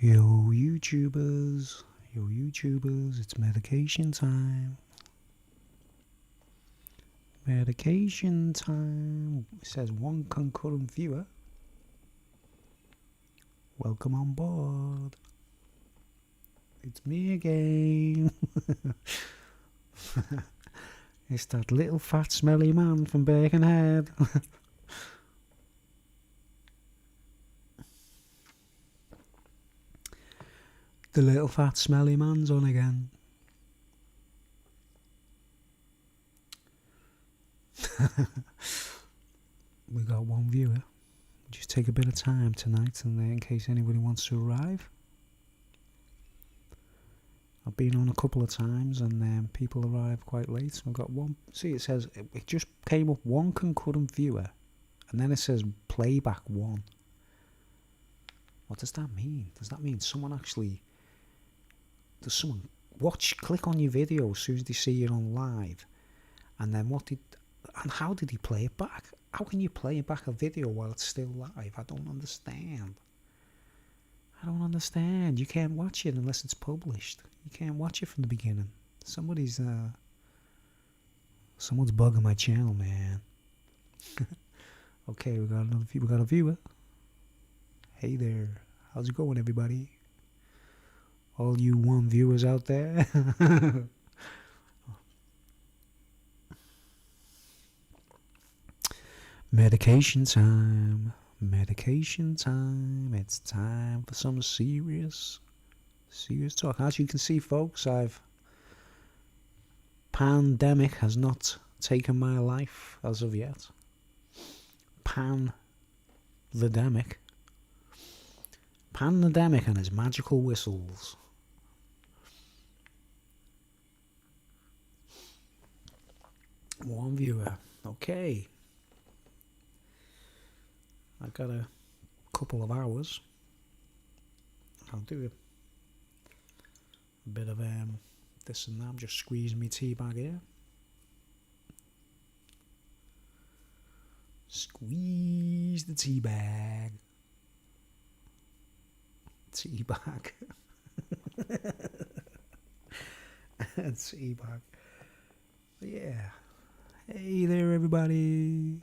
Yo YouTubers, it's medication time. Medication time. It says one concurrent viewer. Welcome on board. It's me again. It's that little fat smelly man from Birkenhead. The little fat smelly man's on again. We got one viewer. Just take a bit of time tonight, and in case anybody wants to arrive. I've been on a couple of times, and people arrive quite late. We've got one. See, it says it just came up one concurrent viewer, and then it says playback one. What does that mean? Does that mean someone actually? Does someone click on your video as soon as they see you on live, and then how did he play it back? How can you play back a video while it's still live? I don't understand. You can't watch it unless it's published. You can't watch it from the beginning. Someone's bugging my channel, man. Okay, we got a viewer. Hey there, how's it going, everybody? All you one viewers out there. Medication time. It's time for some serious talk. As you can see, folks, pandemic has not taken my life as of yet. Pandemic and his magical whistles. One viewer. Okay. I've got a couple of hours. I'll do a bit of this and that. I'm just squeezing my tea bag here. Squeeze the tea bag. Tea bag. Tea bag. Yeah. Hey there, everybody.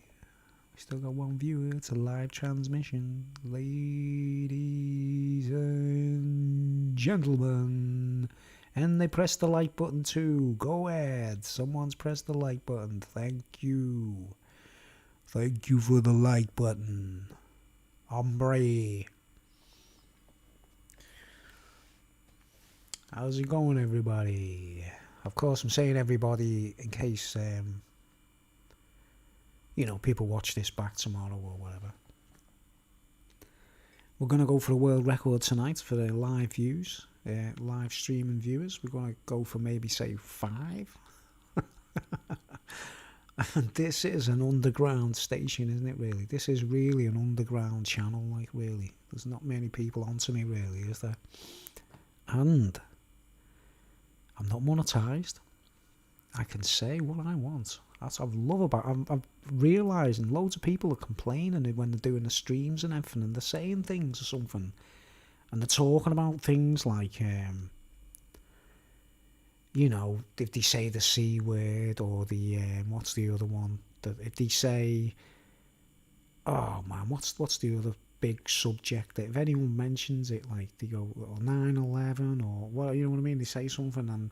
We still got one viewer. It's a live transmission. Ladies and gentlemen. And they press the like button too. Go ahead. Someone's pressed the like button. Thank you. Thank you for the like button. Hombre. How's it going, everybody? Of course, I'm saying everybody in case, people watch this back tomorrow or whatever. We're going to go for a world record tonight for the live views, live streaming viewers. We're going to go for maybe, say, 5. And this is an underground station, isn't it, really? This is really an underground channel, like, really. There's not many people onto me, really, is there? And I'm not monetized. I can say what I want. That's what I love about it. I'm realising loads of people are complaining when they're doing the streams and everything, and they're saying things or something, and they're talking about things like, if they say the C word or the, what's the other one? If they say, oh man, what's the other big subject that if anyone mentions it, like they go 9/11 or what, you know what I mean? They say something and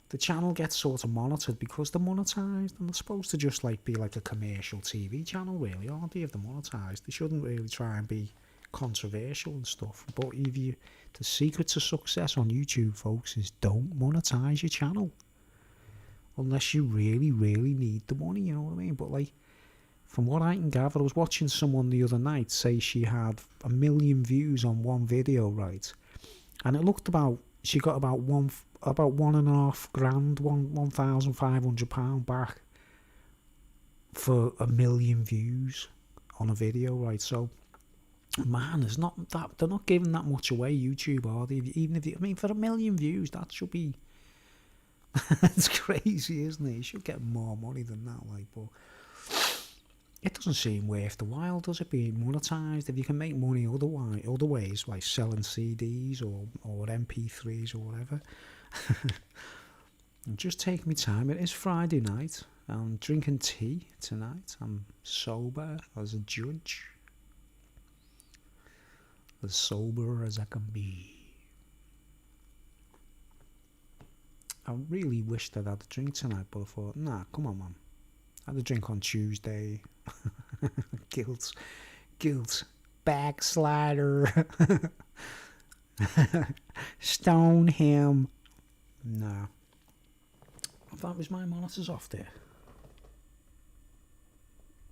the channel gets sort of monitored because they're monetized, and they're supposed to just be like a commercial TV channel, really, aren't they? If they're monetized, they shouldn't really try and be controversial and stuff. But the secret to success on YouTube, folks, is don't monetize your channel unless you really, really need the money. You know what I mean? But from what I can gather, I was watching someone the other night say she had 1 million views on one video, right? And it looked she got about £1.5 grand, £1,500 back for 1 million views on a video, right? So, man, they're not giving that much away, YouTube, are they? For 1 million views, that should be, it's crazy, isn't it? You should get more money than that, but it doesn't seem worth the while, does it, being monetised? If you can make money other ways, like selling CDs or MP3s or whatever. I'm just taking my time. It is Friday night. I'm drinking tea tonight. I'm sober as a judge. As sober as I can be. I really wished I'd had a drink tonight, but I thought, nah, come on, man. I had a drink on Tuesday. Guilt. Backslider. Stone him. No. I thought, was my monitors off there?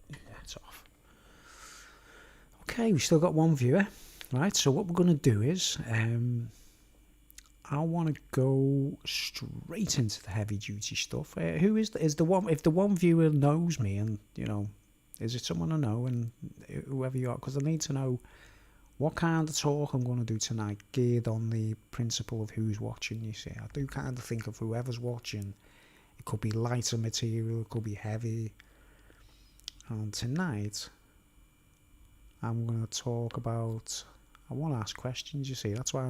Yeah, it's off. Okay, we still got one viewer. Right, so what we're going to do is, I want to go straight into the heavy duty stuff. Who is the one? If the one viewer knows me, and is it someone I know, and whoever you are, because I need to know what kind of talk I'm going to do tonight, geared on the principle of who's watching. You see, I do kind of think of whoever's watching. It could be lighter material, it could be heavy. And tonight, I'm going to talk about. I want to ask questions. You see, that's why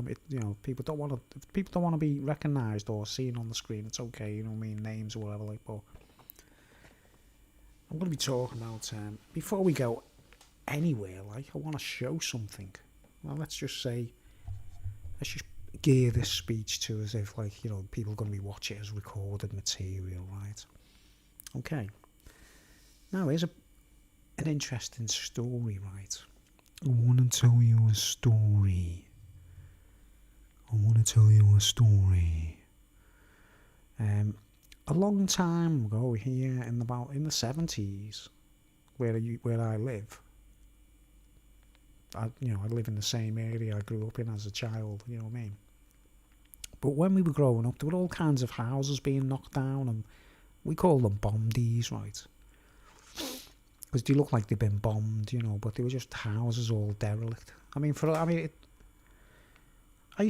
people don't want to be recognised or seen on the screen. It's okay, you know what I mean, names or whatever. Like, but I'm going to be talking about. Before we go anywhere, like, I want to show something. Well, let's just gear this speech to as if, like, people are going to be watching it as recorded material, right? Okay. Now, here's an interesting story, right? I want to tell you a story. A long time ago here in the 70s, where I live. I live in the same area I grew up in as a child, you know what I mean? But when we were growing up, there were all kinds of houses being knocked down, and we call them bombies, right? Because they look like they've been bombed, but they were just houses all derelict. I used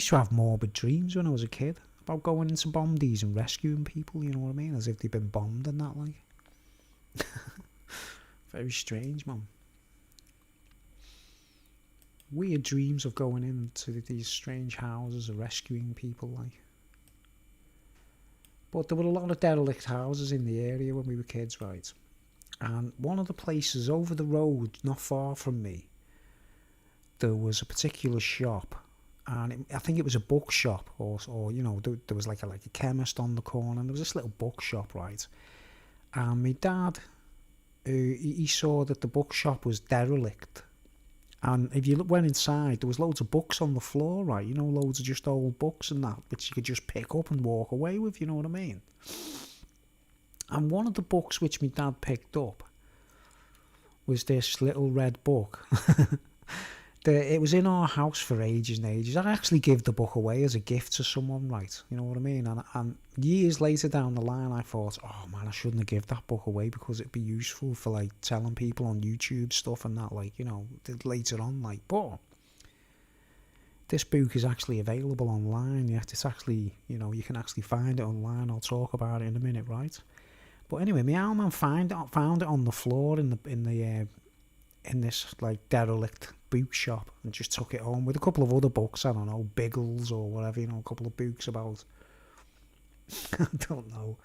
to have morbid dreams when I was a kid about going into bombies and rescuing people, you know what I mean? As if they'd been bombed and that, like. Very strange, man. Weird dreams of going into these strange houses and rescuing people, like. But there were a lot of derelict houses in the area when we were kids, right? And one of the places over the road, not far from me, there was a particular shop, and I think it was a bookshop, or there was like a chemist on the corner, and there was this little bookshop, right? And my dad, he saw that the bookshop was derelict, and if you went inside, there was loads of books on the floor, right? Loads of just old books and that, which you could just pick up and walk away with, you know what I mean? And one of the books which my dad picked up was this little red book. It was in our house for ages and ages. I actually gave the book away as a gift to someone, right? You know what I mean? And years later down the line, I thought, oh man, I shouldn't have given that book away, because it'd be useful for, like, telling people on YouTube stuff and that, like, later on, like. But this book is actually available online. It's actually, you can actually find it online. I'll talk about it in a minute, right? But anyway, my old man found it on the floor in this like derelict bookshop, and just took it home with a couple of other books. I don't know, Biggles or whatever, a couple of books about. I don't know,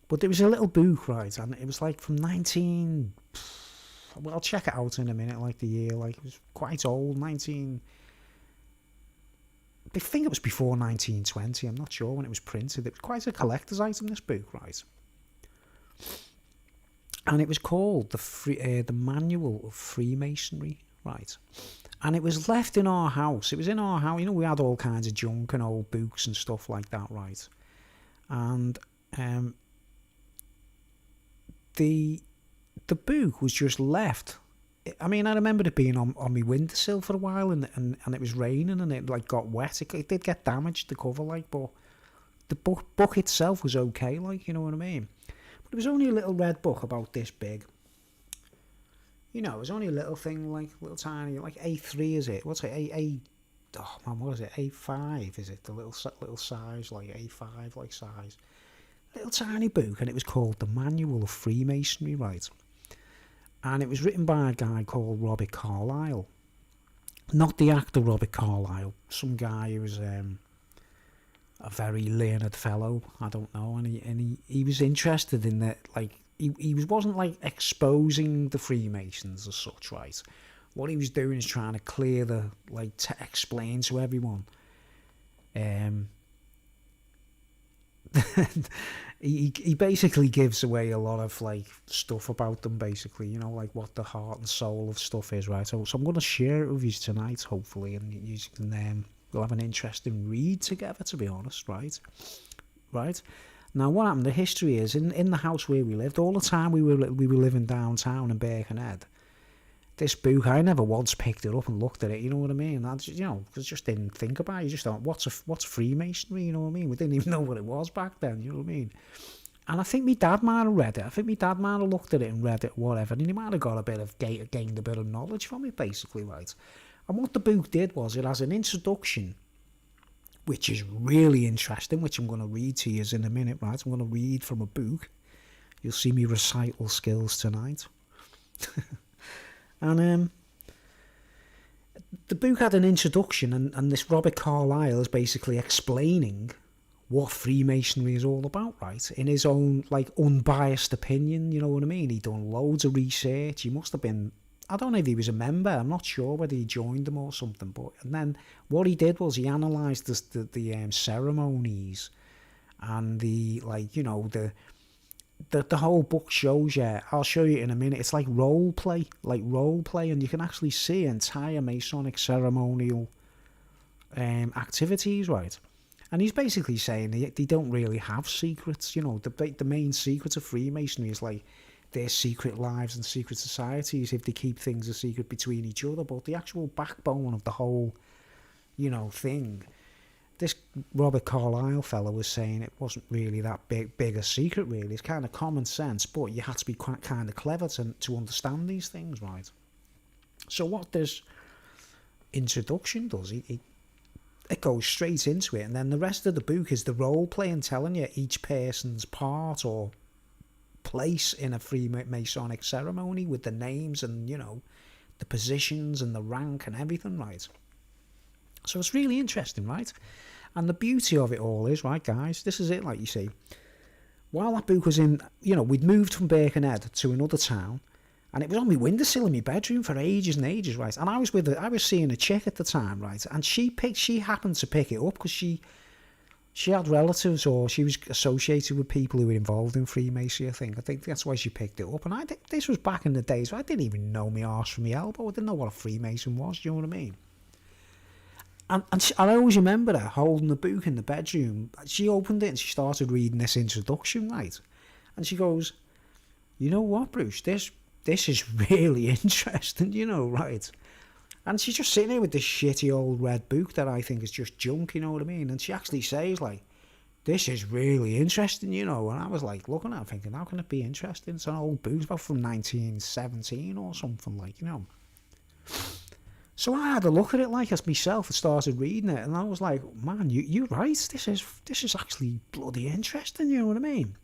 but there was a little book, right, and it was like from 19. Well, I'll check it out in a minute, like the year, like it was quite old, 19. I think it was before 1920. I'm not sure when it was printed. It was quite a collector's item, this book, right? And it was called the Manual of Freemasonry, right? And it was left in our house. It was in our house. We had all kinds of junk and old books and stuff like that, right? And the book was just left. I mean, I remember it being on my windowsill for a while, and it was raining, and it like got wet. It did get damaged, the cover, like, but the book itself was okay, like, you know what I mean? But it was only a little red book about this big. It was only a little thing, like little tiny, like A3 is it? What's it? Oh man, what is it? A5 is it? The little size, like A5 like size. Little tiny book, and it was called the Manual of Freemasonry, right? And it was written by a guy called Robert Carlyle. Not the actor Robert Carlyle, some guy who was a very learned fellow, I don't know, and he was interested in that, like, he wasn't like exposing the Freemasons as such, right? What he was doing is trying to clear the, like, to explain to everyone. He basically gives away a lot of, like, stuff about them, basically, you know, like what the heart and soul of stuff is, right? So I'm going to share it with you tonight, hopefully, and you can we'll have an interesting read together, to be honest, right? Now, what happened? The history is in the house where we lived all the time. We were living downtown in Birkenhead. This book, I never once picked it up and looked at it. You know what I mean? I just, just didn't think about it. You just thought, what's Freemasonry? You know what I mean? We didn't even know what it was back then. You know what I mean? And I think my dad might have read it. I think my dad might have looked at it and read it, whatever. And he might have got gained a bit of knowledge from it, basically, right? And what the book did was, it has an introduction, which is really interesting, which I'm going to read to you in a minute, right? I'm going to read from a book. You'll see me recital skills tonight. And the book had an introduction, and this Robert Carlyle is basically explaining what Freemasonry is all about, right? In his own, like, unbiased opinion, you know what I mean? He'd done loads of research. He must have been, I don't know if he was a member. I'm not sure whether he joined them or something. But and then what he did was he analysed the ceremonies and the, like, you know, the whole book shows you. I'll show you in a minute. It's like role play, and you can actually see entire Masonic ceremonial activities, right? And he's basically saying they don't really have secrets. You know, the main secret of Freemasonry is, like, their secret lives and secret societies, if they keep things a secret between each other. But the actual backbone of the whole, you know, thing, this Robert Carlyle fellow was saying it wasn't really that big a secret, really. It's kind of common sense, but you had to be quite kind of clever to understand these things, right? So what this introduction does, it goes straight into it, and then the rest of the book is the role play and telling you each person's part or place in a Freemasonic ceremony with the names and, you know, the positions and the rank and everything, right? So it's really interesting, right? And the beauty of it all is, right, guys, this is it, like you see. While that book was in, you know, we'd moved from Birkenhead to another town, and it was on my windowsill in my bedroom for ages and ages, right? And I was seeing a chick at the time, right? And she happened to pick it up because she had relatives, or she was associated with people who were involved in Freemasonry, I think that's why she picked it up. And I think this was back in the days where I didn't even know my arse from my elbow. I didn't know what a Freemason was, do you know what I mean? And I always remember her holding the book in the bedroom. She opened it and she started reading this introduction, right? And she goes, you know what, Bruce, this is really interesting, you know, right? And she's just sitting there with this shitty old red book that I think is just junk, you know what I mean? And she actually says, like, this is really interesting, you know? And I was, like, looking at it thinking, how can it be interesting? It's an old book, about from 1917 or something, like, you know? So I had a look at it, like, as myself, and started reading it, and I was like, man, you're right, this is actually bloody interesting, you know what I mean?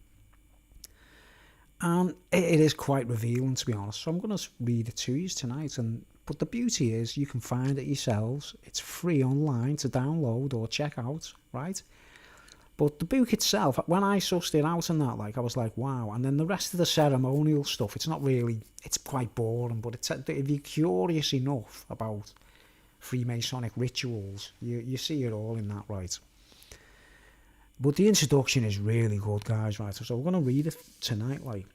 And it is quite revealing, to be honest. So I'm going to read it to you tonight. But the beauty is you can find it yourselves. It's free online to download or check out, right? But the book itself, when I sussed it out and that, like, I was like, wow. And then the rest of the ceremonial stuff, it's not really, it's quite boring. But if you're curious enough about Freemasonic rituals, you see it all in that, right? But the introduction is really good, guys, right? So we're going to read it tonight, like,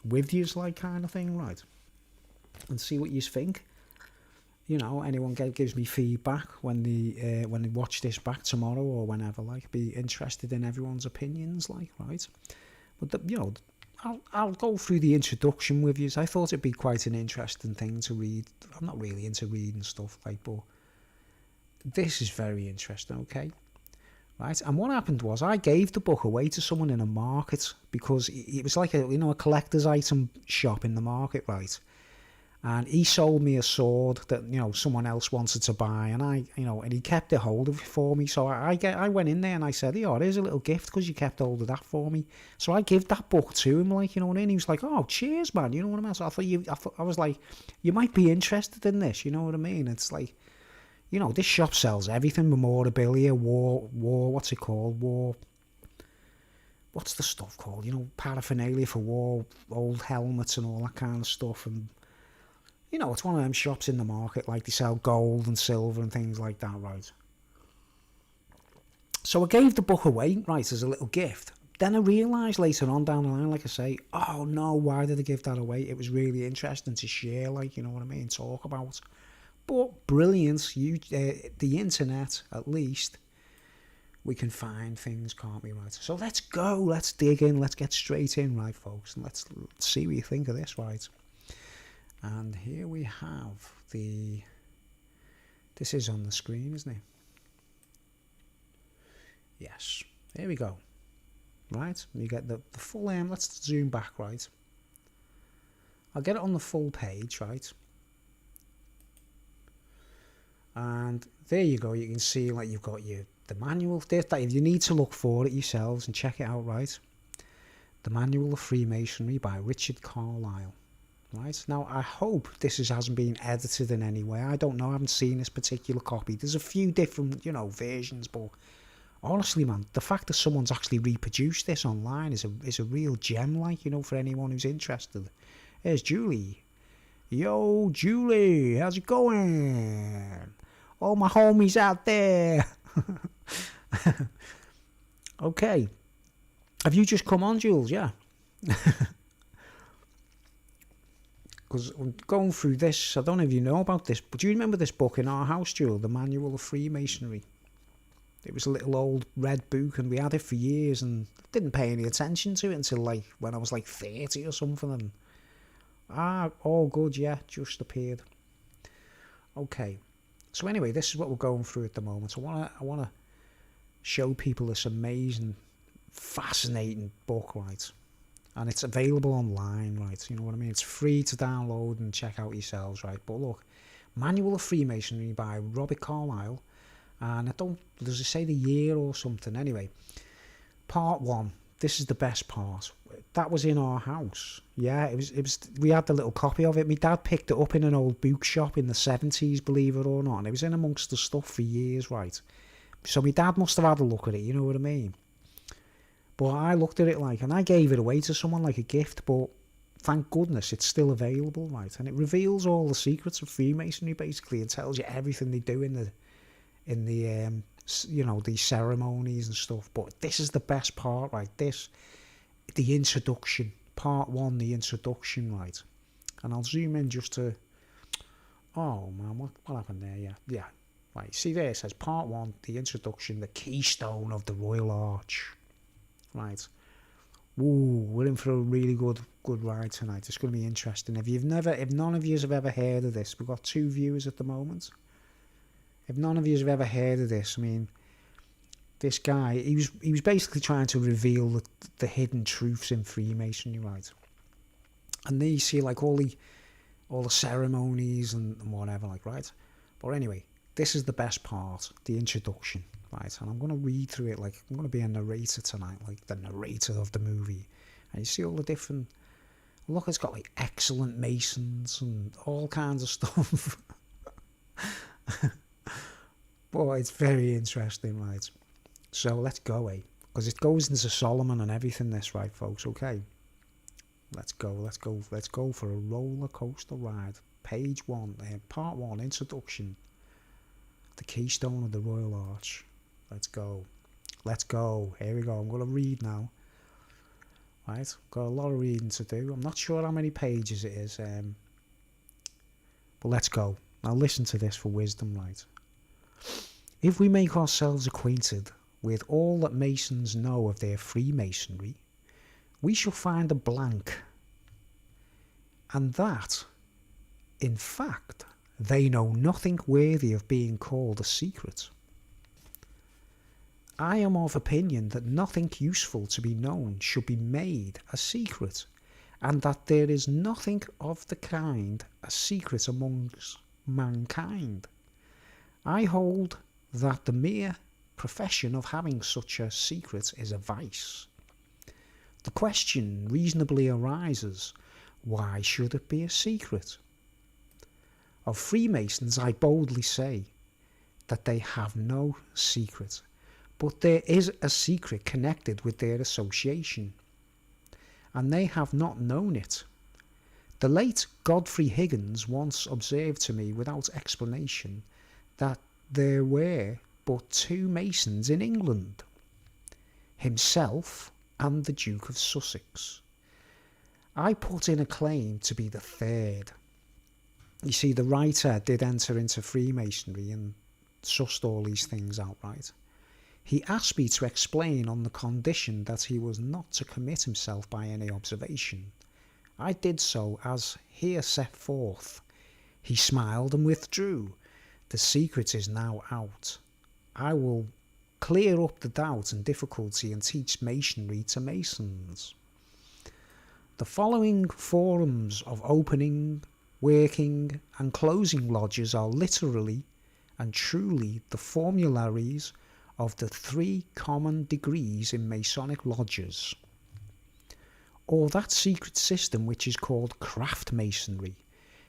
with yous, like, kind of thing, right? And see what yous think. You know, anyone gives me feedback when they watch this back tomorrow or whenever, like, be interested in everyone's opinions, like, right? But, you know, I'll go through the introduction with yous. I thought it'd be quite an interesting thing to read. I'm not really into reading stuff, like, but this is very interesting, okay? Right, and what happened was I gave the book away to someone in a market because it was like a collector's item shop in the market, right? And he sold me a sword that, you know, someone else wanted to buy, and and he kept a hold of it for me. So I went in there and I said, "Oh, here's a little gift because you kept hold of that for me." So I give that book to him, like, you know what I mean? He was like, "Oh, cheers, man," you know what I mean? So I was like, "You might be interested in this," you know what I mean? It's like, you know, this shop sells everything: memorabilia, war, what's it called? What's the stuff called? You know, paraphernalia for war, old helmets and all that kind of stuff, and you know, it's one of them shops in the market, like they sell gold and silver and things like that, right? So I gave the book away, right, as a little gift. Then I realised later on down the line, like I say, oh no, why did I give that away? It was really interesting to share, like, you know what I mean, talk about. But brilliant, the internet, at least, we can find things, can't we, right? So let's go, let's dig in, let's get straight in, right, folks, and let's see what you think of this, right? And here we have this is on the screen, isn't it? Yes, here we go. Right, you get the full let's zoom back, right? I'll get it on the full page, right? And there you go, you can see, like, you've got the manual, if you need to look for it yourselves and check it out, right? The Manual of Freemasonry by Richard Carlisle. Right, now I hope this hasn't been edited in any way. I don't know, I haven't seen this particular copy. There's a few different, you know, versions, but honestly, man, the fact that someone's actually reproduced this online is a real gem, like, you know, for anyone who's interested. Here's Julie. Yo, Julie, how's it going? All my homies out there. Okay. Have you just come on, Jules? Yeah. Because I'm going through this, I don't know if you know about this, but do you remember this book in our house, Jules, The Manual of Freemasonry? It was a little old red book, and we had it for years, and didn't pay any attention to it until, like, when I was like 30 or something. And all good, yeah, just appeared. Okay, so anyway, this is what we're going through at the moment. So I wanna show people this amazing, fascinating book, right? And it's available online, right? You know what I mean? It's free to download and check out yourselves, right? But look, Manual of Freemasonry by Robert Carlisle, and does it say the year or something? Anyway, part 1. This is the best part. That was in our house. Yeah, it was. We had the little copy of it. My dad picked it up in an old bookshop in the 70s, believe it or not. And it was in amongst the stuff for years, right? So my dad must have had a look at it. You know what I mean? But I looked at it, like, and I gave it away to someone like a gift, but thank goodness it's still available, right? And it reveals all the secrets of Freemasonry, basically, and tells you everything they do in the you know, these ceremonies and stuff. But this is the best part, right? The introduction, part 1, the introduction, right? And I'll zoom in just to, oh man, what happened there? Yeah, right, see there, it says part 1, the introduction, the keystone of the Royal Arch. Right. Ooh, we're in for a really good ride tonight. It's going to be interesting. If none of you have ever heard of this, we've got 2 viewers at the moment. If none of you have ever heard of this, I mean, this guy, he was basically trying to reveal the hidden truths in Freemasonry, right? And then you see, like, all the ceremonies and whatever, like, right? But anyway, this is the best part, the introduction. Right, and I'm going to read through it, like, I'm going to be a narrator tonight, like the narrator of the movie. And you see all the different, look, it's got, like, excellent masons and all kinds of stuff. Boy, it's very interesting, right? So let's go, because it goes into Solomon and everything, this, right, folks? Okay, let's go for a roller coaster ride. Page 1, part 1, introduction, the keystone of the Royal Arch. Let's go. Here we go. I'm going to read now. Right, got a lot of reading to do. I'm not sure how many pages it is, but let's go. Now listen to this for wisdom, right? If we make ourselves acquainted with all that Masons know of their Freemasonry, we shall find a blank, and that, in fact, they know nothing worthy of being called a secret. I am of opinion that nothing useful to be known should be made a secret, and that there is nothing of the kind a secret amongst mankind. I hold that the mere profession of having such a secret is a vice. The question reasonably arises, why should it be a secret? Of Freemasons I boldly say that they have no secret, but there is a secret connected with their association, and they have not known it. The late Godfrey Higgins once observed to me without explanation that there were but 2 Masons in England, himself and the Duke of Sussex. I put in a claim to be the 3rd. You see, the writer did enter into Freemasonry and sussed all these things out, right? He asked me to explain on the condition that he was not to commit himself by any observation. I did so as here set forth. He smiled and withdrew. The secret is now out. I will clear up the doubt and difficulty and teach Masonry to Masons. The following forms of opening, working and closing lodges are literally and truly the formularies of the 3 common degrees in Masonic lodges, or that secret system which is called craft Masonry.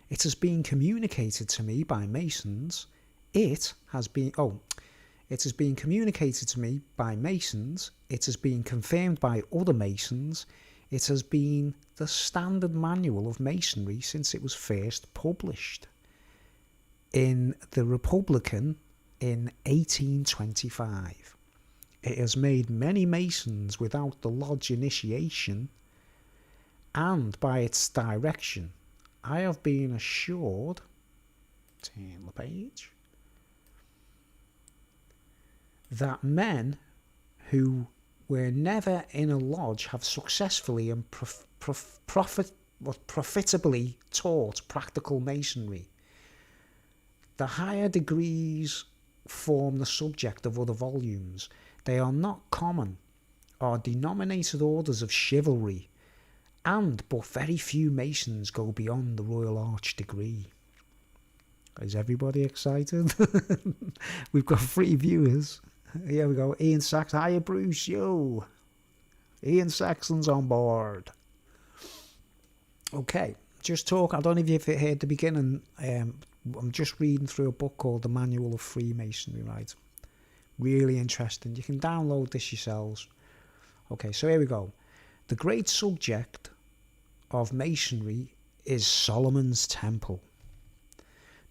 It has been communicated to me by Masons. It has been communicated to me by Masons. It has been confirmed by other Masons. It has been the standard manual of Masonry since it was first published in the Republican in 1825. It has made many Masons without the lodge initiation, and by its direction I have been assured, turn the page, that men who were never in a lodge have successfully and profitably taught practical Masonry. The higher degrees form the subject of other volumes. They are not common, are denominated orders of chivalry, and but very few Masons go beyond the Royal Arch degree. Is everybody excited? We've got 3 viewers. Here we go. Ian Saxon. Hiya, Bruce. Yo. Ian Saxon's on board. Okay. Just talk. I don't know if you've heard the beginning. I'm just reading through a book called The Manual of Freemasonry, right? Really interesting. You can download this yourselves. Okay, so here we go. The great subject of Masonry is Solomon's Temple.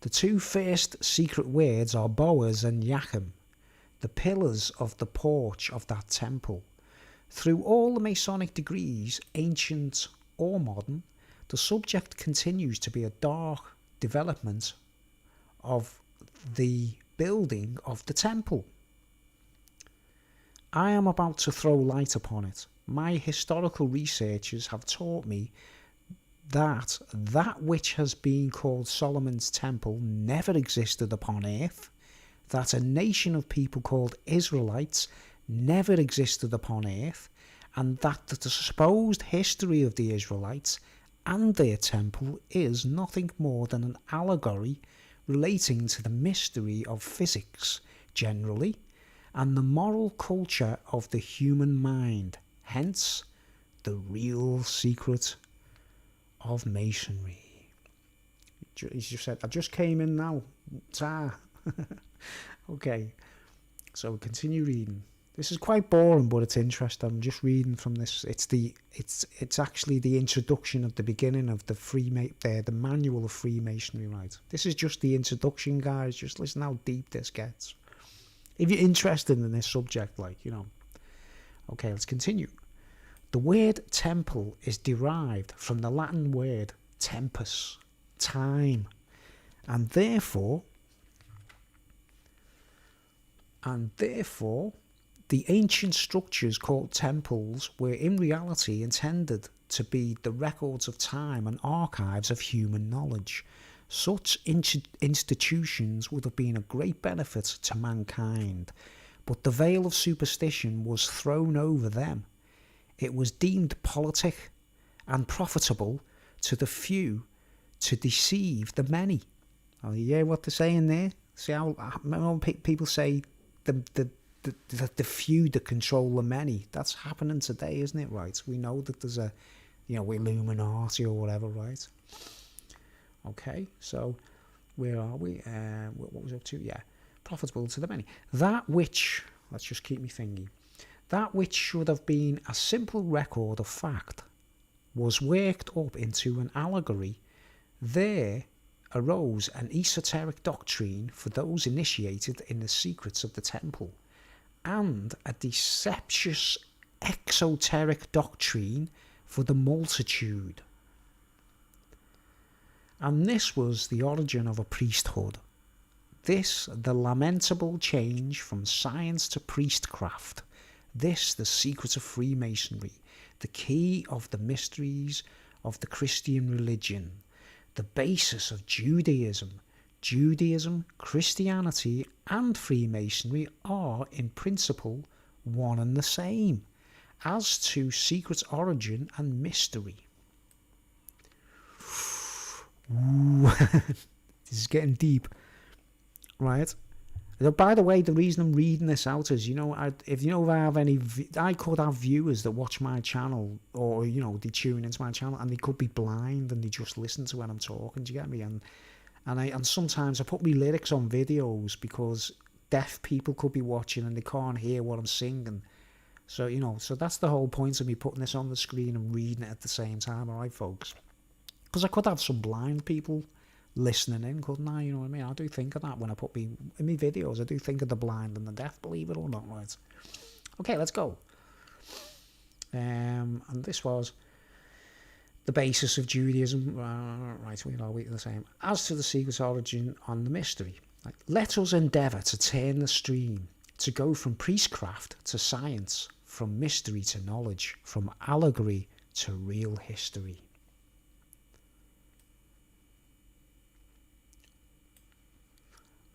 The 2 first secret words are Boaz and Yachim, the pillars of the porch of that temple. Through all the Masonic degrees, ancient or modern, the subject continues to be a dark development of the building of the temple. I am about to throw light upon it. My historical researches have taught me that which has been called Solomon's Temple never existed upon earth, that a nation of people called Israelites never existed upon earth, and that the supposed history of the Israelites and their temple is nothing more than an allegory relating to the mystery of physics generally and the moral culture of the human mind, hence the real secret of Masonry. He just said, I just came in now. Okay, so continue reading. This is quite boring, but it's interesting. I'm just reading from this. It's actually the introduction at the beginning of the manual of Freemasonry, right? This is just the introduction, guys. Just listen how deep this gets. If you're interested in this subject, Okay, let's continue. The word temple is derived from the Latin word tempus, time, and therefore, the ancient structures called temples were in reality intended to be the records of time and archives of human knowledge. Such institutions would have been a great benefit to mankind, but the veil of superstition was thrown over them. It was deemed politic and profitable to the few to deceive the many. Oh, you hear what they're saying there? See how people say the few that control the many. That's happening today, isn't it? Right? We know that there's a, Illuminati or whatever, right? Okay, so where are we? What was I up to? Yeah, profitable to the many. That which, let's just keep me thingy. That which should have been a simple record of fact was worked up into an allegory. There arose an esoteric doctrine for those initiated in the secrets of the temple, and a deceptious exoteric doctrine for the multitude. And this was the origin of a priesthood. This, the lamentable change from science to priestcraft. This, the secret of Freemasonry, the key of the mysteries of the Christian religion, the basis of Judaism. Judaism, Christianity, and Freemasonry are, in principle, one and the same, as to secret origin and mystery. Ooh, this is getting deep, right? By the way, the reason I'm reading this out is, if I have any, I could have viewers that watch my channel, or they tune into my channel, and they could be blind and they just listen to when I'm talking. Do you get me? And sometimes I put my lyrics on videos because deaf people could be watching and they can't hear what I'm singing. So so that's the whole point of me putting this on the screen and reading it at the same time, all right, folks? Because I could have some blind people listening in, couldn't I? You know what I mean? I do think of that when I put in my videos. I do think of the blind and the deaf, believe it or not, right? Okay, let's go. And this was the basis of Judaism. Right, we know the same. As to the secret origin on the mystery, let us endeavour to turn the stream, to go from priestcraft to science, from mystery to knowledge, from allegory to real history.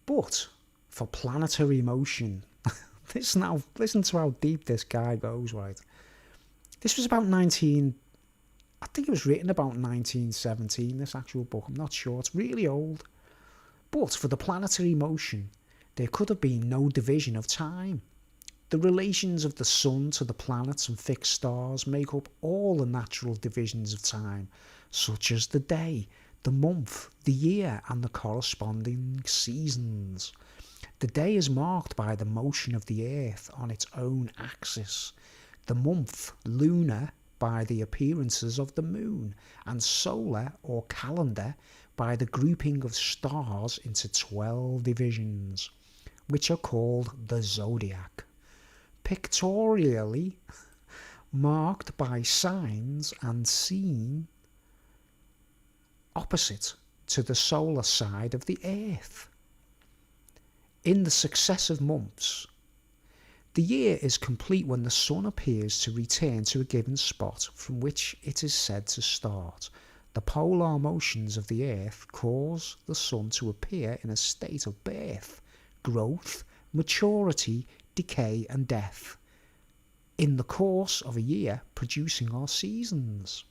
But for planetary motion, listen to how deep this guy goes, right? This was about I think it was written about 1917, this actual book. I'm not sure. It's really old. But for the planetary motion, there could have been no division of time. The relations of the sun to the planets and fixed stars make up all the natural divisions of time, such as the day, the month, the year, and the corresponding seasons. The day is marked by the motion of the earth on its own axis, the month, lunar, by the appearances of the moon, and solar or calendar by the grouping of stars into 12 divisions, which are called the zodiac, pictorially marked by signs and seen opposite to the solar side of the earth. In the successive months, the year is complete when the sun appears to return to a given spot from which it is said to start. The polar motions of the earth cause the sun to appear in a state of birth, growth, maturity, decay, and death, in the course of a year, producing our seasons.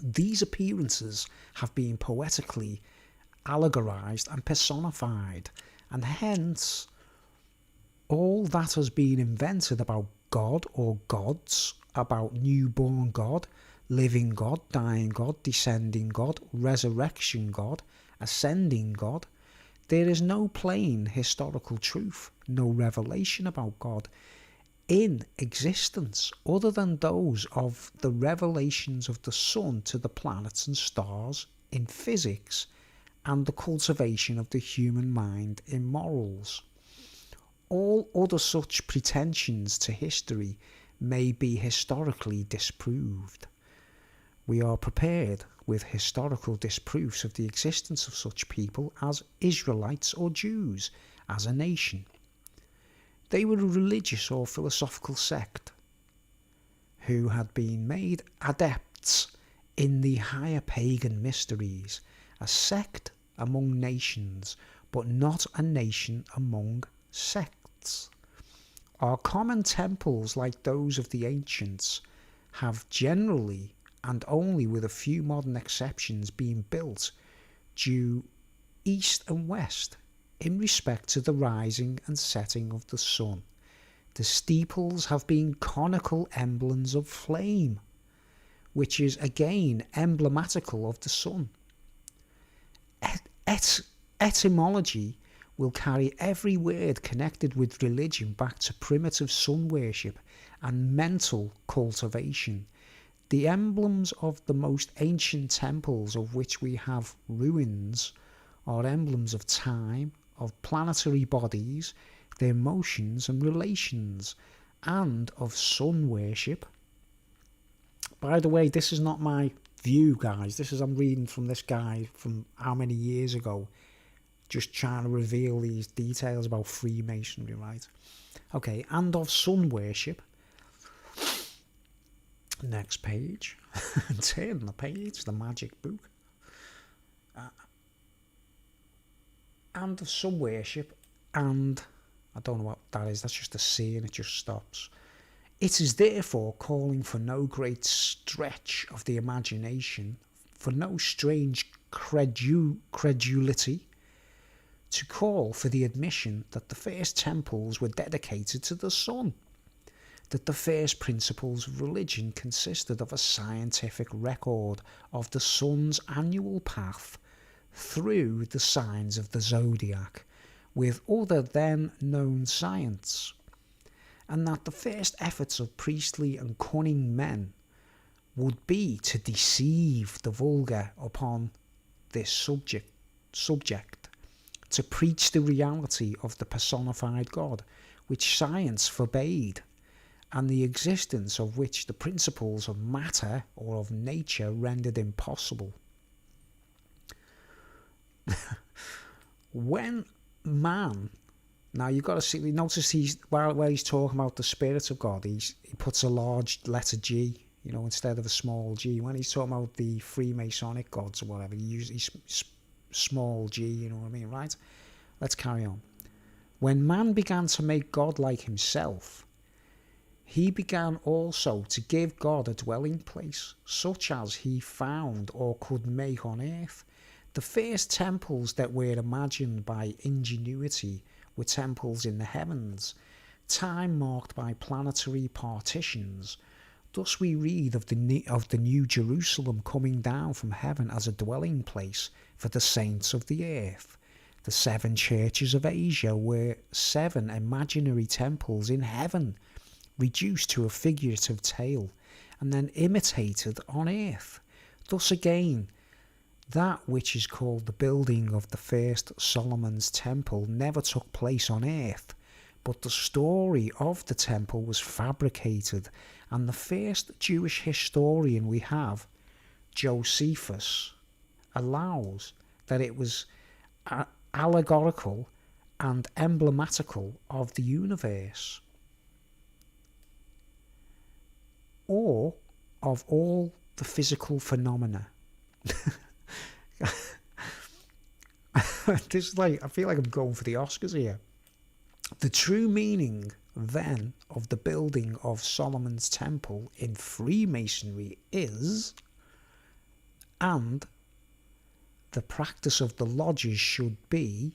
These appearances have been poetically allegorized and personified, and hence all that has been invented about God or gods, about newborn God, living God, dying God, descending God, resurrection God, ascending God. There is no plain historical truth, no revelation about God in existence other than those of the revelations of the sun to the planets and stars in physics and the cultivation of the human mind in morals. All other such pretensions to history may be historically disproved. We are prepared with historical disproofs of the existence of such people as Israelites or Jews as a nation. They were a religious or philosophical sect who had been made adepts in the higher pagan mysteries, a sect among nations, but not a nation among sects. Our common temples, like those of the ancients, have generally and only with a few modern exceptions being built due east and west in respect to the rising and setting of the sun. The steeples have been conical emblems of flame, which is again emblematical of the sun. Etymology will carry every word connected with religion back to primitive sun worship and mental cultivation. The emblems of the most ancient temples of which we have ruins are emblems of time, of planetary bodies, their motions and relations, and of sun worship. By the way, this is not my view, guys. I'm reading from this guy from how many years ago, just trying to reveal these details about Freemasonry, right? Okay, and of sun worship. Next page. Turn the page, the magic book. And of sun worship, and I don't know what that is, that's just a C and it just stops. It is therefore calling for no great stretch of the imagination, for no strange credulity, to call for the admission that the first temples were dedicated to the sun, that the first principles of religion consisted of a scientific record of the sun's annual path through the signs of the zodiac, with other then known science, and that the first efforts of priestly and cunning men would be to deceive the vulgar upon this subject, to preach the reality of the personified God, which science forbade, and the existence of which the principles of matter or of nature rendered impossible. When man, now you've got to see, notice where he's talking about the Spirit of God, he puts a large letter G, instead of a small g. When he's talking about the Freemasonic gods or whatever, he uses small g, you know what I mean, right? Let's carry on. When man began to make God like himself, he began also to give God a dwelling place, such as he found or could make on earth. The first temples that were imagined by ingenuity were temples in the heavens, time marked by planetary partitions. Thus we read of the New Jerusalem coming down from heaven as a dwelling place for the saints of the earth. The 7 churches of Asia were 7 imaginary temples in heaven, reduced to a figurative tale, and then imitated on earth. Thus again, that which is called the building of the first Solomon's temple never took place on earth, but the story of the temple was fabricated, and the first Jewish historian we have, Josephus, allows that it was allegorical and emblematical of the universe, or of all the physical phenomena. This is I feel like I'm going for the Oscars here. The true meaning, then, of the building of Solomon's temple in Freemasonry is, and the practice of the lodges should be,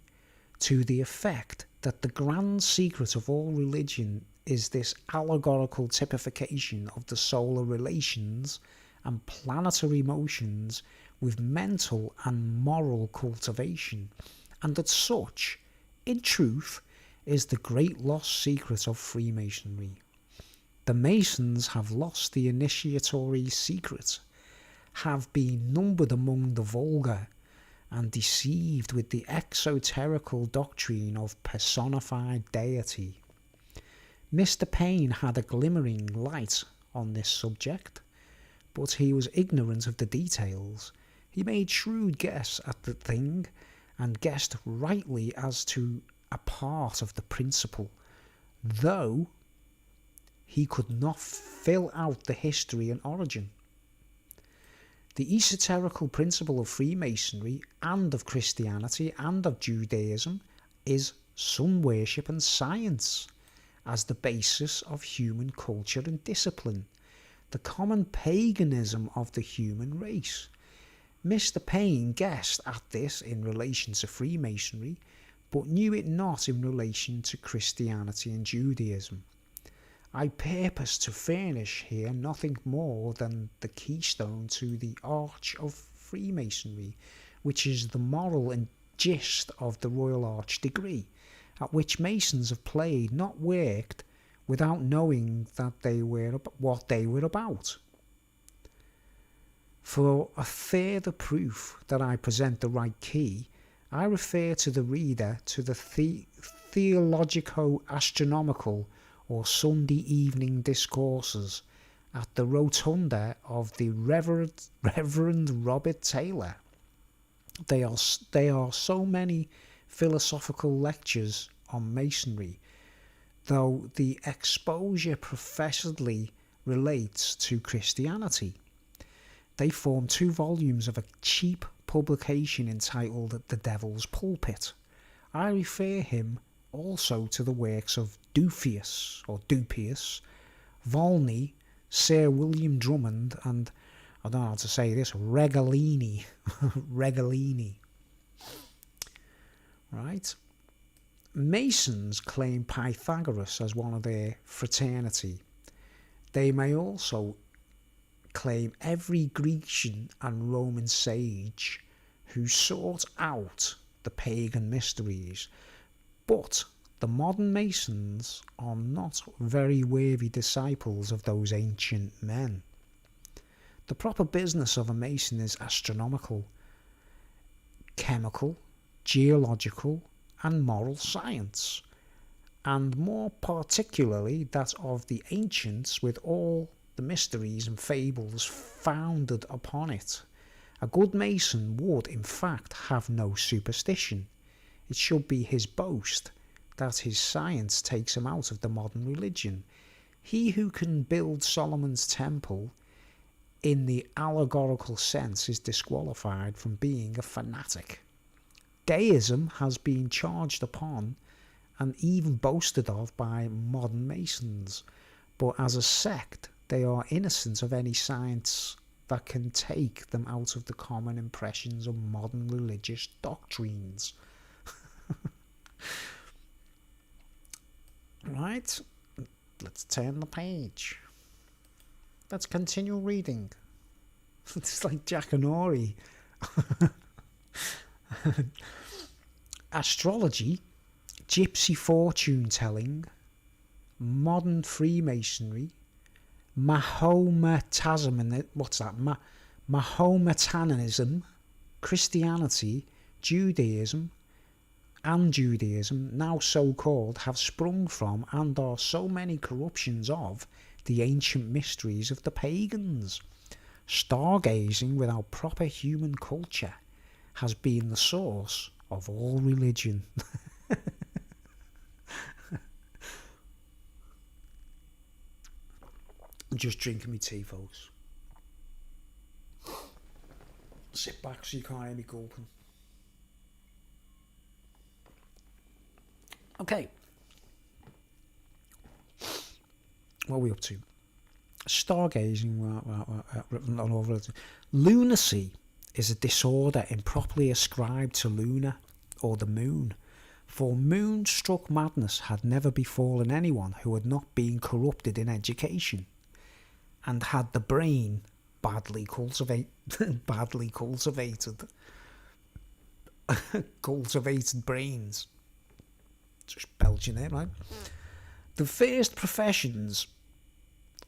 to the effect that the grand secret of all religion is this allegorical typification of the solar relations and planetary motions with mental and moral cultivation, and that such, in truth, is the great lost secret of Freemasonry. The Masons have lost the initiatory secret, have been numbered among the vulgar, and deceived with the exoterical doctrine of personified deity. Mr. Paine had a glimmering light on this subject, but he was ignorant of the details. He made shrewd guess at the thing, and guessed rightly as to a part of the principle, though he could not fill out the history and origin. The esoterical principle of Freemasonry and of Christianity and of Judaism is sun worship and science as the basis of human culture and discipline. the common paganism of the human race. Mr. Paine guessed at this in relation to Freemasonry, but knew it not in relation to Christianity and Judaism. I purpose to furnish here nothing more than the keystone to the arch of Freemasonry, which is the moral and gist of the Royal Arch degree, at which Masons have played, not worked, without knowing that they were what they were about. For a further proof that I present the right key, I refer to the reader to the theologico-astronomical or Sunday evening discourses at the rotunda of the Reverend Robert Taylor. They are so many philosophical lectures on Masonry, though the exposure professedly relates to Christianity. They form 2 volumes of a cheap publication entitled The Devil's Pulpit. I refer him also to the works of Dupius, Volney, Sir William Drummond, and, I don't know how to say this, Regalini. Right? Masons claim Pythagoras as one of their fraternity. They may also claim every Grecian and Roman sage who sought out the pagan mysteries, but the modern Masons are not very worthy disciples of those ancient men. The proper business of a Mason is astronomical, chemical, geological, and moral science, and more particularly that of the ancients, with all the mysteries and fables founded upon it. A good Mason would, in fact, have no superstition. It should be his boast that his science takes him out of the modern religion. He who can build Solomon's temple in the allegorical sense is disqualified from being a fanatic. Deism has been charged upon and even boasted of by modern Masons, but as a sect they are innocent of any science that can take them out of the common impressions of modern religious doctrines. Right, let's turn the page. Let's continue reading. It's like Jack and Ori. Astrology, gypsy fortune telling, modern Freemasonry, Mahometanism, Christianity, Judaism, now so called, have sprung from and are so many corruptions of the ancient mysteries of the pagans. Stargazing without proper human culture has been the source of all religion. I'm just drinking my tea, folks. Sit back so you can't hear me gulping. Okay. What are we up to? Stargazing. Lunacy is a disorder improperly ascribed to Luna, or the moon. For moon-struck madness had never befallen anyone who had not been corrupted in education, and had the brain badly cultivated. Cultivated brains. Just belching there, right? The first professions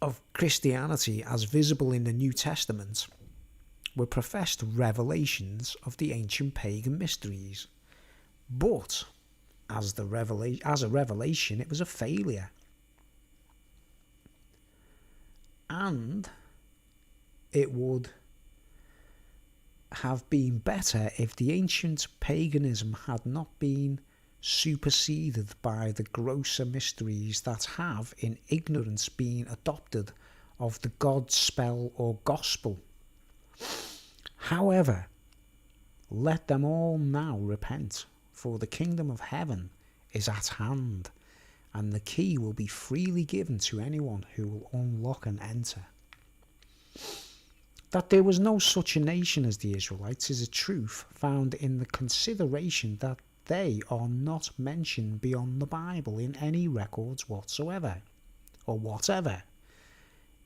of Christianity as visible in the New Testament were professed revelations of the ancient pagan mysteries, but as a revelation it was a failure, and it would have been better if the ancient paganism had not been superseded by the grosser mysteries that have in ignorance been adopted of the God spell or gospel. However, let them all now repent, for the kingdom of heaven is at hand, and the key will be freely given to anyone who will unlock and enter. That there was no such a nation as the Israelites is a truth found in the consideration that they are not mentioned beyond the Bible in any records whatsoever, or whatever.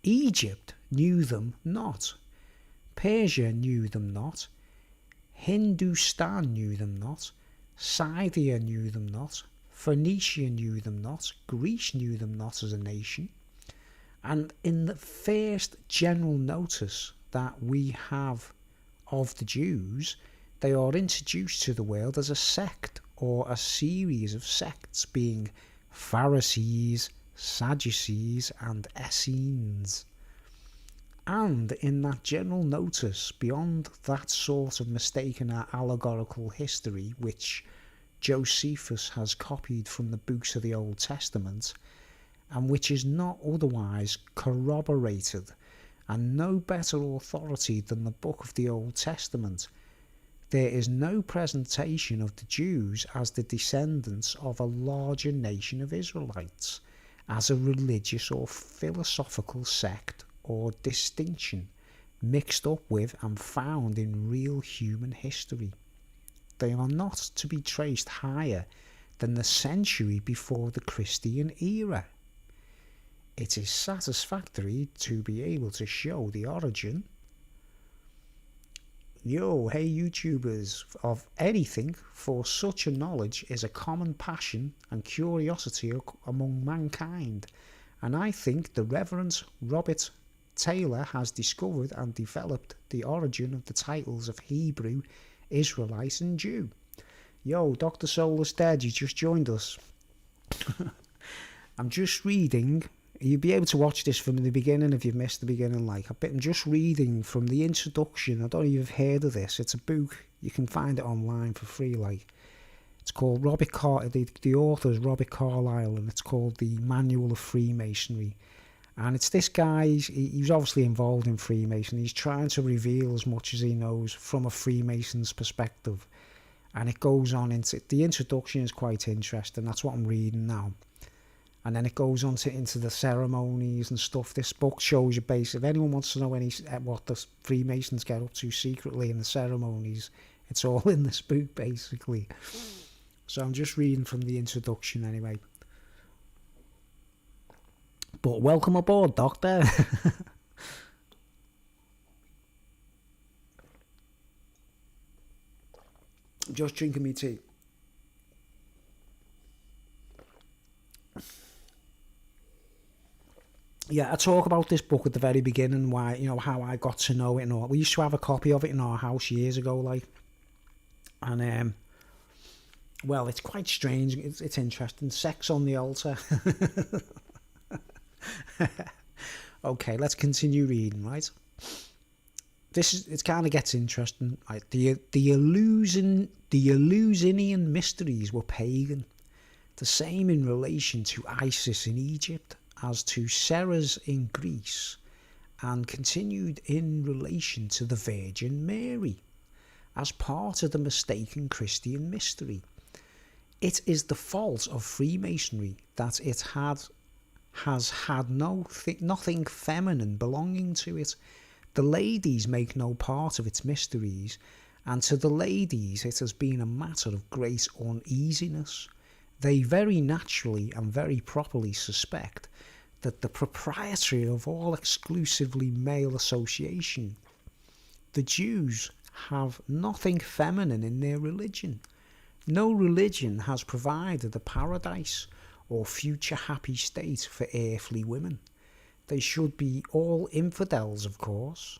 Egypt knew them not. Persia knew them not. Hindustan knew them not. Scythia knew them not. Phoenicia knew them not. Greece knew them not as a nation. And in the first general notice that we have of the Jews, they are introduced to the world as a sect or a series of sects, being Pharisees, Sadducees, and Essenes. And in that general notice, beyond that sort of mistaken allegorical history which Josephus has copied from the books of the Old Testament, and which is not otherwise corroborated, and no better authority than the book of the Old Testament, there is no presentation of the Jews as the descendants of a larger nation of Israelites, as a religious or philosophical sect or distinction mixed up with and found in real human history. They are not to be traced higher than the century before the Christian era. It is satisfactory to be able to show the origin, hey YouTubers, of anything, for such a knowledge is a common passion and curiosity among mankind, and I think the Reverend Robert Taylor has discovered and developed the origin of the titles of Hebrew, Israelite and Jew. Dr. Soulless Dead, you just joined us. I'm just reading. You'll be able to watch this from the beginning if you've missed the beginning. I'm just reading from the introduction. I don't know if you've heard of this. It's a book. You can find it online for free. It's called the author is Robert Carlyle, and it's called The Manual of Freemasonry. And it's this guy, he's obviously involved in Freemasonry. He's trying to reveal as much as he knows from a Freemason's perspective. And it goes on into, the introduction is quite interesting. That's what I'm reading now. And then it goes on into the ceremonies and stuff. This book shows you basically, if anyone wants to know what the Freemasons get up to secretly in the ceremonies, it's all in this book basically. So I'm just reading from the introduction anyway. But welcome aboard, Doctor. Just drinking me tea. Yeah, I talk about this book at the very beginning, why, how I got to know it and all. We used to have a copy of it in our house years ago, and well, it's quite strange. It's interesting. Sex on the altar. Okay, let's continue reading, right? It kind of gets interesting. Right? The Eleusinian mysteries were pagan. The same in relation to Isis in Egypt as to Ceres in Greece, and continued in relation to the Virgin Mary as part of the mistaken Christian mystery. It is the fault of Freemasonry that it has had nothing feminine belonging to it. The ladies make no part of its mysteries, and to the ladies it has been a matter of great uneasiness. They very naturally and very properly suspect that the proprietary of all exclusively male association. The Jews have nothing feminine in their religion. No religion has provided a paradise or future happy state for earthly women. They should be all infidels, of course.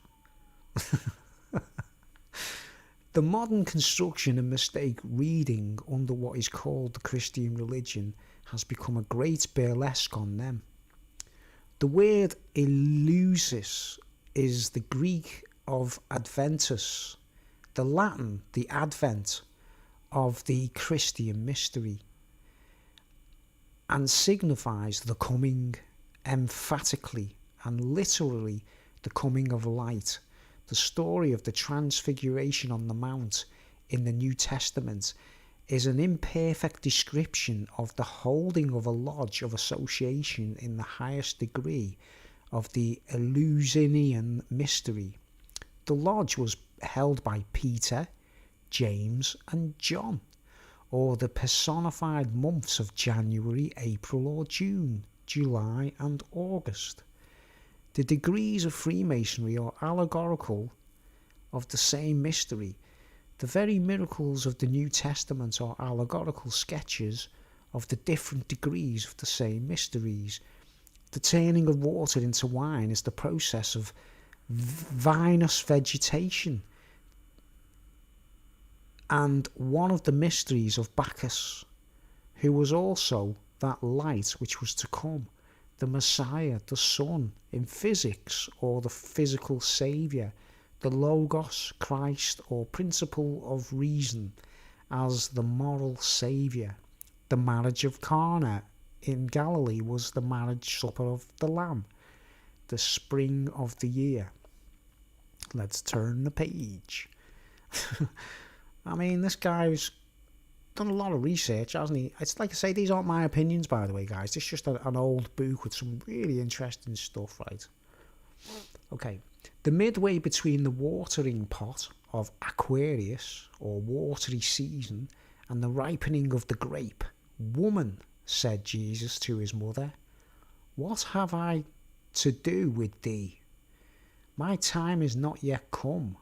The modern construction and mistake reading under what is called the Christian religion has become a great burlesque on them. The word Eleusis is the Greek of Adventus, the Latin, the Advent of the Christian mystery, and signifies the coming, emphatically and literally the coming of light. The story of the Transfiguration on the Mount in the New Testament is an imperfect description of the holding of a lodge of association in the highest degree of the Eleusinian mystery. The lodge was held by Peter, James and John, or the personified months of January, April or June, July and August. The degrees of Freemasonry are allegorical of the same mystery. The very miracles of the New Testament are allegorical sketches of the different degrees of the same mysteries. The turning of water into wine is the process of vinous vegetation, and one of the mysteries of Bacchus, who was also that light which was to come, the Messiah, the Son, in physics, or the physical Saviour, the Logos, Christ, or principle of reason, as the moral Saviour. The marriage of Cana in Galilee was the marriage supper of the Lamb, the spring of the year. Let's turn the page. I mean, this guy's done a lot of research, hasn't he? It's like I say, these aren't my opinions, by the way, guys. It's just an old book with some really interesting stuff, right? Okay. The midway between the watering pot of Aquarius, or watery season, and the ripening of the grape, "Woman," said Jesus to his mother, "what have I to do with thee? My time is not yet come."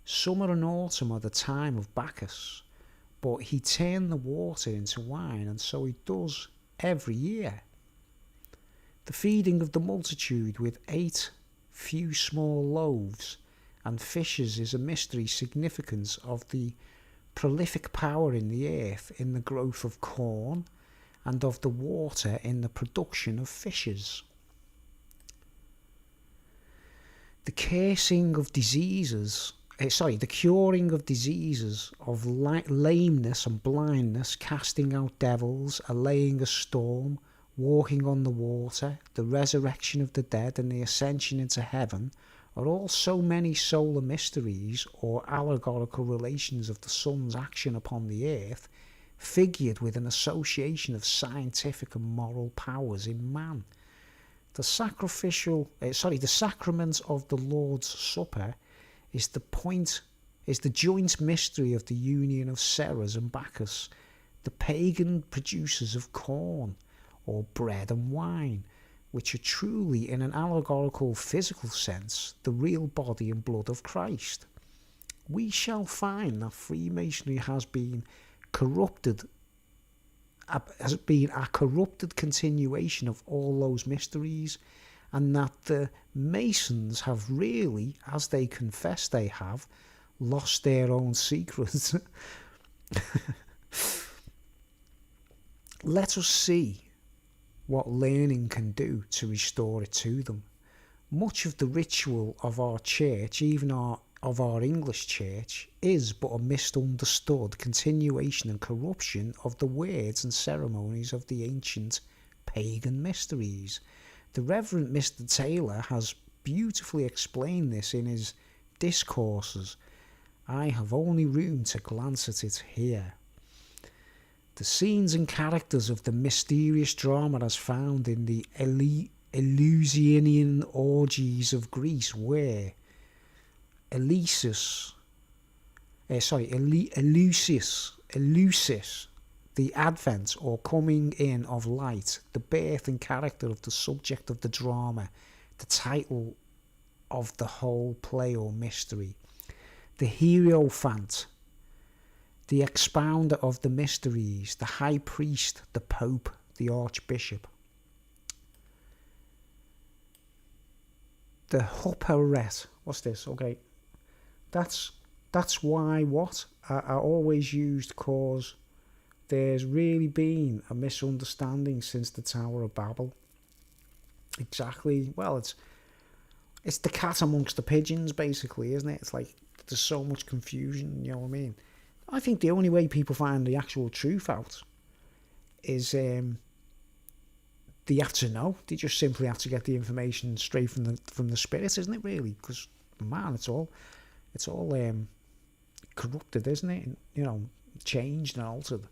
Summer and autumn are the time of Bacchus, but he turned the water into wine, and so he does every year. The feeding of the multitude with 8 few small loaves and fishes is a mystery significant of the prolific power in the earth in the growth of corn, and of the water in the production of fishes. The curing of diseases, of lameness and blindness, casting out devils, allaying a storm, walking on the water, the resurrection of the dead, and the ascension into heaven are all so many solar mysteries or allegorical relations of the sun's action upon the earth, figured with an association of scientific and moral powers in man. The sacrament of the Lord's Supper is the joint mystery of the union of Ceres and Bacchus, the pagan producers of corn, or bread and wine, which are truly, in an allegorical physical sense, the real body and blood of Christ. We shall find that Freemasonry has been a corrupted continuation of all those mysteries, and that the Masons have really, as they confess they have, lost their own secrets. Let us see what learning can do to restore it to them. Much of the ritual of our church, even of our English church, is but a misunderstood continuation and corruption of the words and ceremonies of the ancient pagan mysteries. The Reverend Mr. Taylor has beautifully explained this in his discourses. I have only room to glance at it here. The scenes and characters of the mysterious drama as found in the Eleusinian orgies of Greece were Eleusis, the advent or coming in of light, the birth and character of the subject of the drama, the title of the whole play or mystery, the Hierophant, the expounder of the mysteries, the high priest, the pope, the archbishop, the Hopperet. What's this? Okay, that's why what I always used, cause there's really been a misunderstanding since the Tower of Babel. Exactly. Well, it's the cat amongst the pigeons, basically, isn't it? It's like there's so much confusion, you know what I mean? I think the only way people find the actual truth out is they have to know. They just simply have to get the information straight from the spirit, isn't it? Really, because man, it's all corrupted, isn't it? And, you know, changed and altered,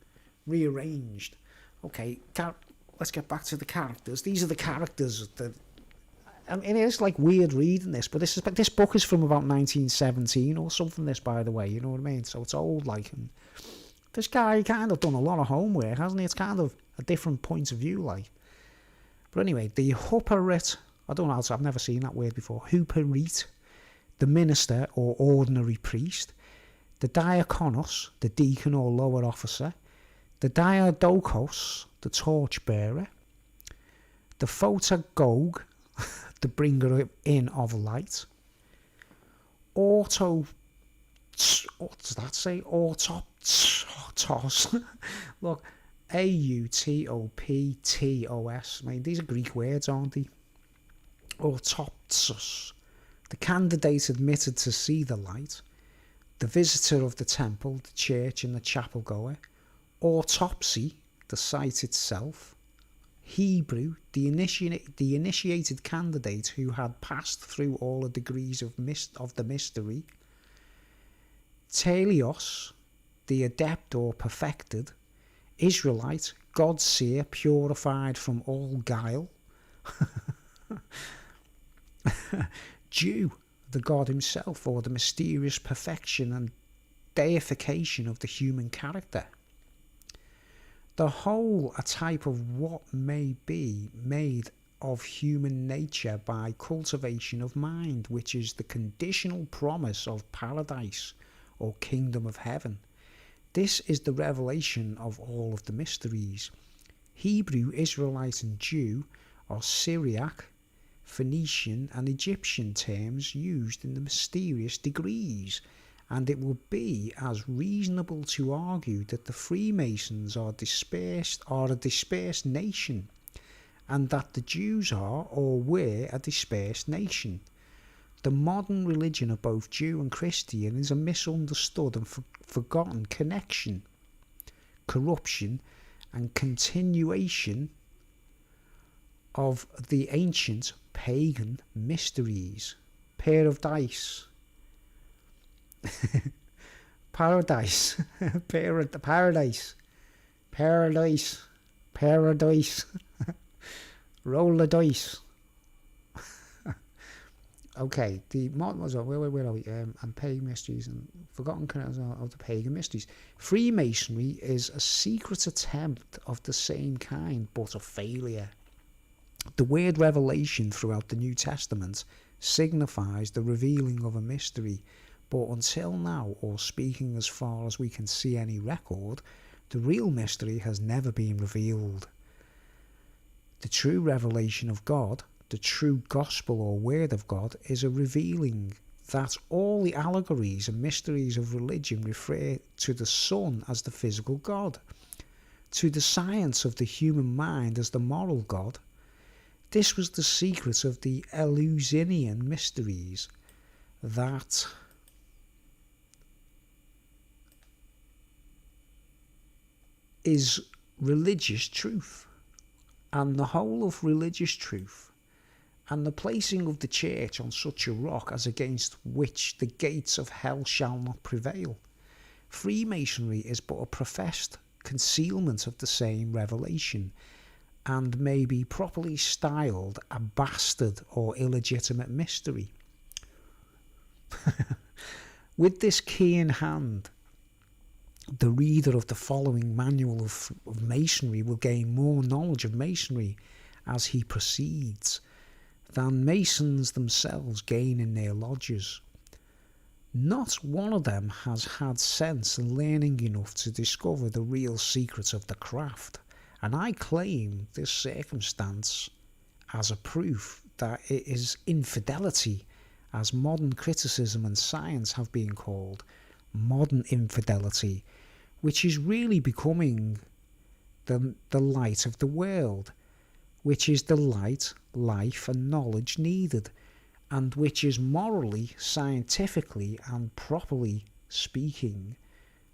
rearranged. Okay, let's get back to the characters. These are the characters that I mean, it is like weird reading this, but this book is from about 1917 or something. This, by the way, you know what I mean. So it's old, like, and this guy kind of done a lot of homework, hasn't he? It's kind of a different point of view, like. But anyway, the Huperit, I don't know, I've never seen that word before. Huperit, the minister or ordinary priest, the diakonos, the deacon or lower officer, the diadokos, the torchbearer, the photagogue, the bringer in of light, what does that say? Autoptos. Look, Autoptos. I mean, these are Greek words, aren't they? Autoptos, the candidate admitted to see the light, the visitor of the temple, the church, and the chapel goer. Autopsy, the site itself. Hebrew, the initiated candidate who had passed through all the degrees of the mystery. Teleos, the adept or perfected. Israelite, God's seer, purified from all guile. Jew, the God himself, or the mysterious perfection and deification of the human character. The whole a type of what may be made of human nature by cultivation of mind, which is the conditional promise of paradise or kingdom of heaven. This is the revelation of all of the mysteries. Hebrew, Israelite and Jew are Syriac, Phoenician and Egyptian terms used in the mysterious degrees, and it would be as reasonable to argue that the Freemasons are a dispersed nation, and that the Jews are or were a dispersed nation. The modern religion of both Jew and Christian is a misunderstood and forgotten connection, corruption and continuation of the ancient pagan mysteries. Pair of dice. Paradise. Paradise. Paradise. Paradise. Roll the dice. Okay, the modern was where are we? And pagan mysteries and forgotten connections of the pagan mysteries. Freemasonry is a secret attempt of the same kind, but a failure. The word revelation throughout the New Testament signifies the revealing of a mystery, but until now, or speaking as far as we can see any record, the real mystery has never been revealed. The true revelation of God, the true gospel or word of God, is a revealing that all the allegories and mysteries of religion refer to the Son as the physical God, to the science of the human mind as the moral God. This was the secret of the Eleusinian mysteries, that is religious truth, and the whole of religious truth, and the placing of the church on such a rock as against which the gates of hell shall not prevail. Freemasonry is but a professed concealment of the same revelation, and may be properly styled a bastard or illegitimate mystery. With this key in hand, the reader of the following manual of masonry will gain more knowledge of masonry as he proceeds than masons themselves gain in their lodges. Not one of them has had sense and learning enough to discover the real secrets of the craft, and I claim this circumstance as a proof that it is infidelity, as modern criticism and science have been called, modern infidelity, which is really becoming the light of the world, which is the light, life and knowledge needed, and which is morally, scientifically and properly speaking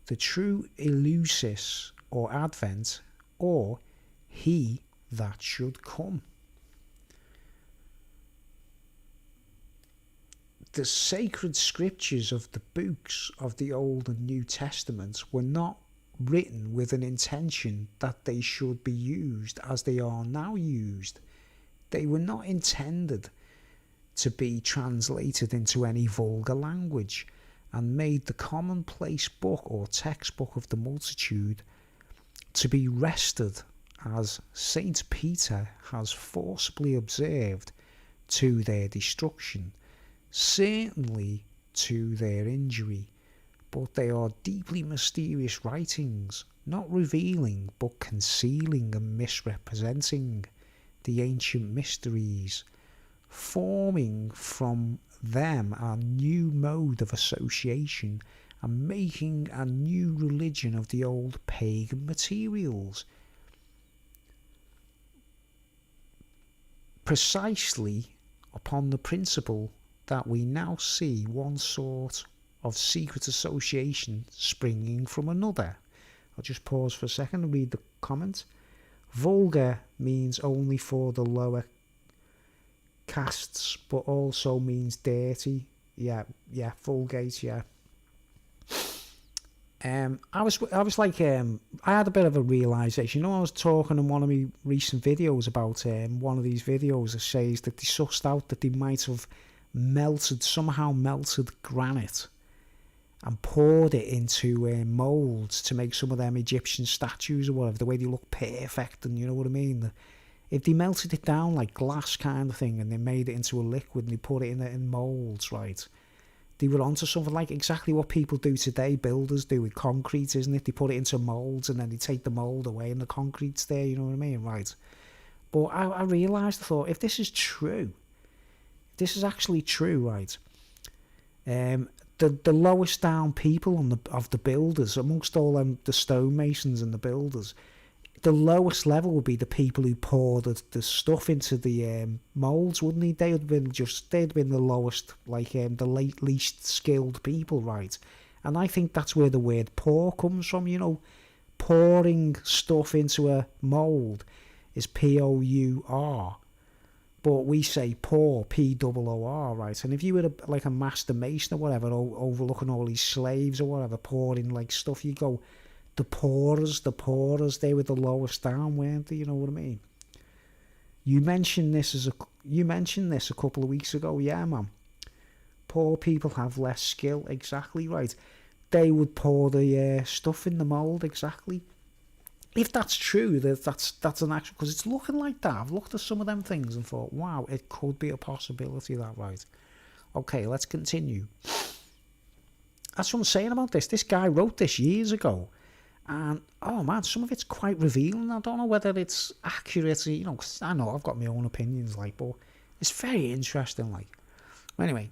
the true Eleusis or Advent, or he that should come. The sacred scriptures of the books of the Old and New Testaments were not written with an intention that they should be used as they are now used. They were not intended to be translated into any vulgar language, and made the commonplace book or textbook of the multitude to be wrested, as Saint Peter has forcibly observed, to their destruction, certainly to their injury. But they are deeply mysterious writings, not revealing but concealing and misrepresenting the ancient mysteries, forming from them a new mode of association and making a new religion of the old pagan materials, precisely upon the principle that we now see one sort of secret association springing from another. I'll just pause for a second and read the comment. Vulgar means only for the lower castes, but also means dirty. Yeah, vulgate, yeah. I was like, I had a bit of a realisation. You know, I was talking in one of my recent videos about one of these videos that says that they sussed out that they might have somehow melted granite and poured it into moulds to make some of them Egyptian statues or whatever, the way they look perfect, and you know what I mean? If they melted it down like glass kind of thing and they made it into a liquid and they put it in moulds, right? They were onto something like exactly what people do today, builders do with concrete, isn't it? They put it into moulds and then they take the mould away and the concrete's there, you know what I mean, right? But I realised, I thought, if this is true, this is actually true, right? The lowest down people of the builders, amongst all them, the stonemasons and the builders, the lowest level would be the people who pour the stuff into the moulds, wouldn't they? They'd been the lowest, like the least skilled people, right? And I think that's where the word pour comes from, you know. Pouring stuff into a mould is P-O-U-R. But we say pour, P-O-O-R, right? And if you were like a master mason or whatever, overlooking all these slaves or whatever, pouring like stuff, you go, the pourers, they were the lowest down, weren't they? You know what I mean? You mentioned this a couple of weeks ago, yeah, man. Poor people have less skill, exactly right. They would pour the stuff in the mould, exactly. If that's true, that's an actual, because it's looking like that. I've looked at some of them things and thought, wow, it could be a possibility, that, right? Okay, let's continue. That's what I'm saying about this. This guy wrote this years ago. And, oh man, some of it's quite revealing. I don't know whether it's accurate, you know, because I know I've got my own opinions, like, but it's very interesting, like. Anyway,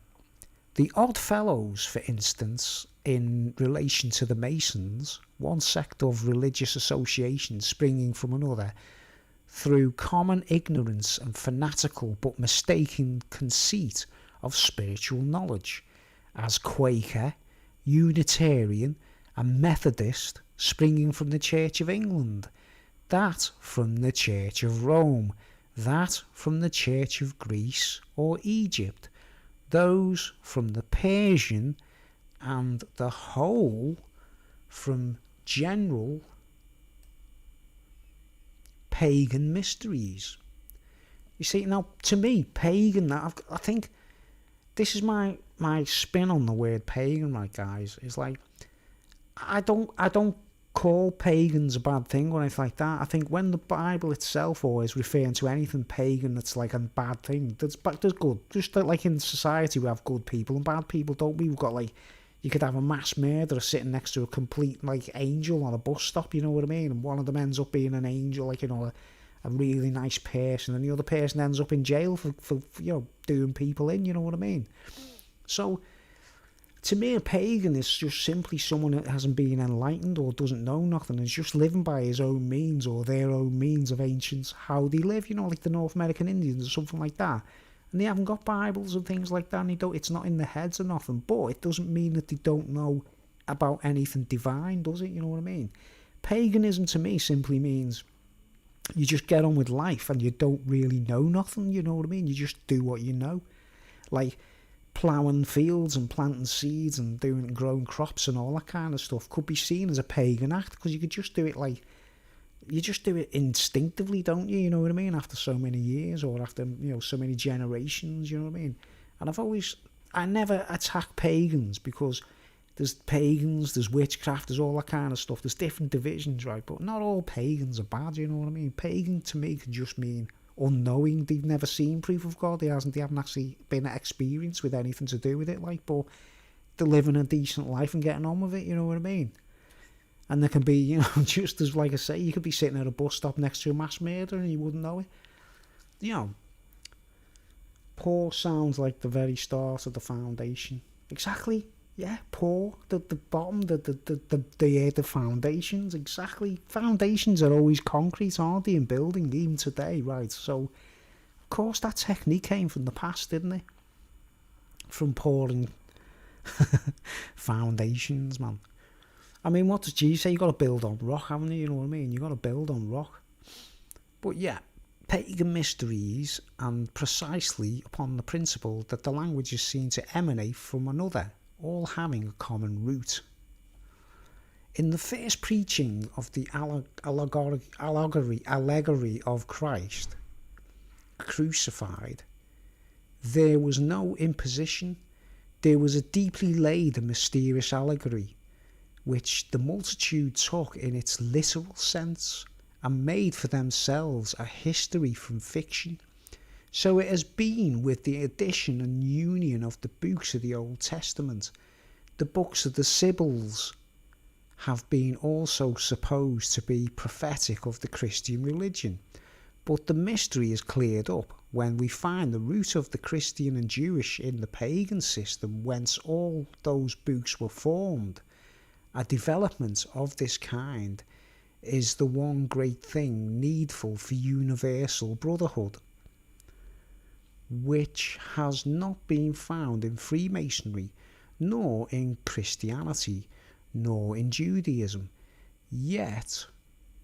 the Odd Fellows, for instance, in relation to the Masons, one sect of religious association springing from another, through common ignorance and fanatical but mistaken conceit of spiritual knowledge, as Quaker, Unitarian, and Methodist, springing from the Church of England, that from the Church of Rome, that from the Church of Greece or Egypt, those from the Persian, and the whole from general pagan mysteries. You see, now, to me, pagan, I think this is my spin on the word pagan, right, guys, is like, I don't call pagans a bad thing or anything like that. I think when the Bible itself always referring to anything pagan that's like a bad thing, there's good. Just like in society we have good people and bad people, don't we? We've got like, you could have a mass murderer sitting next to a complete like angel on a bus stop, you know what I mean? And one of them ends up being an angel, like, you know, a really nice person, and the other person ends up in jail for you know, doing people in, you know what I mean? So to me, a pagan is just simply someone that hasn't been enlightened or doesn't know nothing, and is just living by his own means or their own means of ancients, how they live, you know, like the North American Indians or something like that. And they haven't got Bibles and things like that, and it's not in their heads or nothing, but it doesn't mean that they don't know about anything divine, does it? You know what I mean? Paganism to me simply means you just get on with life and you don't really know nothing, you know what I mean? You just do what you know. Like ploughing fields and planting seeds and growing crops and all that kind of stuff could be seen as a pagan act, because you could just do it like, you just do it instinctively, don't you? You know what I mean? After so many years, or after, you know, so many generations, you know what I mean? And I never attack pagans, because there's pagans, there's witchcraft, there's all that kind of stuff. There's different divisions, right? But not all pagans are bad, you know what I mean? Pagan to me can just mean unknowing. They've never seen proof of God. They haven't actually been experienced with anything to do with it, like, but they're living a decent life and getting on with it, you know what I mean? And there can be, you know, just as, like I say, you could be sitting at a bus stop next to a mass murder and you wouldn't know it. You know, poor sounds like the very start of the foundation. Exactly. Yeah, poor. The bottom, the foundations. Exactly. Foundations are always concrete, aren't they, in building, even today, right? So, of course, that technique came from the past, didn't it? From pouring foundations, man. I mean, what does Jesus say? You got to build on rock, haven't you? You know what I mean? You got to build on rock. But yeah, pagan mysteries, and precisely upon the principle that the language is seen to emanate from another, all having a common root. In the first preaching of the allegory of Christ crucified, there was no imposition. There was a deeply laid and mysterious allegory, which the multitude took in its literal sense and made for themselves a history from fiction. So it has been with the addition and union of the books of the Old Testament. The books of the Sibyls have been also supposed to be prophetic of the Christian religion. But the mystery is cleared up when we find the root of the Christian and Jewish in the pagan system, whence all those books were formed. A development of this kind is the one great thing needful for universal brotherhood, which has not been found in Freemasonry, nor in Christianity, nor in Judaism, yet,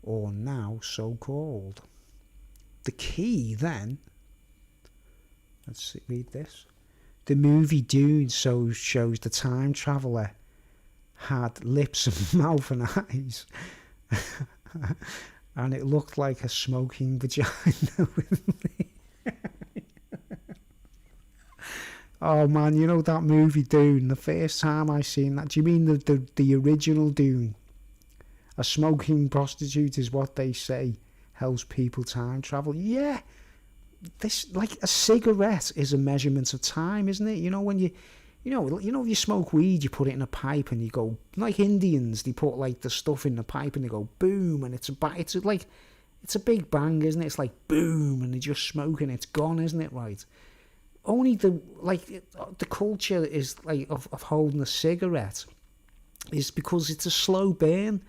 or now so called. The key then, let's read this. The movie Dune shows the time traveller had lips and mouth and eyes, and it looked like a smoking vagina with me. Oh man, you know that movie Dune? The first time I seen that, do you mean the original Dune? A smoking prostitute is what they say helps people time travel. Yeah, this, like, a cigarette is a measurement of time, isn't it? You know, when if you smoke weed, you put it in a pipe and you go, like Indians, they put like the stuff in the pipe and they go boom, and it's a big bang, isn't it? It's like boom, and they're just smoking, it's gone, isn't it? Right. Only the culture is like of holding a cigarette is because it's a slow burn.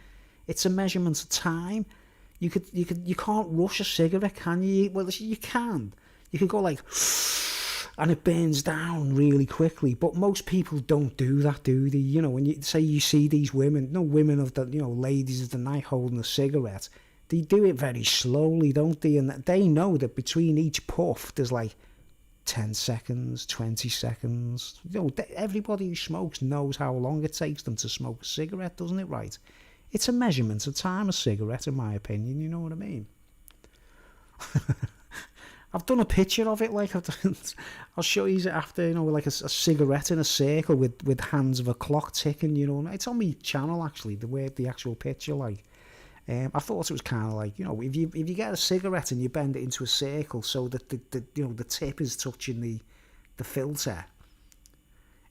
It's a measurement of time. You can't rush a cigarette, can you? Well, you can. You could go like, and it burns down really quickly. But most people don't do that, do they? You know, when you see these women, women of the, ladies of the night holding a cigarette, they do it very slowly, don't they? And they know that between each puff, there's like 10 seconds, 20 seconds. Everybody who smokes knows how long it takes them to smoke a cigarette, doesn't it, right? It's a measurement of time, a cigarette, in my opinion, you know what I mean? I've done a picture of it, like, I'll show you after, like a cigarette in a circle with hands of a clock ticking, It's on my channel, actually, the actual picture, like. I thought it was kind of like, if you get a cigarette and you bend it into a circle so that the tip is touching the filter,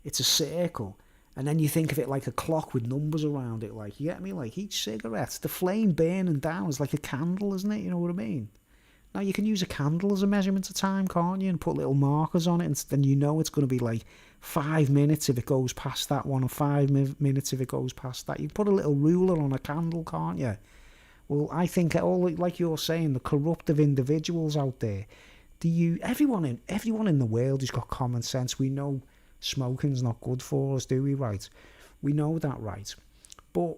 it's a circle, and then you think of it like a clock with numbers around it, like, you get me? Like, each cigarette, the flame burning down is like a candle, isn't it? You know what I mean? Now, you can use a candle as a measurement of time, can't you? And put little markers on it, and then it's going to be like 5 minutes if it goes past that one, or 5 minutes if it goes past that. You put a little ruler on a candle, can't you? Well, I think all, like you're saying, the corruptive individuals out there, everyone in the world who's got common sense, we know smoking's not good for us, do we, right? We know that, right? But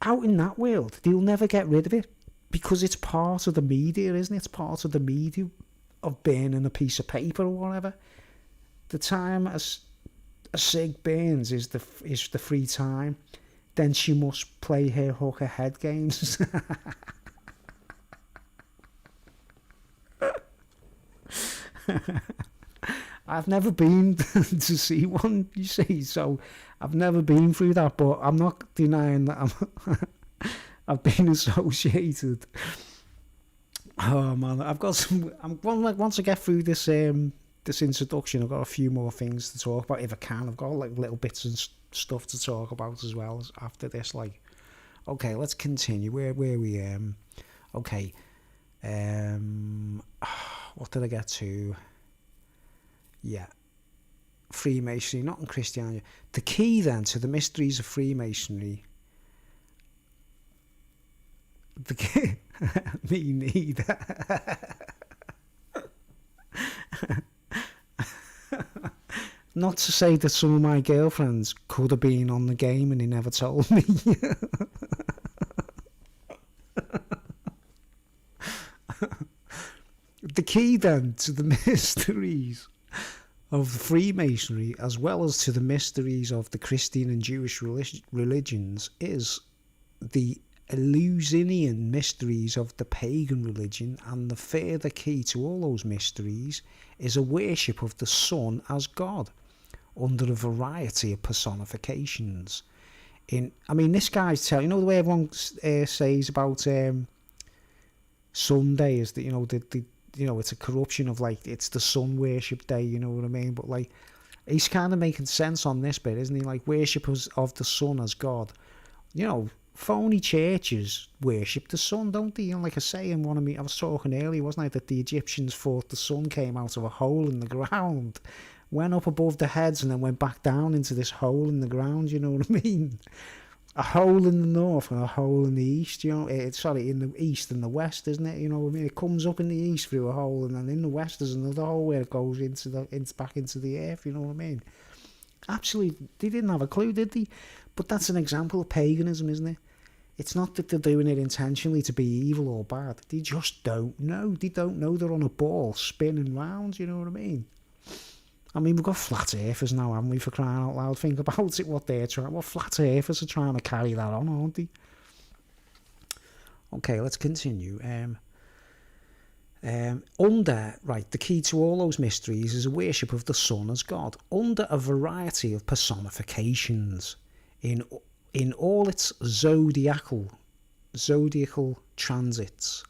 out in that world, they'll never get rid of it because it's part of the media, isn't it? It's part of the media of burning a piece of paper or whatever. The time a cig burns is the free time. Then she must play her hooker head games. I've never been to see one, you see, so I've never been through that, but I'm not denying that I've been associated. Oh man, I've got some. Once I get through this this introduction, I've got a few more things to talk about if I can. I've got like little bits and stuff to talk about as well after this. Like, okay, let's continue. Where we okay, what did I get to? Yeah, Freemasonry, not in Christianity. The key then to the mysteries of Freemasonry. The key, me neither. Not to say that some of my girlfriends could have been on the game and they never told me. The key then to the mysteries of the Freemasonry, as well as to the mysteries of the Christian and Jewish religions, is the Eleusinian mysteries of the pagan religion, and the further key to all those mysteries is a worship of the sun as God, under a variety of personifications. This guy's telling, the way everyone says about Sunday is that it's a corruption of like it's the sun worship day, you know what I mean? But like he's kind of making sense on this bit, isn't he? Like worshippers of the sun as God, phony churches worship the sun, don't they? And like I say in I was talking earlier, wasn't I, that the Egyptians thought the sun came out of a hole in the ground, went up above their heads and then went back down into this hole in the ground, you know what I mean? A hole in the north and a hole in the east, in the east and the west, isn't it? It comes up in the east through a hole, and then in the west there's another hole where it goes back into the earth, you know what I mean? Absolutely, they didn't have a clue, did they? But that's an example of paganism, isn't it? It's not that they're doing it intentionally to be evil or bad. They just don't know. They don't know they're on a ball spinning round, you know what I mean? We've got flat earthers now, haven't we, for crying out loud? Think about it, what flat earthers are trying to carry that on, aren't they? Okay, let's continue. The key to all those mysteries is a worship of the sun as God, under a variety of personifications, in all its zodiacal transits,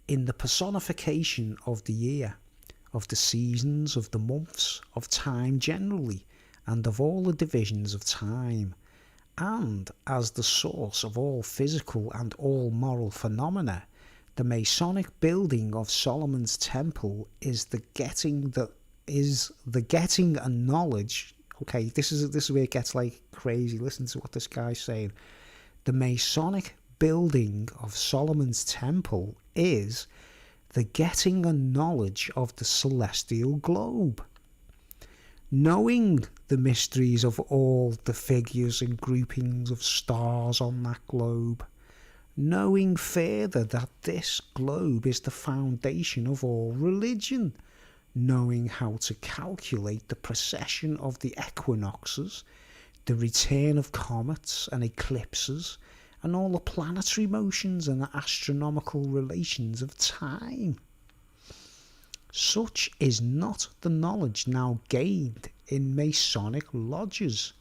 in the personification of the year, of the seasons, of the months, of time generally, and of all the divisions of time, and as the source of all physical and all moral phenomena. The Masonic building of Solomon's Temple is the getting a knowledge. Okay, this is where it gets like crazy. Listen to what this guy's saying. The Masonic building of Solomon's Temple is the getting a knowledge of the celestial globe, knowing the mysteries of all the figures and groupings of stars on that globe, knowing further that this globe is the foundation of all religion, knowing how to calculate the precession of the equinoxes, the return of comets and eclipses, and all the planetary motions and the astronomical relations of time. Such is not the knowledge now gained in Masonic lodges.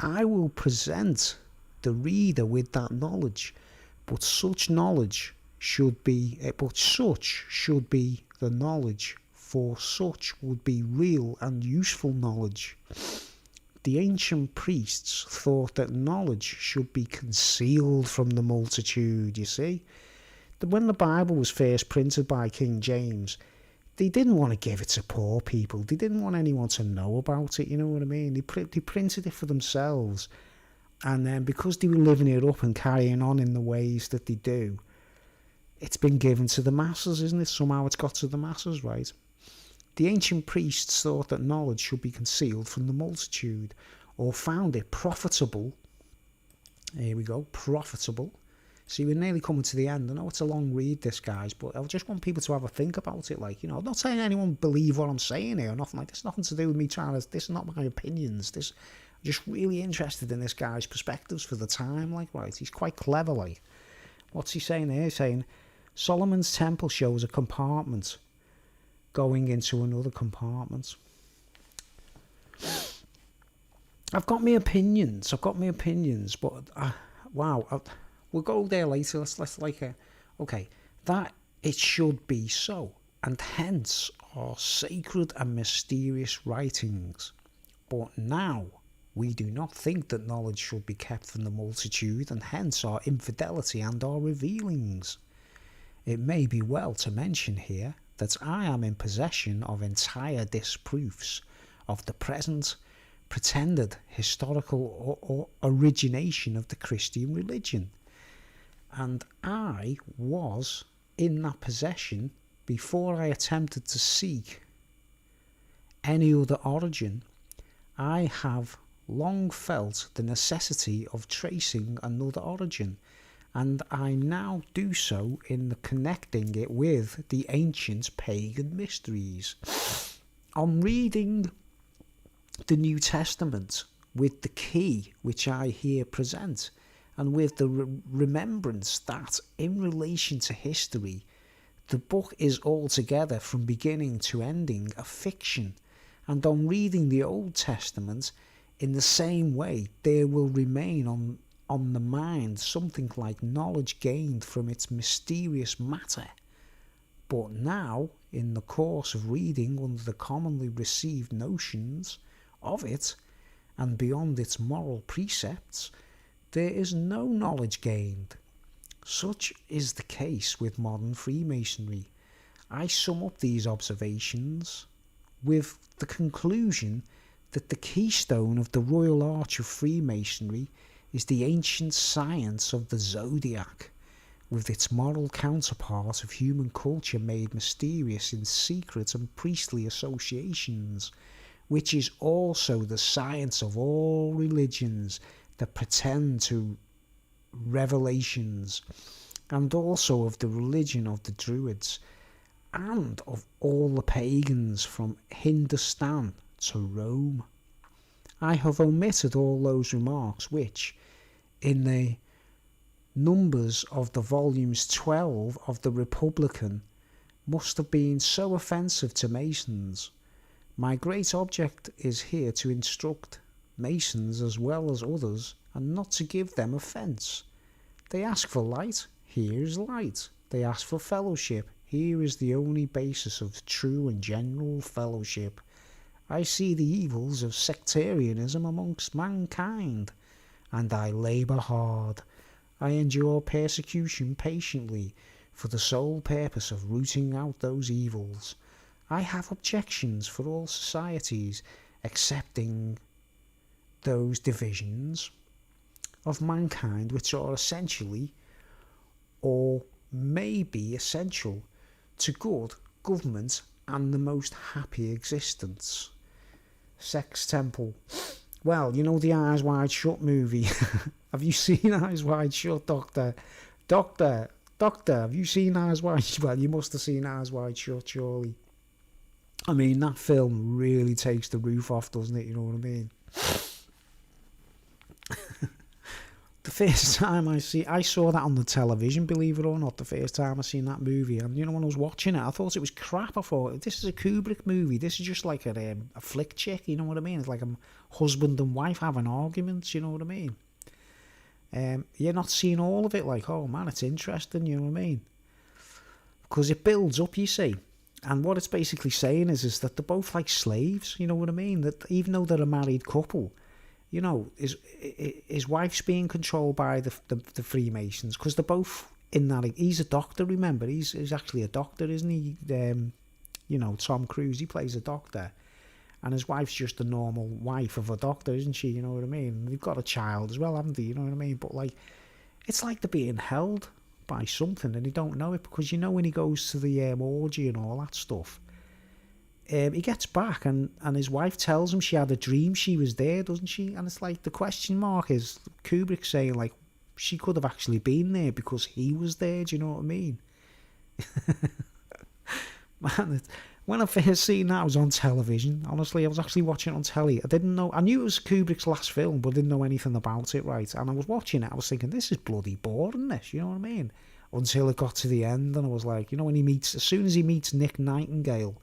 I will present the reader with that knowledge, but such should be the knowledge, for such would be real and useful knowledge. The ancient priests thought that knowledge should be concealed from the multitude, you see. When the Bible was first printed by King James, they didn't want to give it to poor people. They didn't want anyone to know about it, you know what I mean? They printed it for themselves. And then because they were living it up and carrying on in the ways that they do, it's been given to the masses, isn't it? Somehow it's got to the masses, right? The ancient priests thought that knowledge should be concealed from the multitude, or found it profitable. Here we go, profitable. See, we're nearly coming to the end. I know it's a long read, this, guys, but I just want people to have a think about it. Like, I'm not saying anyone believe what I'm saying here, or nothing like this. Nothing to do with me this is not my opinions. I'm just really interested in this guy's perspectives for the time, like, right? He's quite clever, like. What's he saying here? He's saying, Solomon's Temple shows a compartment going into another compartment. I've got my opinions. But wow, we'll go there later. Let's like okay, that it should be so, and hence our sacred and mysterious writings. But now we do not think that knowledge should be kept from the multitude, and hence our infidelity and our revealings. It may be well to mention here that I am in possession of entire disproofs of the present pretended historical or origination of the Christian religion, and I was in that possession before I attempted to seek any other origin. I have long felt the necessity of tracing another origin, and I now do so in connecting it with the ancient pagan mysteries. On reading the New Testament with the key which I here present, and with the remembrance that in relation to history, the book is altogether from beginning to ending a fiction, and on reading the Old Testament in the same way, there will remain on the mind something like knowledge gained from its mysterious matter. But now, in the course of reading under the commonly received notions of it, and beyond its moral precepts, there is no knowledge gained. Such is the case with modern Freemasonry. I sum up these observations with the conclusion that the keystone of the Royal Arch of Freemasonry is the ancient science of the zodiac, with its moral counterpart of human culture made mysterious in secret and priestly associations, which is also the science of all religions that pretend to revelations, and also of the religion of the Druids, and of all the pagans from Hindustan to Rome. I have omitted all those remarks which, in the numbers of the volumes 12 of the Republican, must have been so offensive to Masons. My great object is here to instruct Masons as well as others, and not to give them offence. They ask for light, here is light. They ask for fellowship, here is the only basis of true and general fellowship. I see the evils of sectarianism amongst mankind, and I labour hard. I endure persecution patiently, for the sole purpose of rooting out those evils. I have objections for all societies, excepting those divisions of mankind which are essentially, or may be essential, to good government and the most happy existence. Sex Temple. Well, you know the Eyes Wide Shut movie. Have you seen Eyes Wide Shut, Doctor? Doctor, have you seen Eyes Wide Shut? Well, you must have seen Eyes Wide Shut, surely. I mean, that film really takes the roof off, doesn't it? You know what I mean? The first time I saw that on the television, believe it or not, the first time I seen that movie, and you know, when I was watching it, I thought it was crap. I thought, this is a Kubrick movie, this is just like a flick chick, you know what I mean? It's like a husband and wife having arguments, you know what I mean? You're not seeing all of it, like, oh man, it's interesting, you know what I mean? Because it builds up, you see. And what it's basically saying is that they're both like slaves, you know what I mean? That even though they're a married couple, you know, his wife's being controlled by the Freemasons, because they're both in that. He's a doctor, remember? He's actually a doctor, isn't he? You know, Tom Cruise, he plays a doctor, and his wife's just a normal wife of a doctor, isn't she? You know what I mean? They've got a child as well, haven't they? You know what I mean? But like, it's like they're being held by something, and they don't know it, because you know when he goes to the orgy and all that stuff. He gets back and his wife tells him she had a dream she was there, doesn't she? And it's like, the question mark is Kubrick saying, like, she could have actually been there because he was there, do you know what I mean? Man, when I first seen that, I was on television. Honestly, I was actually watching it on telly. I didn't know, I knew it was Kubrick's last film, but I didn't know anything about it, right? And I was watching it, I was thinking, this is bloody boring, this, you know what I mean? Until it got to the end, and I was like, you know, when as soon as he meets Nick Nightingale,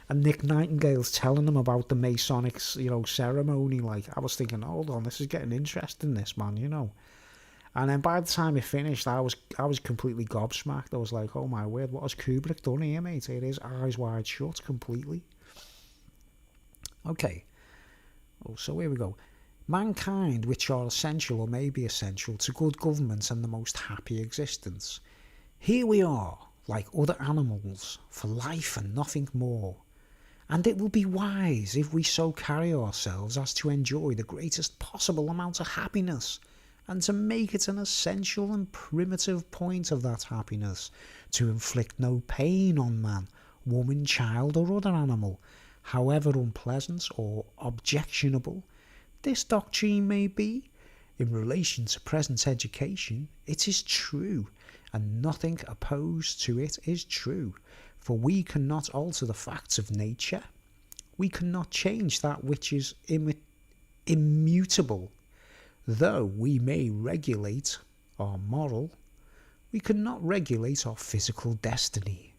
and Nick Nightingale's telling them about the Masonic, ceremony. Like, I was thinking, hold on, this is getting interesting, this, man. And then by the time it finished, I was completely gobsmacked. I was like, oh my word, what has Kubrick done here, mate? It is Eyes Wide Shut completely. Okay. Oh, so here we go. Mankind, which are essential or may be essential to good government and the most happy existence. Here we are, like other animals, for life and nothing more. And it will be wise if we so carry ourselves as to enjoy the greatest possible amount of happiness, and to make it an essential and primitive point of that happiness, to inflict no pain on man, woman, child, or other animal, however unpleasant or objectionable this doctrine may be. In relation to present education, it is true, and nothing opposed to it is true, for we cannot alter the facts of nature. We cannot change that which is immutable. Though we may regulate our moral, we cannot regulate our physical destiny.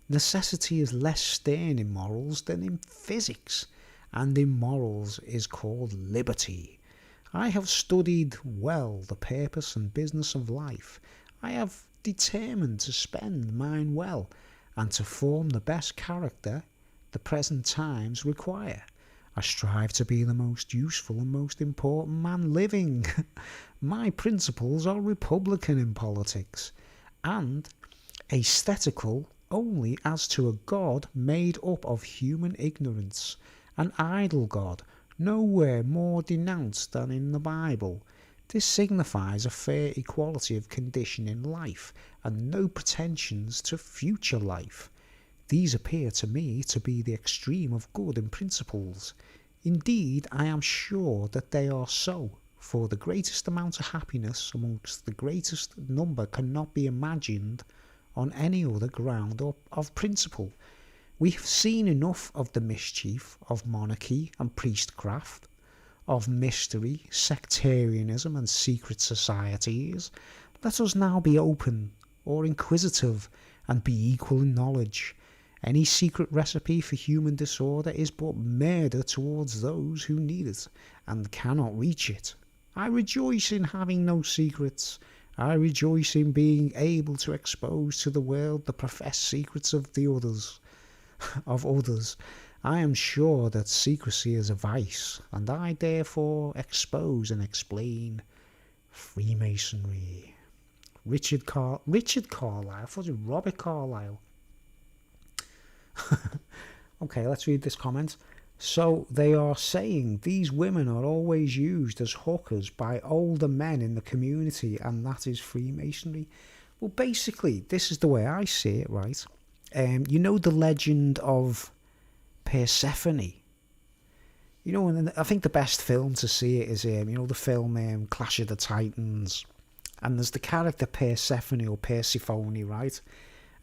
Necessity is less stern in morals than in physics, and in morals is called liberty. I have studied well the purpose and business of life. I have determined to spend mine well, and to form the best character the present times require. I strive to be the most useful and most important man living. My principles are republican in politics, and aesthetical only as to a God made up of human ignorance, an idol God, nowhere more denounced than in the Bible. This signifies a fair equality of condition in life, and no pretensions to future life. These appear to me to be the extreme of good in principles. Indeed, I am sure that they are so, for the greatest amount of happiness amongst the greatest number cannot be imagined on any other ground of principle. We have seen enough of the mischief of monarchy and priestcraft, of mystery, sectarianism, and secret societies. Let us now be open or inquisitive, and be equal in knowledge. Any secret recipe for human disorder is but murder towards those who need it, and cannot reach it. I rejoice in having no secrets. I rejoice in being able to expose to the world the professed secrets of others. I am sure that secrecy is a vice, and I therefore expose and explain Freemasonry. Richard Carlyle. I thought it was Robert Carlyle. Okay, let's read this comment. So they are saying these women are always used as hookers by older men in the community, and that is Freemasonry. Well, basically, this is the way I see it, right? You know the legend of Persephone? And I think the best film to see it is, the film Clash of the Titans. And there's the character Persephone or Persephone, right?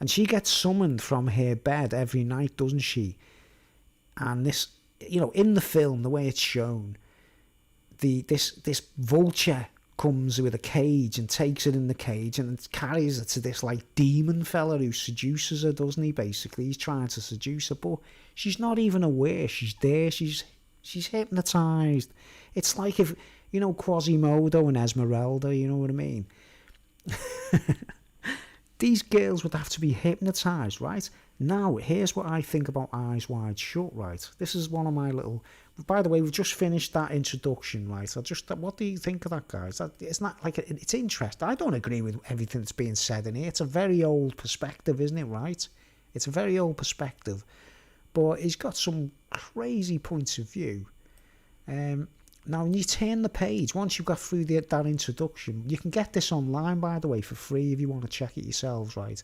And she gets summoned from her bed every night, doesn't she? And this, in the film, the way it's shown, this vulture comes with a cage and takes it in the cage and carries her to this demon fella who seduces her, doesn't he? Basically, he's trying to seduce her, but she's not even aware she's there. She's hypnotized. It's like if Quasimodo and Esmeralda, you know what I mean? These girls would have to be hypnotized, right? Now, here's what I think about Eyes Wide Shut, right? This is one of my little... By the way, we've just finished that introduction, right? What do you think of that, guys? It's not it's interesting. I don't agree with everything that's being said in here. It's a very old perspective, isn't it, right? It's a very old perspective. But he's got some crazy points of view. Now, when you turn the page, once you've got through that introduction, you can get this online, by the way, for free if you want to check it yourselves, right?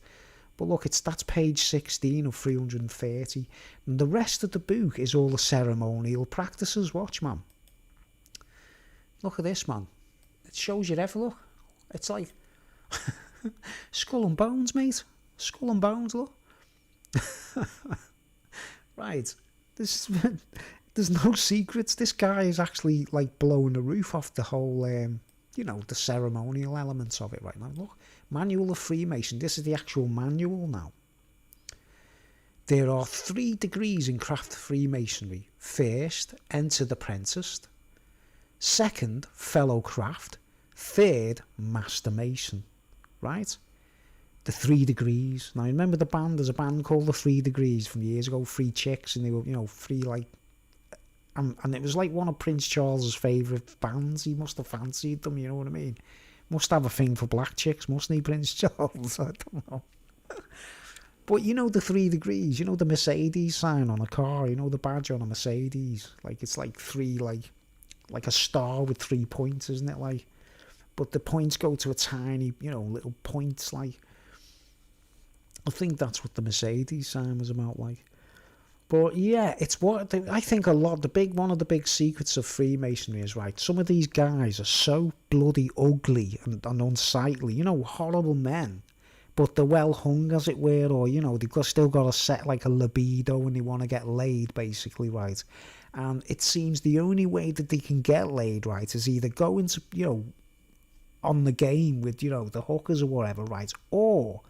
But look, that's page 16 of 330. And the rest of the book is all the ceremonial practices. Watch, man. Look at this, man. It shows you everything, look. It's like skull and bones, mate. Skull and bones, look. Right. There's no secrets. This guy is actually blowing the roof off the whole, the ceremonial elements of it right now. Look, Manual of Freemason. This is the actual manual now. There are 3 degrees in craft Freemasonry. First, entered apprentice. Second, fellow craft. Third, master mason. Right? The 3 degrees. Now, remember the band? There's a band called the 3 Degrees from years ago. 3 chicks, and they were, 3 like... And it was like one of Prince Charles's favourite bands. He must have fancied them, you know what I mean? Must have a thing for black chicks, mustn't he, Prince Charles? I don't know. But you know the 3 degrees, you know the Mercedes sign on a car, you know the badge on a Mercedes. Like, it's like 3, like a star with 3 points, isn't it? Like, but the points go to a tiny, little points, like. I think that's what the Mercedes sign was about, like. But yeah, it's what I think one of the big secrets of Freemasonry is, right, some of these guys are so bloody ugly and unsightly, horrible men, but they're well hung, as it were, or, they've still got a set, like, a libido and they want to get laid, basically, right? And it seems the only way that they can get laid, right, is either go into, on the game with, the hookers or whatever, right, or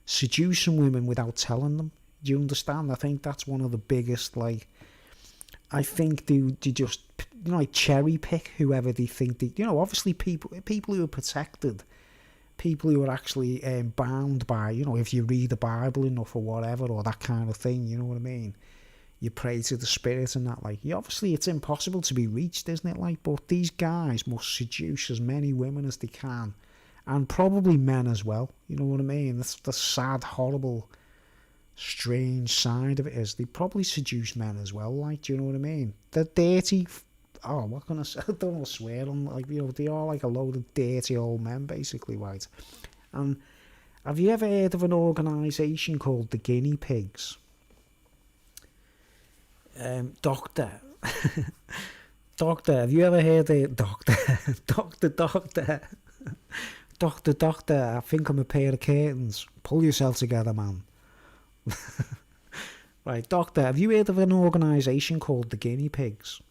seducing women without telling them. Do you understand? I think that's one of the biggest, like, I think they just, like, cherry pick whoever they think they, obviously people who are protected, people who are actually bound by, if you read the Bible enough or whatever, or that kind of thing, you know what I mean? You pray to the spirit and that, like, obviously it's impossible to be reached, isn't it? Like, but these guys must seduce as many women as they can, and probably men as well, you know what I mean? That's the sad, horrible, strange side of it is they probably seduce men as well, like, do you know what I mean? They're dirty, what can I say? I don't want to swear on, like, they are like a load of dirty old men, basically, right? And have you ever heard of an organisation called the Guinea Pigs? Doctor, have you ever heard of Doctor, I think I'm a pair of curtains. Pull yourself together, man. Right, Doctor, have you heard of an organisation called the Guinea Pigs?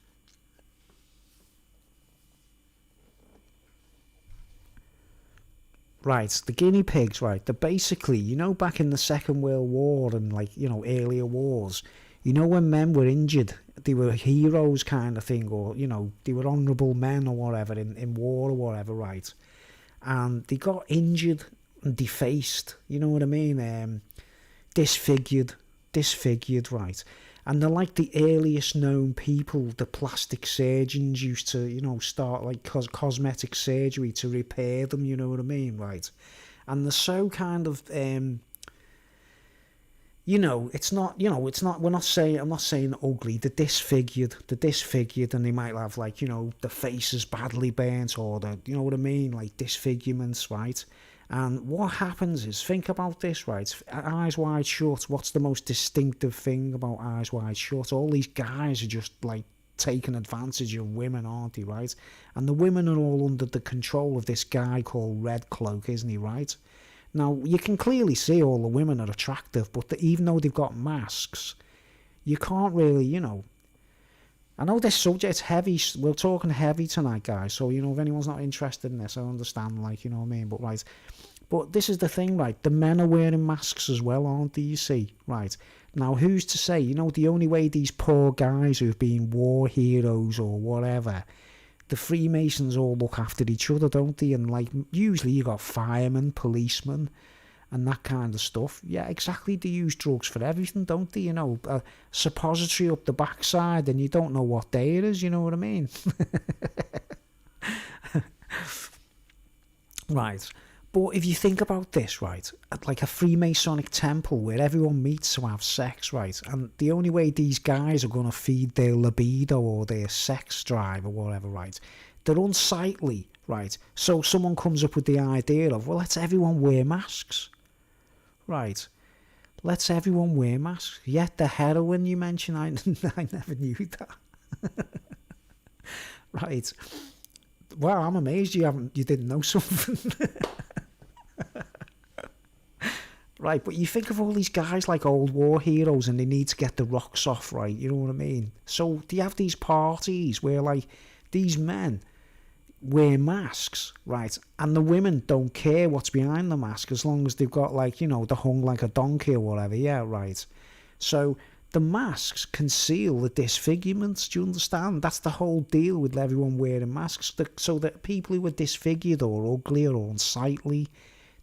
Right, the Guinea Pigs, right, they're basically, back in the Second World War and, like, earlier wars, when men were injured, they were heroes kind of thing, or, they were honourable men or whatever in war or whatever, right? And they got injured and defaced, you know what I mean? Disfigured, right? And they're like the earliest known people. The plastic surgeons used to, start like cosmetic surgery to repair them, you know what I mean, right? And they're so kind of, it's not, I'm not saying ugly, they're disfigured, and they might have, like, the face is badly burnt, or the, you know what I mean, like disfigurements, right? And what happens is, think about this, right? Eyes Wide Shut, what's the most distinctive thing about Eyes Wide Shut? All these guys are just, like, taking advantage of women, aren't they, right? And the women are all under the control of this guy called Red Cloak, isn't he, right? Now, you can clearly see all the women are attractive, but even though they've got masks, you can't really, I know this subject's heavy. We're talking heavy tonight, guys. So, if anyone's not interested in this, I understand, like, you know what I mean? But, right. But this is the thing, right? The men are wearing masks as well, aren't they, you see? Right. Now, who's to say, the only way these poor guys who've been war heroes or whatever, the Freemasons all look after each other, don't they? And, like, usually you got firemen, policemen, and that kind of stuff. Yeah, exactly. They use drugs for everything, don't they? A suppository up the backside, and you don't know what day it is, you know what I mean? Right. But if you think about this, right, at like a Freemasonic temple where everyone meets to have sex, right, and the only way these guys are going to feed their libido or their sex drive or whatever, right, they're unsightly, right? So someone comes up with the idea of, well, let's everyone wear masks. Right, let's everyone wear masks. Yet the heroin you mentioned, I never knew that. Right, wow, I'm amazed you didn't know something. Right, but you think of all these guys like old war heroes, and they need to get the rocks off, right? You know what I mean? So do you have these parties where, like, these men wear masks, right? And the women don't care what's behind the mask as long as they've got, like, they're hung like a donkey or whatever, yeah, right? So the masks conceal the disfigurements, do you understand? That's the whole deal with everyone wearing masks, so that people who are disfigured or ugly or unsightly,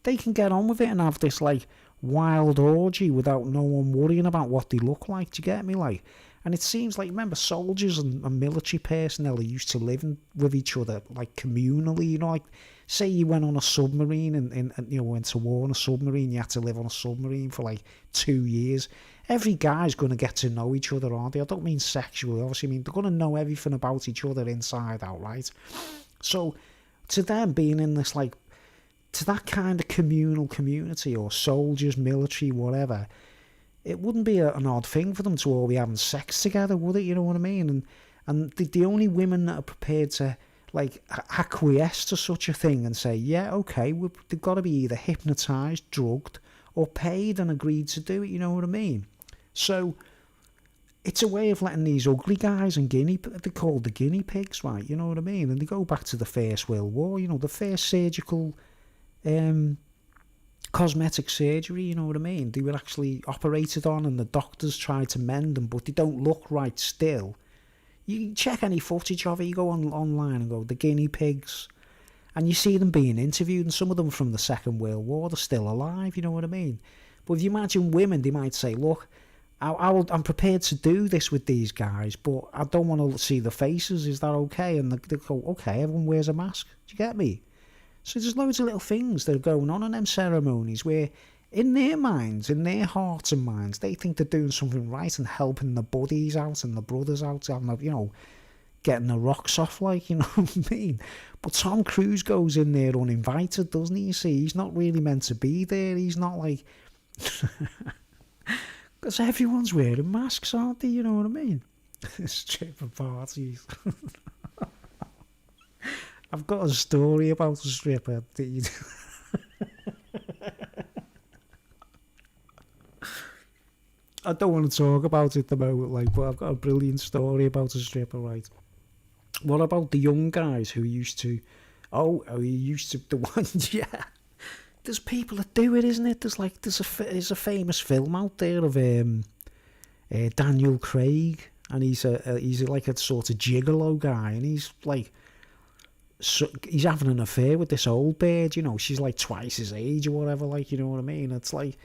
they can get on with it and have this, like, wild orgy without no one worrying about what they look like, do you get me? Like, and it seems like, remember, soldiers and military personnel are used to living with each other, like, communally, you know, like, say you went on a submarine and you know, went to war on a submarine, you had to live on a submarine for, like, 2 years. Every guy's going to get to know each other, aren't they? I don't mean sexually, obviously, I mean, they're going to know everything about each other inside out, right? So, to them, being in this, like, to that kind of communal community, or soldiers, military, whatever, it wouldn't be an odd thing for them to all be having sex together, would it? You know what I mean? And the only women that are prepared to, like, acquiesce to such a thing and say, yeah, okay, they've got to be either hypnotised, drugged, or paid and agreed to do it, you know what I mean? So it's a way of letting these ugly guys and they're called the guinea pigs, right? You know what I mean? And they go back to the First World War, you know, the first surgical cosmetic surgery, you know what I mean? They were actually operated on and the doctors tried to mend them, but they don't look right still. You check any footage of it, you go online and go, the guinea pigs, and you see them being interviewed, and some of them from the Second World War, they're still alive, you know what I mean? But if you imagine women, they might say, look, I'm prepared to do this with these guys, but I don't want to see the faces, is that okay? And they go, okay, everyone wears a mask, do you get me? So there's loads of little things that are going on in them ceremonies where, in their minds, in their hearts and minds, they think they're doing something right and helping the buddies out and the brothers out, and, you know, getting the rocks off, like, you know what I mean? But Tom Cruise goes in there uninvited, doesn't he? You see, he's not really meant to be there. He's not like... Because everyone's wearing masks, aren't they? You know what I mean? Stripper parties. I've got a story about a stripper. I don't want to talk about it at the moment, like, but I've got a brilliant story about a stripper, right? What about the young guys who used to... the ones, yeah. There's people that do it, isn't it? There's a famous film out there of Daniel Craig, and he's like a sort of gigolo guy, and he's like... So he's having an affair with this old bird, you know, she's like twice his age or whatever, like, you know what I mean? It's like,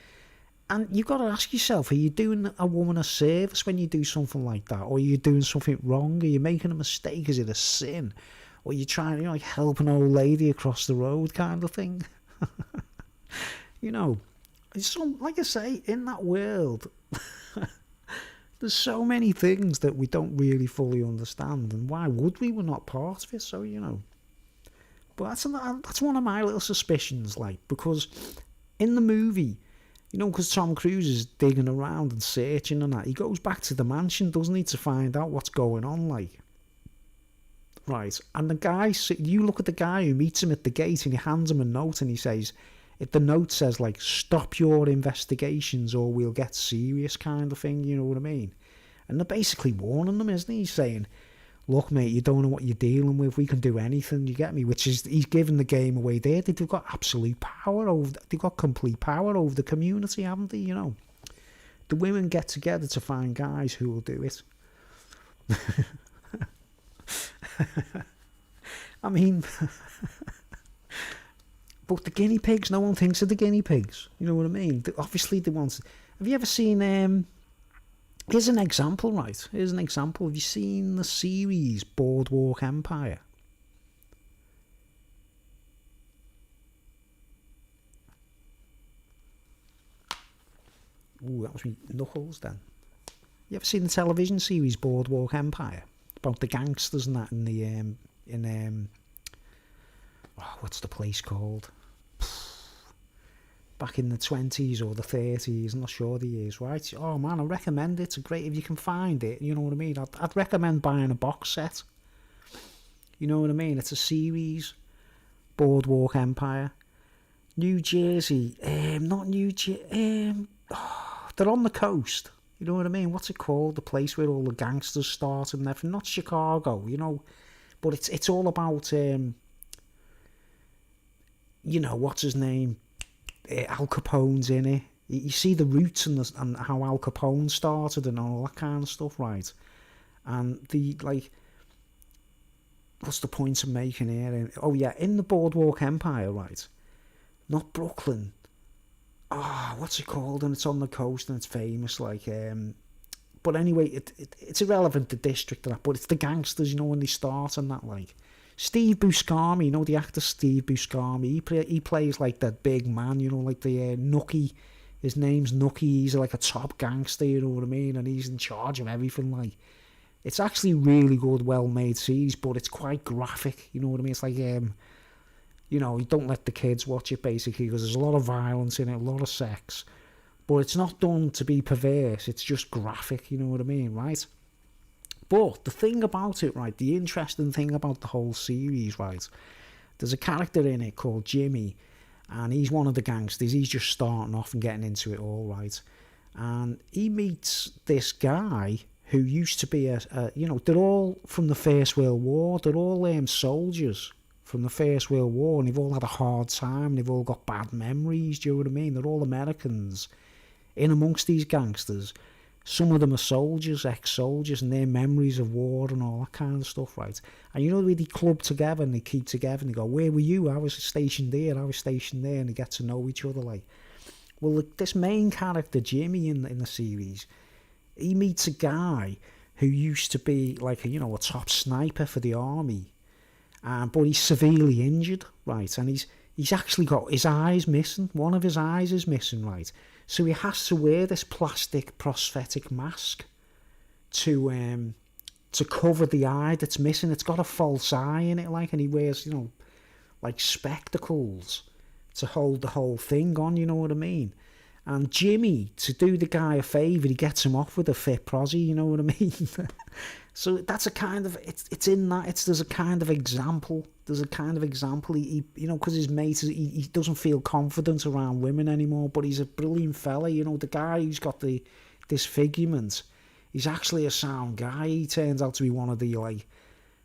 and you've got to ask yourself, are you doing a woman a service when you do something like that? Or are you doing something wrong? Are you making a mistake? Is it a sin? Or are you trying to, you know, like, help an old lady across the road kind of thing? You know, it's like I say, in that world, there's so many things that we don't really fully understand, and why would we? We're not part of it, so, you know. But that's one of my little suspicions, like, because in the movie, you know, because Tom Cruise is digging around and searching and that, he goes back to the mansion, doesn't he, to find out what's going on, like. Right, and the guy, you look at the guy who meets him at the gate and he hands him a note and he says, the note says, like, stop your investigations or we'll get serious kind of thing, you know what I mean? And they're basically warning them, isn't he? He's saying, look, mate, you don't know what you're dealing with. We can do anything, you get me? Which is, he's giving the game away there. They've got absolute power they've got complete power over the community, haven't they, you know? The women get together to find guys who will do it. I mean... But the guinea pigs, no one thinks of the guinea pigs. You know what I mean? Obviously, they want... Have you ever seen... Here's an example, right? Here's an example. Have you seen the series Boardwalk Empire? Ooh, that was me knuckles then. You ever seen the television series Boardwalk Empire? About the gangsters and that in the... what's the place called? Back in the 20s or the 30s, I'm not sure the years, right? Oh man, I recommend it. It's great if you can find it, you know what I mean? I'd recommend buying a box set. You know what I mean? It's a series, Boardwalk Empire. New Jersey, not New Jersey, they're on the coast. You know what I mean? What's it called? The place where all the gangsters start and everything. Not Chicago, you know, but it's all about, you know, what's his name? Al Capone's in it. You see the roots and how Al Capone started and all that kind of stuff, right? And what's the point of making here? Oh yeah, in the Boardwalk Empire, right? Not Brooklyn. What's it called? And it's on the coast and it's famous, but anyway, it's irrelevant, the district and that, but it's the gangsters, when they start and that, Steve Buscemi, the actor Steve Buscemi, he plays like that big man, like the Nookie. His name's Nookie. He's like a top gangster, you know what I mean? And he's in charge of everything. It's actually really good, well-made series, but it's quite graphic, you know what I mean? It's you don't let the kids watch it, basically, because there's a lot of violence in it, a lot of sex. But it's not done to be perverse, it's just graphic, you know what I mean, right? But the thing about it, right, the interesting thing about the whole series, right, there's a character in it called Jimmy, and he's one of the gangsters. He's just starting off and getting into it all, right? And he meets this guy who used to be they're all from the First World War. They're all soldiers from the First World War, and they've all had a hard time. They've all got bad memories, do you know what I mean? They're all Americans. In amongst these gangsters, some of them are soldiers, ex-soldiers, and their memories of war and all that kind of stuff, right? And they club together and they keep together and they go, where were you? I was stationed there, I was stationed there, and they get to know each other, Well, this main character, Jimmy, in the series, he meets a guy who used to be a top sniper for the army, but he's severely injured, right? And he's actually got his eyes missing. One of his eyes is missing, right? So he has to wear this plastic prosthetic mask to cover the eye that's missing. It's got a false eye in it, and he wears, spectacles to hold the whole thing on, you know what I mean? And Jimmy, to do the guy a favour, he gets him off with a fit prosy, you know what I mean? So that's a kind of, there's a kind of example. There's a kind of example, because his mate, he doesn't feel confident around women anymore, but he's a brilliant fella, the guy who's got the disfigurement, he's actually a sound guy. He turns out to be one of the,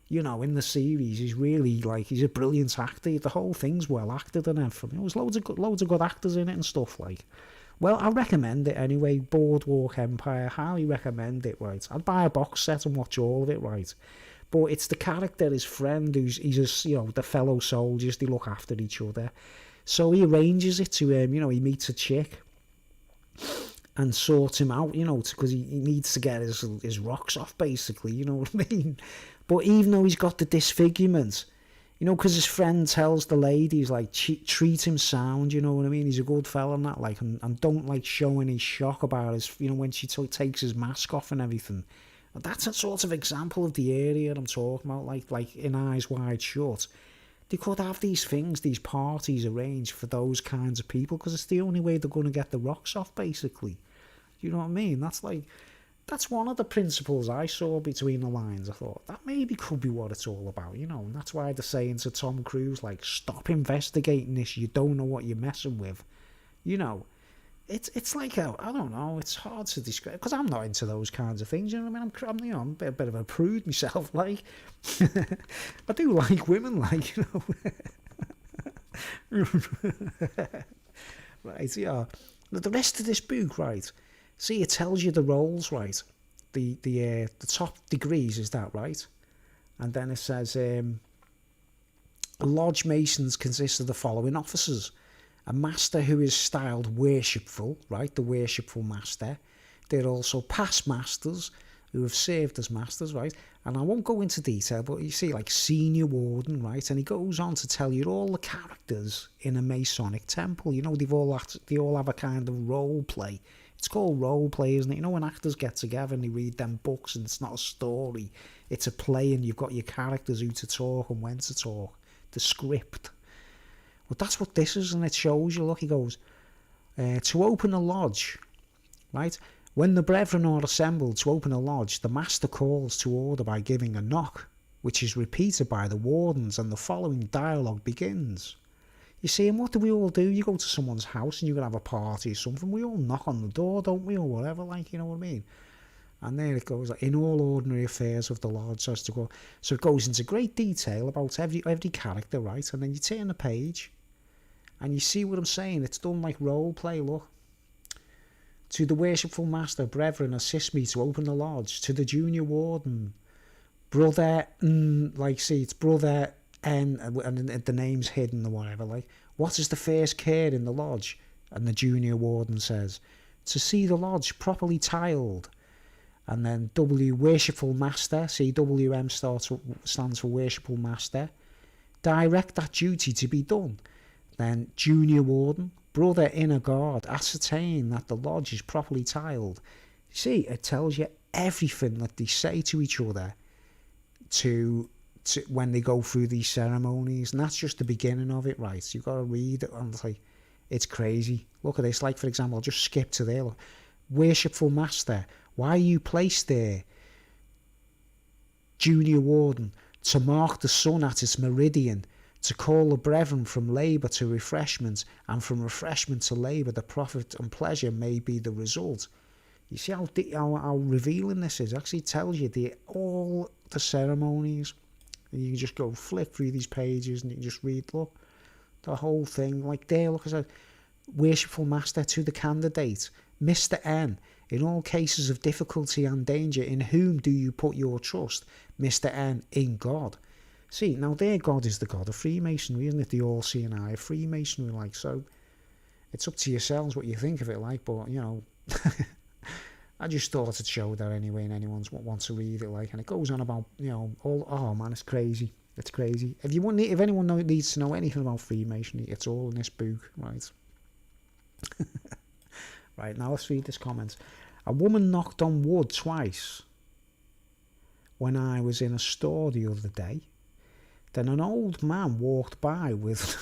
in the series, he's really, he's a brilliant actor. The whole thing's well acted and everything. There's loads of good actors in it and stuff, Well, I recommend it anyway. Boardwalk Empire, highly recommend it, right? I'd buy a box set and watch all of it, right? But it's the character, his friend, he's the fellow soldiers, they look after each other. So he arranges it to him, he meets a chick and sorts him out, because he needs to get his rocks off, basically, you know what I mean? But even though he's got the disfigurement, because his friend tells the ladies, treat him sound, you know what I mean? He's a good fella and that, and don't, show any shock about his, when she takes his mask off and everything. That's a sort of example of the area I'm talking about, like in Eyes Wide Shut. They could have these things, these parties arranged for those kinds of people, because it's the only way they're going to get the rocks off, basically. You know what I mean? That's one of the principles I saw between the lines. I thought, that maybe could be what it's all about, and that's why they're saying to Tom Cruise, stop investigating this, you don't know what you're messing with. It's I don't know, it's hard to describe, because I'm not into those kinds of things, you know what I mean? I'm a bit of a prude myself, I do like women, Right, yeah. The rest of this book, right, see, it tells you the roles, right? The top degrees is that, right? And then it says, Lodge Masons consist of the following officers. A master who is styled worshipful, right? The worshipful master. They're also past masters who have served as masters, right? And I won't go into detail, but you see, senior warden, right? And he goes on to tell you all the characters in a Masonic temple. They all have a kind of role play. It's called role play, isn't it? When actors get together and they read them books and it's not a story, it's a play, and you've got your characters who to talk and when to talk, the script. Well, that's what this is, and it shows you. Look, he goes, to open a lodge, right? When the brethren are assembled to open a lodge, the master calls to order by giving a knock, which is repeated by the wardens, and the following dialogue begins. You see, and what do we all do? You go to someone's house and you're going to have a party or something, we all knock on the door, don't we, or whatever, you know what I mean? And there it goes, in all ordinary affairs of the lodge, as to go. So it goes into great detail about every character, right? And then you turn the page, and you see what I'm saying. It's done like role play, look. To the worshipful master, brethren, assist me to open the lodge. To the junior warden, brother, like, see, it's brother N, and the name's hidden or whatever, like, what is the first care in the lodge? And the junior warden says, to see the lodge properly tiled. And then W, worshipful master, see, WM stands for worshipful master, direct that duty to be done. Then junior warden, brother inner guard, ascertain that the lodge is properly tiled. See, it tells you everything that they say to each other to when they go through these ceremonies, and that's just the beginning of it, right? So you've got to read it, and it's like, it's crazy. Look at this, like, for example, I'll just skip to there. Look. Worshipful master, why are you placed there? Junior warden, to mark the sun at its meridian, to call the brethren from labour to refreshment, and from refreshment to labour, the profit and pleasure may be the result. You see how revealing this is? It actually tells you all the ceremonies. And you can just go flip through these pages and you can just read, look, the whole thing. Like there, look, I said, worshipful master, to the candidate, Mr. N, in all cases of difficulty and danger, in whom do you put your trust? Mr. N, in God. See, now their God is the God of Freemasonry, isn't it? The all-seeing eye of Freemasonry, like, so it's up to yourselves what you think of it, like, but, you know, I just thought I'd show that anyway, and anyone wants to read it, like, and it goes on about, you know, oh man, it's crazy. It's crazy. If anyone needs to know anything about Freemasonry, it's all in this book, right? Right, now let's read this comment. A woman knocked on wood twice when I was in a store the other day. Then an old man walked by with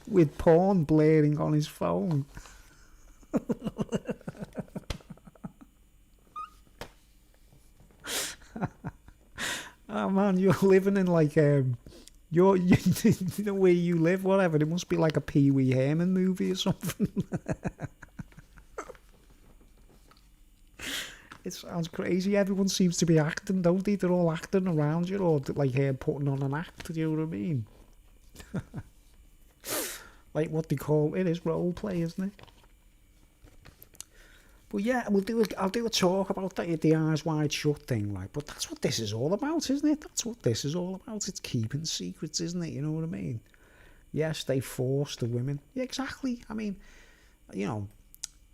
with porn blaring on his phone. Oh man, you're living in like you know where you live, whatever. It must be like a Pee Wee Herman movie or something. It sounds crazy. Everyone seems to be acting, don't they? They're all acting around you, or like putting on an act. Do you know what I mean? Like what they call it is role play, isn't it? But yeah, I'll do a talk about the eyes wide shut thing, right? But that's what this is all about, isn't it? That's what this is all about. It's keeping secrets, isn't it? You know what I mean? Yes, they force the women. Yeah, exactly. I mean, you know,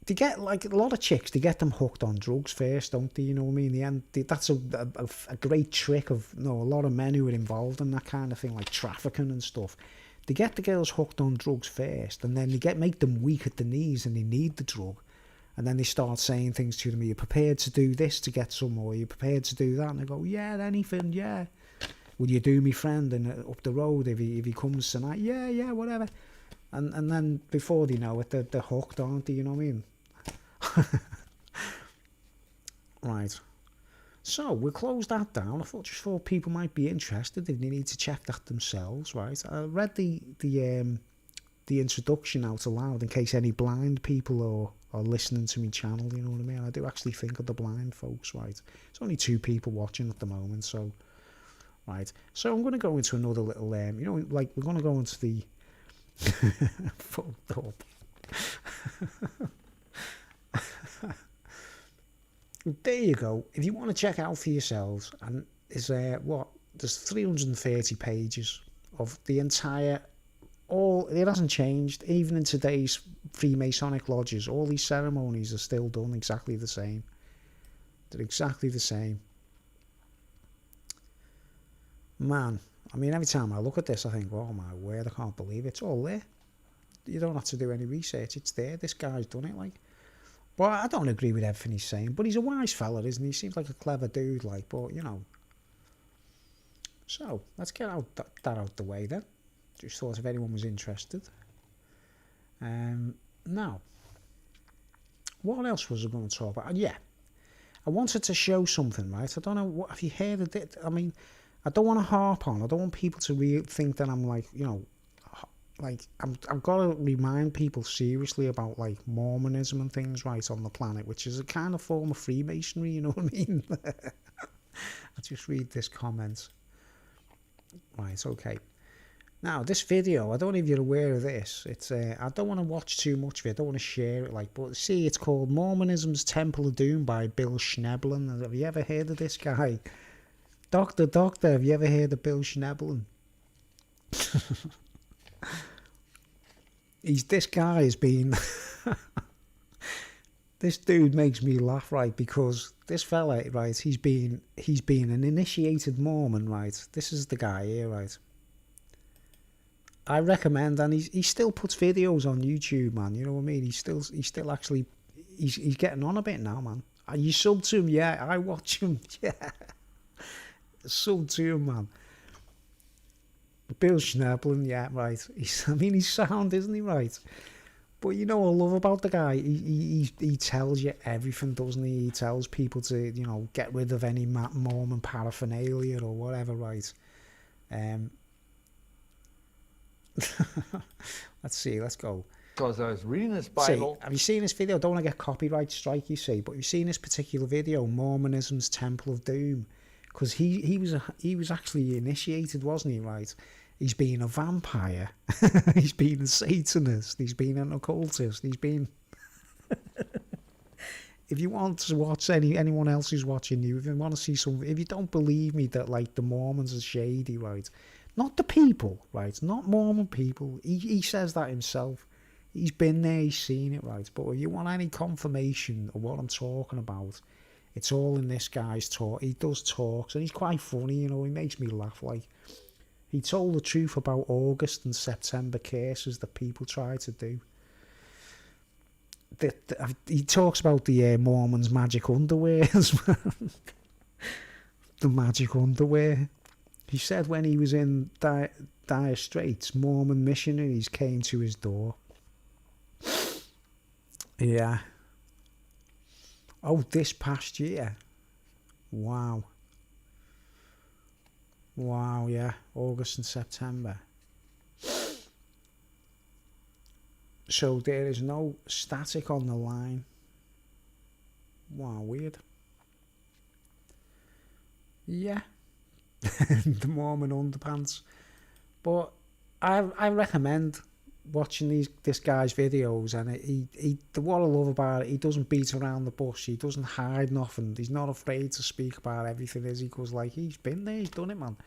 they get, like, a lot of chicks, they get them hooked on drugs first, don't they? You know what I mean? That's a great trick of, you know, a lot of men who are involved in that kind of thing, like trafficking and stuff. They get the girls hooked on drugs first, and then make them weak at the knees, and they need the drug. And then they start saying things to them, are you prepared to do this to get some more? Are you prepared to do that? And they go, yeah, anything, yeah. Will you do me friend and up the road if he comes tonight? Yeah, whatever. And then before they know it, they're hooked, aren't they? You know what I mean? Right. So we'll close that down. I just thought people might be interested if they need to check that themselves, right? I read the introduction out aloud in case any blind people are listening to my channel, you know what I mean? I do actually think of the blind folks, right? It's only 2 people watching at the moment, so, right. So I'm going to go into another little, you know, like, we're going to go into the... Fucked up. There you go. If you want to check out for yourselves, and there's 330 pages of the entire... it hasn't changed. Even in today's Freemasonic lodges, all these ceremonies are still done exactly the same. They're exactly the same. Man, I mean, every time I look at this, I think, oh my word, I can't believe it. It's all there. You don't have to do any research. It's there. This guy's done it, like. But I don't agree with everything he's saying. But he's a wise fella, isn't he? He seems like a clever dude, like. But, you know. So, let's get that out the way then. Just thought if anyone was interested. Now, what else was I going to talk about? Yeah, I wanted to show something, right? I don't know, what have you heard of it? I mean, I don't want to harp on. I don't want people to think that I'm like, you know, like, I've got to remind people seriously about, like, Mormonism and things, right, on the planet, which is a kind of form of Freemasonry, you know what I mean? I'll just read this comment. Right, okay. Now, this video, I don't know if you're aware of this. It's I don't want to watch too much of it. I don't want to share it, like. But see, it's called Mormonism's Temple of Doom by Bill Schneblin. Have you ever heard of this guy? Doctor, have you ever heard of Bill Schneblin? This guy has been... This dude makes me laugh, right? Because this fella, right, he's been an initiated Mormon, right? This is the guy here, right? I recommend, and he still puts videos on YouTube, man. You know what I mean? He's still actually, he's getting on a bit now, man. You sub to him, yeah. I watch him, yeah. Sub to him, man. Bill Schneblin, yeah, right. He's sound, isn't he, right? But you know what I love about the guy? He tells you everything, doesn't he? He tells people to, you know, get rid of any Mormon paraphernalia or whatever, right? Let's see, let's go. Because I was reading this Bible. See, have you seen this video? Don't want to get copyright strike, you see, but you've seen this particular video, Mormonism's Temple of Doom, because he was actually initiated, wasn't he? Right? He's been a vampire, he's been a Satanist, he's been an occultist, he's been. If you want to watch anyone else who's watching you, if you want to see something, if you don't believe me that like the Mormons are shady, right? Not the people, right? Not Mormon people. He says that himself. He's been there, he's seen it, right? But if you want any confirmation of what I'm talking about, it's all in this guy's talk. He does talks, and he's quite funny, you know. He makes me laugh. Like, he told the truth about August and September curses that people try to do. He talks about the Mormons' magic underwear as well. The magic underwear. He said when he was in dire straits, Mormon missionaries came to his door. Yeah. Oh, this past year. Wow. Wow, yeah. August and September. So there is no static on the line. Wow, weird. Yeah. The Mormon underpants. But I recommend watching this guy's videos, and what I love about it, he doesn't beat around the bush, he doesn't hide nothing, he's not afraid to speak about everything, is he? Because like, he's been there, he's done it, man.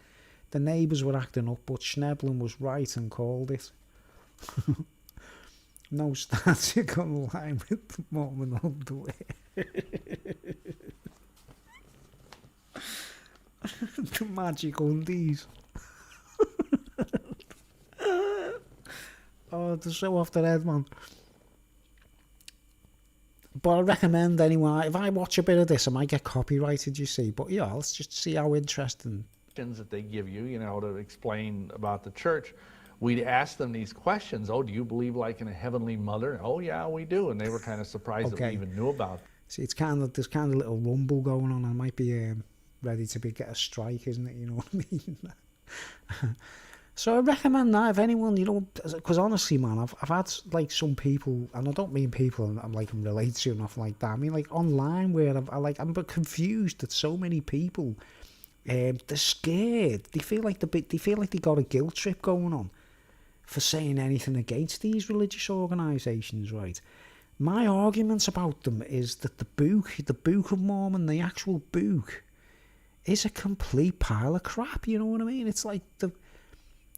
The neighbours were acting up, but Schneblin was right and called it. No static on the line with the Mormon underwear. The magic undies. Oh, they're so off the head, man. But I recommend anyone, if I watch a bit of this, I might get copyrighted, you see. But yeah, let's just see how interesting. That they give you, you know, to explain about the church. We'd ask them these questions. Oh, do you believe like in a heavenly mother? Oh, yeah, we do. And they were kind of surprised that we even knew about it. See, there's kind of a little rumble going on. I might be ready to get a strike, isn't it? You know what I mean? So I recommend that if anyone, you know, because honestly, man, I've had like some people, and I don't mean people I'm like I'm related to or nothing like that. I mean like online where I'm confused that so many people, they're scared. They feel like they got a guilt trip going on for saying anything against these religious organisations, right? My argument about them is that the Book of Mormon, the actual book, is a complete pile of crap. You know what I mean? It's like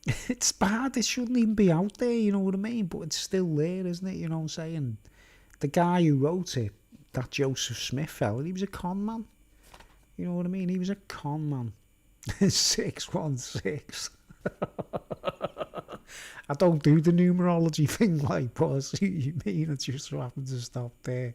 it's bad. It shouldn't even be out there, you know what I mean? But it's still there, isn't it? You know what I'm saying? The guy who wrote it, that Joseph Smith fella, he was a con man. You know what I mean? He was a con man. 616. I don't do the numerology thing like, but I see what you mean. It just happened to stop there.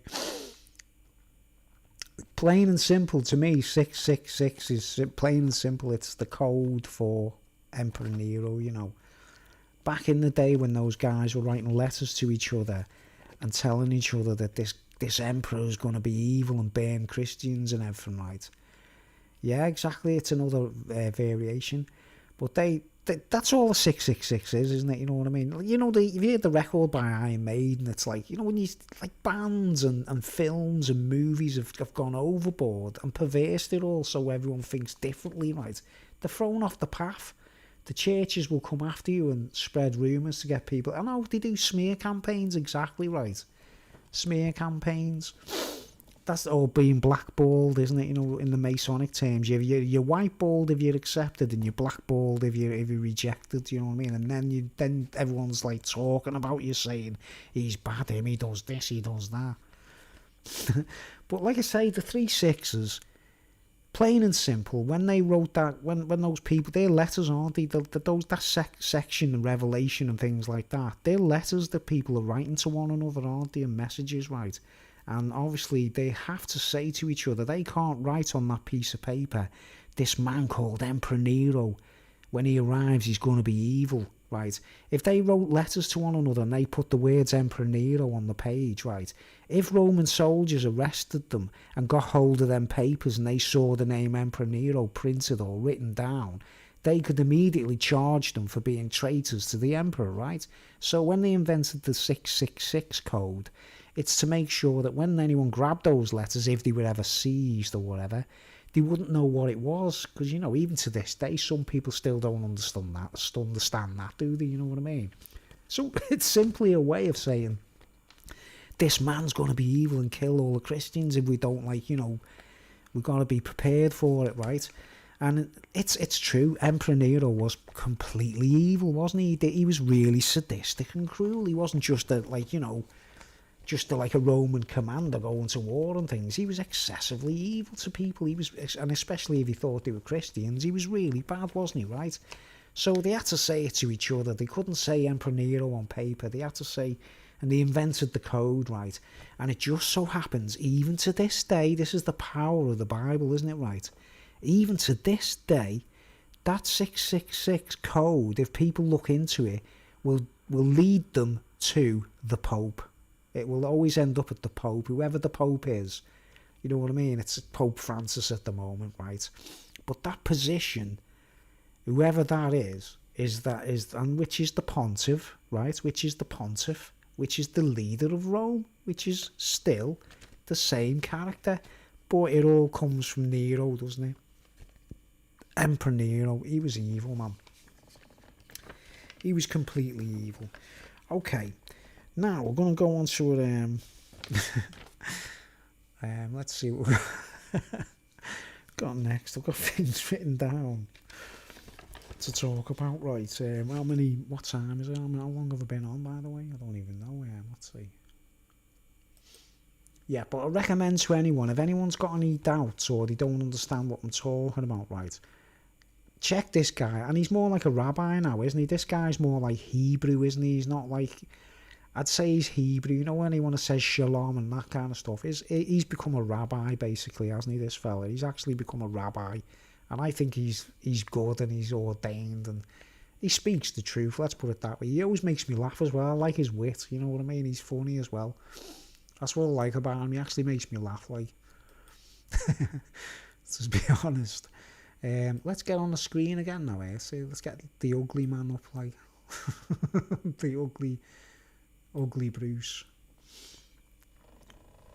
Plain and simple, to me, 666 is plain and simple. It's the code for Emperor Nero, you know. Back in the day when those guys were writing letters to each other and telling each other that this emperor is going to be evil and burn Christians and everything, right? Yeah, exactly. It's another variation. But that's all the 666 is, isn't it? You know what I mean? You know, you've heard the record by Iron Maiden. It's like, you know, when you like bands and films and movies have gone overboard and perversed it all so everyone thinks differently, right? They're thrown off the path. the churches will come after you and spread rumours to get people. I know they do smear campaigns, exactly right. Smear campaigns. That's all being blackballed, isn't it? You know, in the Masonic terms, you're whiteballed if you're accepted, and you're blackballed if you're rejected. You know what I mean? And then everyone's like talking about you, saying he's bad, he does this, he does that. But like I say, the 3 6s, plain and simple, when they wrote that, when those people, their letters, aren't they? That section and Revelation and things like that, they're letters that people are writing to one another, aren't they? And messages, right? And obviously they have to say to each other, they can't write on that piece of paper, this man called Emperor Nero, when he arrives he's going to be evil, right? If they wrote letters to one another and they put the words Emperor Nero on the page, right? If Roman soldiers arrested them and got hold of them papers and they saw the name Emperor Nero printed or written down, they could immediately charge them for being traitors to the emperor, right? So when they invented the 666 code, it's to make sure that when anyone grabbed those letters, if they were ever seized or whatever, they wouldn't know what it was. Because, you know, even to this day, some people still don't understand that, do they? You know what I mean? So it's simply a way of saying, this man's going to be evil and kill all the Christians if we don't, like, you know, we've got to be prepared for it, right? And it's true, Emperor Nero was completely evil, wasn't he? He was really sadistic and cruel. He wasn't just a Roman commander going to war and things. He was excessively evil to people. And especially if he thought they were Christians, he was really bad, wasn't he, right? So they had to say it to each other. They couldn't say Emperor Nero on paper. They had to say, and they invented the code, right? And it just so happens, even to this day, this is the power of the Bible, isn't it, right? Even to this day, that 666 code, if people look into it, will lead them to the Pope. It will always end up at the Pope, whoever the Pope is. You know what I mean? It's Pope Francis at the moment, right? But that position, whoever that is, and which is the Pontiff, right? Which is the Pontiff, which is the leader of Rome, which is still the same character. But it all comes from Nero, doesn't it? Emperor Nero, he was evil, man. He was completely evil. Okay, now we're going to go on to let's see what we've got next. I've got things written down to talk about, right? What time is it? How long have I been on, by the way? I don't even know. Let's see. Yeah, but I recommend to anyone, if anyone's got any doubts or they don't understand what I'm talking about, right, check this guy. And he's more like a rabbi now, isn't he? This guy's more like Hebrew, isn't he? He's not like, I'd say he's Hebrew. You know, when anyone says shalom and that kind of stuff, he's become a rabbi, basically, hasn't he, this fella? He's actually become a rabbi. And I think he's good and he's ordained and he speaks the truth, let's put it that way. He always makes me laugh as well. I like his wit, you know what I mean? He's funny as well. That's what I like about him. He actually makes me laugh, like. Let's be honest. Let's get on the screen again now, So let's get the ugly man up, like. The ugly Bruce.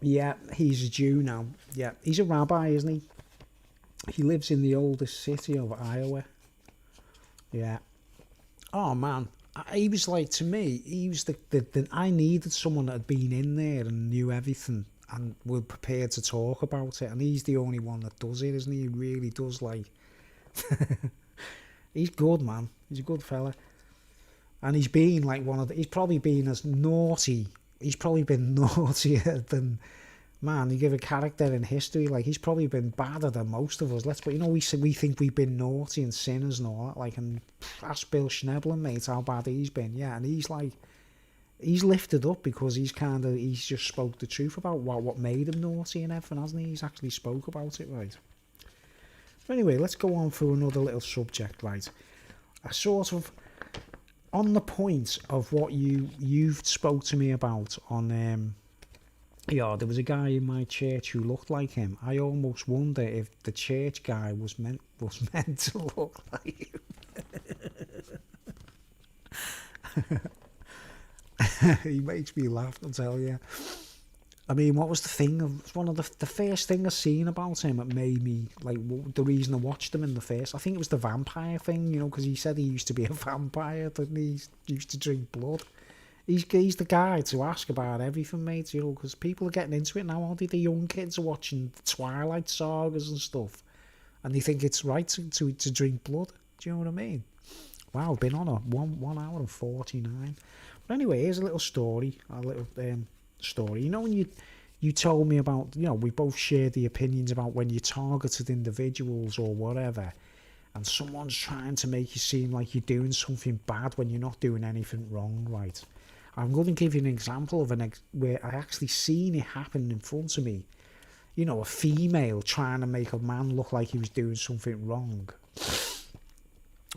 Yeah, he's a Jew now. Yeah, he's a rabbi, isn't he? He lives in the oldest city of Iowa. Yeah. Oh, man. He was like, to me, he was I needed someone that had been in there and knew everything and were prepared to talk about it. And he's the only one that does it, isn't he? He really does, like... He's good, man. He's a good fella. And he's been like he's probably been as naughty. He's probably been naughtier than... Man, you give a character in history, like, he's probably been badder than most of us. But, you know, we think we've been naughty and sinners and all that, like, and ask Bill Schneblin, mate, how bad he's been. Yeah, and he's like, he's lifted up because he's just spoke the truth about what made him naughty and everything, hasn't he? He's actually spoke about it, right? But anyway, let's go on through another little subject, right? I sort of, on the point of what you've spoke to me about on, yeah, there was a guy in my church who looked like him. I almost wonder if the church guy was meant to look like him. He makes me laugh, I'll tell you. I mean, what was the thing? It was one of the first thing I seen about him that made me, like, the reason I watched him in the first. I think it was the vampire thing, you know, because he said he used to be a vampire, didn't he? He used to drink blood. He's the guy to ask about everything, mate, you know, because people are getting into it now, aren't they? The young kids are watching the Twilight sagas and stuff, and they think it's right to drink blood. Do you know what I mean? Wow, been on a 1 hour and 49. But anyway, here's a little story, story. You know, when you told me about, you know, we both shared the opinions about when you targeted individuals or whatever, and someone's trying to make you seem like you're doing something bad when you're not doing anything wrong, right? I'm going to give you an example of where I actually seen it happen in front of me. You know, a female trying to make a man look like he was doing something wrong.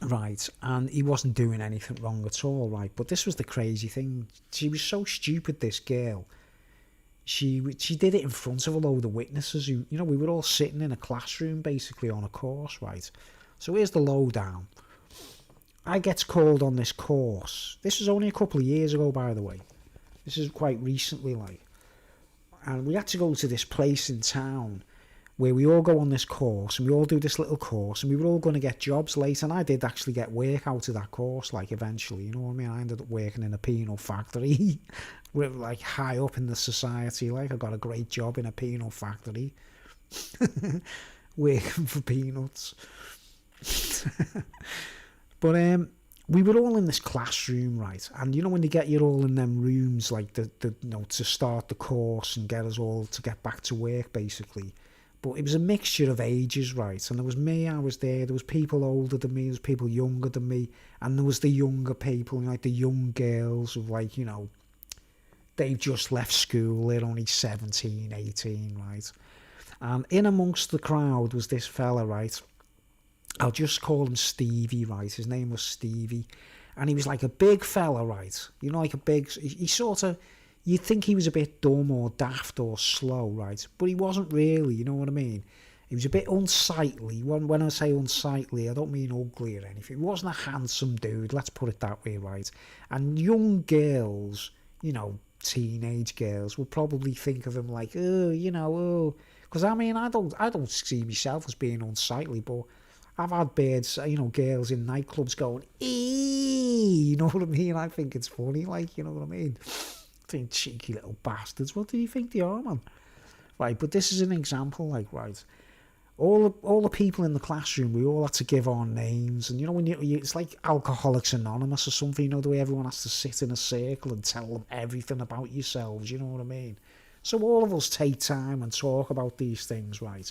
Right, and he wasn't doing anything wrong at all, right? But this was the crazy thing. She was so stupid, this girl. She did it in front of a load of witnesses who, you know, we were all sitting in a classroom basically on a course, right? So here's the lowdown. I get called on this course. This was only a couple of years ago, by the way. This is quite recently, like. And we had to go to this place in town where we all go on this course and we all do this little course and we were all going to get jobs later. And I did actually get work out of that course, like, eventually, you know what I mean? I ended up working in a peanut factory. We're, like, high up in the society, like, I got a great job in a peanut factory. Working for peanuts. But we were all in this classroom, right? And you know when they get you all in them rooms, like, you know, to start the course and get us all to get back to work, basically. But it was a mixture of ages, right? And there was me, I was there was people older than me, there was people younger than me, and there was the younger people, like the young girls of, like, you know, they've just left school, they're only 17, 18, right? And in amongst the crowd was this fella, right? I'll just call him Stevie, right? His name was Stevie. And he was like a big fella, right? You know, like a big... He sort of... You'd think he was a bit dumb or daft or slow, right? But he wasn't really, you know what I mean? He was a bit unsightly. When I say unsightly, I don't mean ugly or anything. He wasn't a handsome dude, let's put it that way, right? And young girls, you know, teenage girls, will probably think of him like, oh, you know, oh... Because, I mean, I don't see myself as being unsightly, but... I've had birds, you know, girls in nightclubs going, eee, you know what I mean? I think it's funny, like, you know what I mean? I think cheeky little bastards. What do you think they are, man? Right, but this is an example, like, right. All the people in the classroom, we all had to give our names. And, you know, when it's like Alcoholics Anonymous or something, you know, the way everyone has to sit in a circle and tell them everything about yourselves, you know what I mean? So all of us take time and talk about these things, right?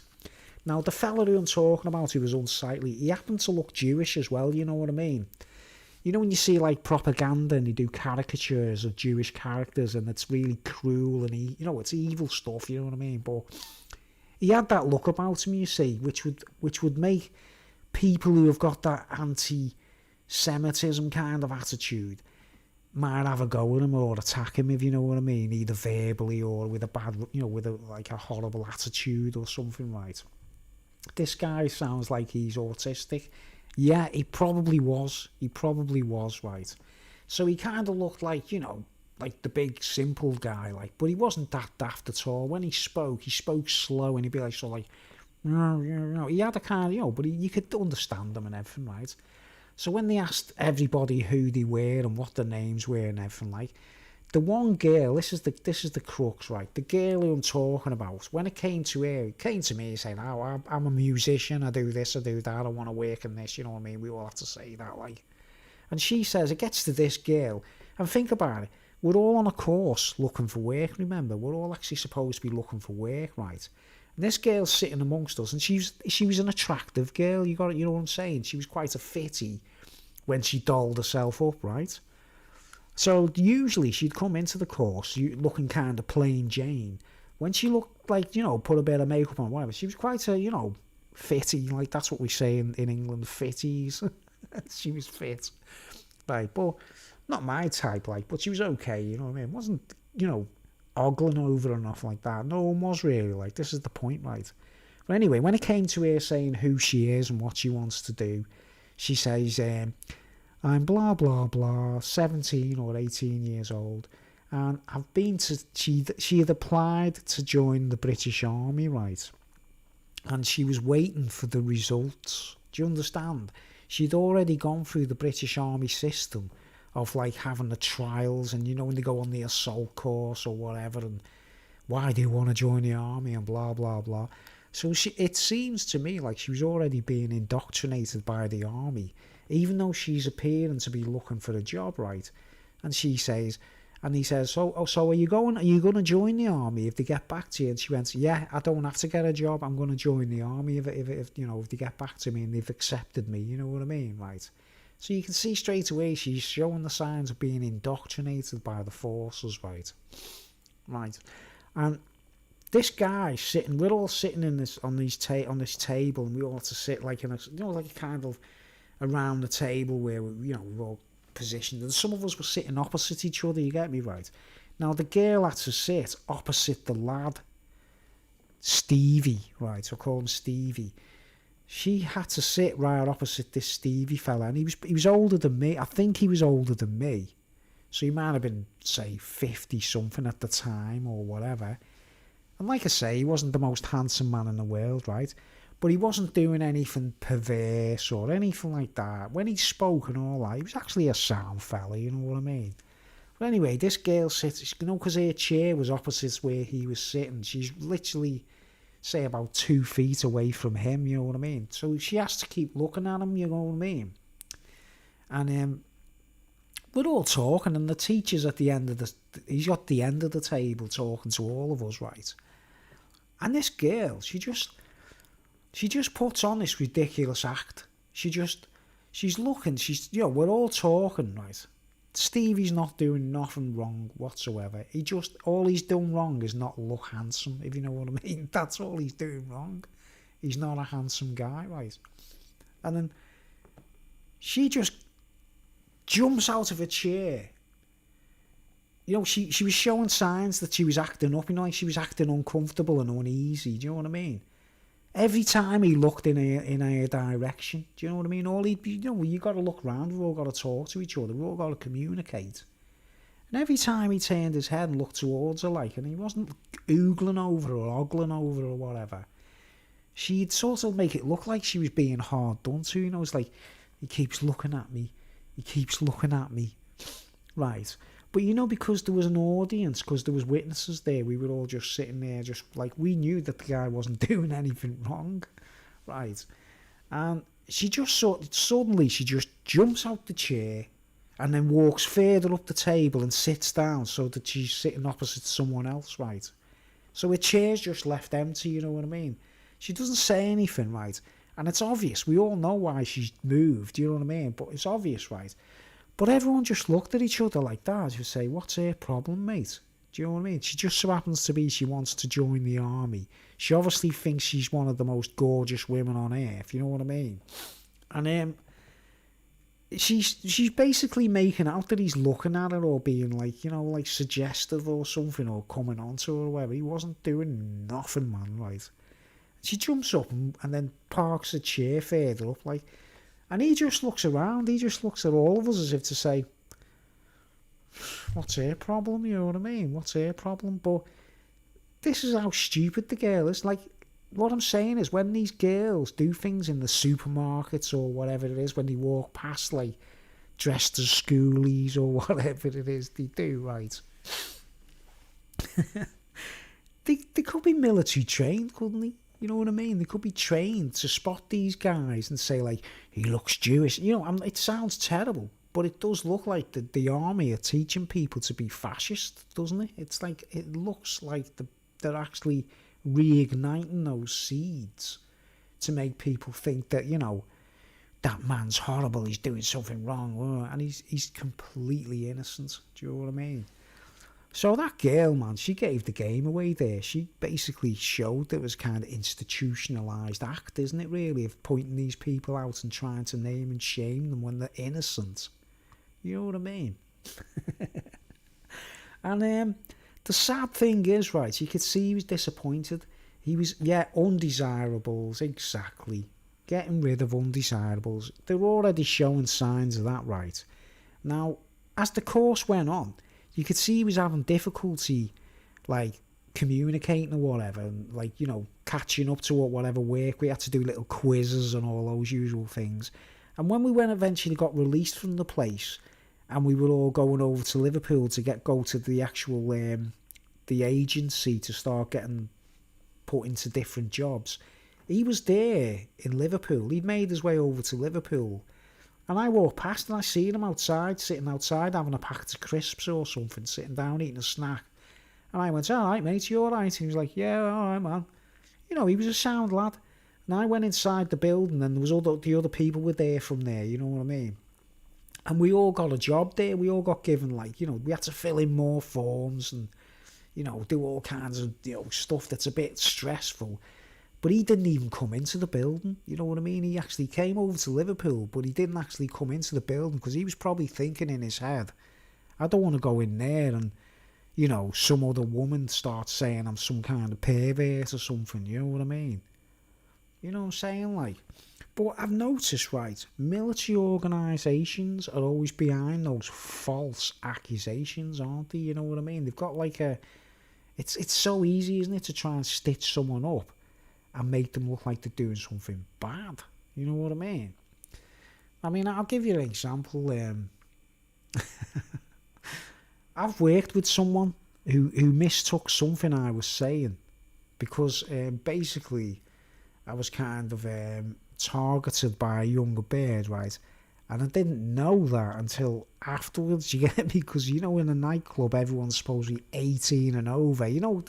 Now, the fella who I'm talking about who was unsightly, he happened to look Jewish as well, you know what I mean? You know when you see, like, propaganda and they do caricatures of Jewish characters and it's really cruel and, you know, it's evil stuff, you know what I mean? But he had that look about him, you see, which would make people who have got that anti-Semitism kind of attitude might have a go at him or attack him, if you know what I mean, either verbally or with a bad, you know, with a horrible attitude or something, right? This guy sounds like he's autistic. Yeah, he probably was. Right? So he kind of looked like, you know, like the big, simple guy, like, but he wasn't that daft at all. When he spoke slow and he'd be like, sort of like, no. He had a kind of, you know, but you could understand him and everything, right? So when they asked everybody who they were and what their names were and everything, like, the one girl, this is the crux, right? The girl who I'm talking about, when it came to her, it came to me saying, oh, I'm a musician, I do this, I do that, I want to work in this, you know what I mean? We all have to say that, like. And she says, it gets to this girl, and think about it, we're all on a course looking for work, remember? We're all actually supposed to be looking for work, right? And this girl's sitting amongst us, and she was an attractive girl, you know what I'm saying? She was quite a fitty when she dolled herself up, right? So usually she'd come into the course looking kind of plain Jane. When she looked like, you know, put a bit of makeup on, whatever, she was quite a, you know, fitty, like that's what we say in England, fitties. She was fit. Like, but not my type, like, but she was okay, you know what I mean? Wasn't, you know, ogling over or nothing like that. No one was really, like, this is the point, right? But anyway, when it came to her saying who she is and what she wants to do, she says, I'm blah, blah, blah, 17 or 18 years old, And I've been to, she had applied to join the British Army, right? And she was waiting for the results. Do you understand? She'd already gone through the British Army system of like having the trials, and you know when they go on the assault course or whatever, and why do you want to join the army and blah blah blah. So it seems to me like she was already being indoctrinated by the army, even though she's appearing to be looking for a job, right? And she says, and he says, so are you going to join the army if they get back to you? And she went, yeah, I don't have to get a job. I'm going to join the army if they get back to me and they've accepted me. You know what I mean, right? So you can see straight away she's showing the signs of being indoctrinated by the forces, right? Right. And this guy sitting, we're all sitting on this table, and we all have to sit like in a, like a kind of around the table where we're all positioned, and some of us were sitting opposite each other, you get me, right? Now the girl had to sit opposite the lad, Stevie, right? I'll call him Stevie. She had to sit right opposite this Stevie fella, and he was older than me. I think he was older than me, so he might have been, say, 50 something at the time or whatever. And like I say, he wasn't the most handsome man in the world, right? But he wasn't doing anything perverse or anything like that. When he spoke and all that, he was actually a sound fella, you know what I mean? But anyway, this girl sits, because her chair was opposite where he was sitting. She's literally, say, about 2 feet away from him, you know what I mean? So she has to keep looking at him, you know what I mean? And we're all talking, and the teacher's at the end of he's at the end of the table talking to all of us, right? And this girl, she just puts on this ridiculous act. She's looking, we're all talking, right? Stevie's not doing nothing wrong whatsoever. All he's done wrong is not look handsome, if you know what I mean. That's all he's doing wrong. He's not a handsome guy, right? And then she just jumps out of a chair. She was showing signs that she was acting up, like she was acting uncomfortable and uneasy, do you know what I mean? Every time he looked in her direction, do you know what I mean? All he'd be, you got to look around, we've all got to talk to each other, we've all got to communicate. And every time he turned his head and looked towards her, like, and he wasn't oogling over her or ogling over her or whatever, she'd sort of make it look like she was being hard done to, it's like, he keeps looking at me, right? But because there was an audience, because there was witnesses there, we were all just sitting there, just like, we knew that the guy wasn't doing anything wrong, right? And she just suddenly jumps out the chair and then walks further up the table and sits down so that she's sitting opposite someone else, right? So her chair's just left empty, you know what I mean? She doesn't say anything, right? And it's obvious, we all know why she's moved, you know what I mean? But it's obvious, right? But everyone just looked at each other like that. Just say, what's her problem, mate? Do you know what I mean? She just so happens to be, she wants to join the army. She obviously thinks she's one of the most gorgeous women on earth, you know what I mean? And she's basically making out that he's looking at her or being like, like suggestive or something, or coming on to her or whatever. He wasn't doing nothing, man, right? She jumps up and then parks a chair further up, like, and he just looks around, he just looks at all of us as if to say, what's her problem, you know what I mean? What's her problem? But this is how stupid the girl is. Like, what I'm saying is, when these girls do things in the supermarkets or whatever it is, when they walk past, like, dressed as schoolies or whatever it is they do, right? they could be military trained, couldn't they? You know what I mean? They could be trained to spot these guys and say, like, he looks Jewish. It sounds terrible, but it does look like the army are teaching people to be fascist, doesn't it? It's like, it looks like they're actually reigniting those seeds to make people think that, that man's horrible, he's doing something wrong, and he's completely innocent. Do you know what I mean? So that girl, man, she gave the game away there. She basically showed that it was kind of institutionalised act, isn't it, really, of pointing these people out and trying to name and shame them when they're innocent. You know what I mean? And the sad thing is, right, you could see he was disappointed. He was, undesirables, exactly. Getting rid of undesirables. They're already showing signs of that, right? Now, as the course went on, you could see he was having difficulty, like, communicating or whatever, and, like, you know, catching up to whatever work. We had to do little quizzes and all those usual things. And when we eventually got released from the place, and we were all going over to Liverpool to go to the actual the agency to start getting put into different jobs, he was there in Liverpool. He'd made his way over to Liverpool, and I walked past and I seen him outside, sitting outside having a packet of crisps or something, sitting down eating a snack. And I went, "All right, mate, you all right?" And he was like, "Yeah, all right, man." You know, he was a sound lad. And I went inside the building, and there was the other people were there from there, you know what I mean? And we all got a job there. We all got given, like, you know, we had to fill in more forms and, you know, do all kinds of, you know, stuff that's a bit stressful. But he didn't even come into the building, you know what I mean? He actually came over to Liverpool, but he didn't actually come into the building because he was probably thinking in his head, I don't want to go in there and, you know, some other woman starts saying I'm some kind of pervert or something, you know what I mean? You know what I'm saying? Like, but I've noticed, right, military organisations are always behind those false accusations, aren't they? You know what I mean? They've got like it's so easy, isn't it, to try and stitch someone up and make them look like they're doing something bad. You know what I mean? I mean, I'll give you an example. I've worked with someone who mistook something I was saying because basically I was kind of targeted by a younger bird, right? And I didn't know that until afterwards, you get me? Because, you know, in a nightclub, everyone's supposed to be 18 and over. You know,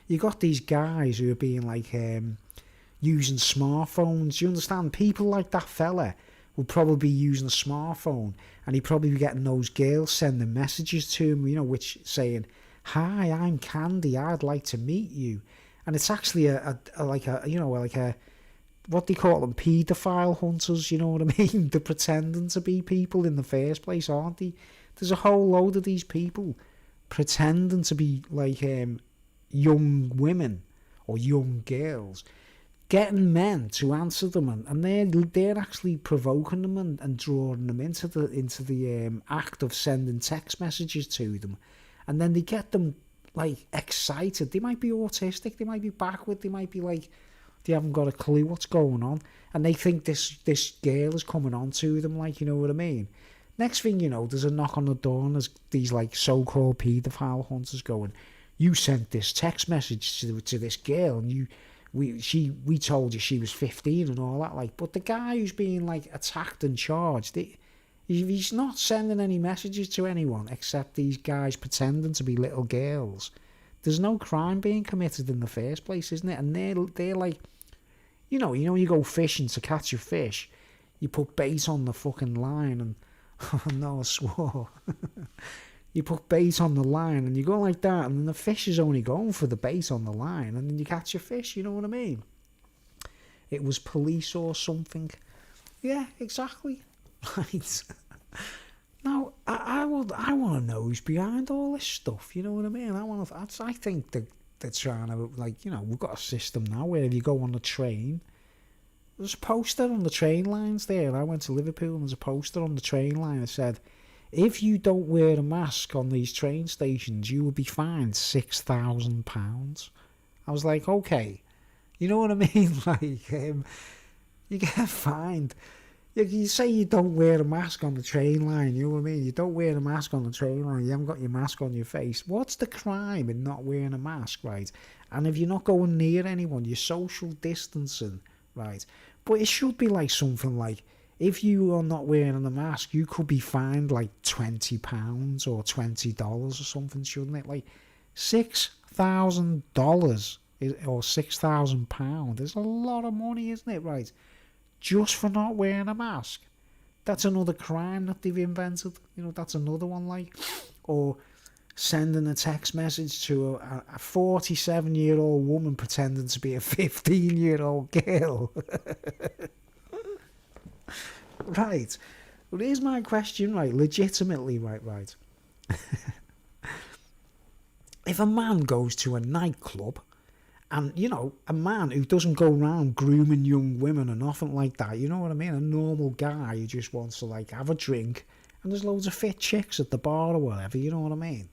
you got these guys who are being, like, using smartphones. You understand? People like that fella would probably be using a smartphone, and he'd probably be getting those girls sending messages to him, you know, which saying, "Hi, I'm Candy, I'd like to meet you." And it's actually like a what they call them, paedophile hunters, you know what I mean? They're pretending to be people in the first place, aren't they? There's a whole load of these people pretending to be like young women or young girls, getting men to answer them, and they're actually provoking them and drawing them into the act of sending text messages to them, and then they get them like excited. They might be autistic, they might be backward, they might be like they haven't got a clue what's going on, and they think this girl is coming on to them, like, you know what I mean? Next thing you know, there's a knock on the door, and there's these like so-called paedophile hunters going, "You sent this text message to this girl, and we told you she was 15 and all that." Like, but the guy who's being like attacked and charged, he's not sending any messages to anyone except these guys pretending to be little girls. There's no crime being committed in the first place, isn't it? And they're like, you know, you go fishing to catch your fish, you put bait on the fucking line, and oh no, I swore. You put bait on the line and you go like that, and then the fish is only going for the bait on the line, and then you catch your fish, you know what I mean? It was police or something. Yeah, exactly. Right. Now, I want to know who's behind all this stuff, you know what I mean? I think that they're trying to, like, you know, we've got a system now where if you go on the train, there's a poster on the train lines there. I went to Liverpool and there's a poster on the train line that said, if you don't wear a mask on these train stations, you will be fined £6,000. I was like, okay, you know what I mean? Like, you get fined. You say you don't wear a mask on the train line, you know what I mean? You don't wear a mask on the train line, you haven't got your mask on your face. What's the crime in not wearing a mask, right? And if you're not going near anyone, you're social distancing, right? But it should be like something like, if you are not wearing a mask, you could be fined like £20 or $20 or something, shouldn't it? Like $6,000 or £6,000 is a lot of money, isn't it, right? Just for not wearing a mask. That's another crime that they've invented. You know, that's another one, like. Or sending a text message to a 47-year-old woman pretending to be a 15-year-old girl. Right. Well, here's my question, right? Legitimately, right. If a man goes to a nightclub, and, you know, a man who doesn't go around grooming young women or nothing like that, you know what I mean? A normal guy who just wants to, like, have a drink and there's loads of fit chicks at the bar or whatever, you know what I mean?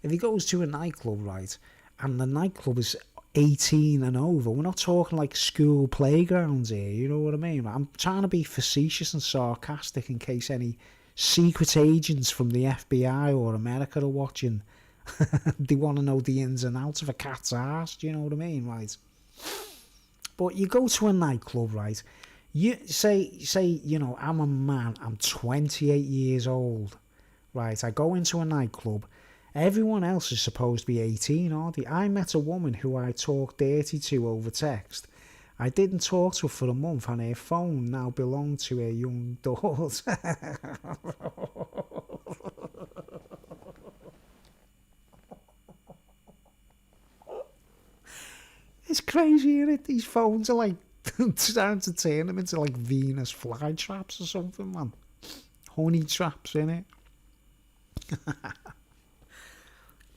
If he goes to a nightclub, right, and the nightclub is 18 and over, we're not talking like school playgrounds here, you know what I mean? I'm trying to be facetious and sarcastic in case any secret agents from the FBI or America are watching. They want to know the ins and outs of a cat's arse, do you know what I mean, right? But you go to a nightclub, right? You say, you know, I'm a man, I'm 28 years old, right? I go into a nightclub. Everyone else is supposed to be 18, aren't they? I met a woman who I talked dirty to over text. I didn't talk to her for a month, and her phone now belonged to her young daughter. It's crazy, isn't it? These phones are like starting to turn them into like Venus flytraps or something, man. Honey traps, innit?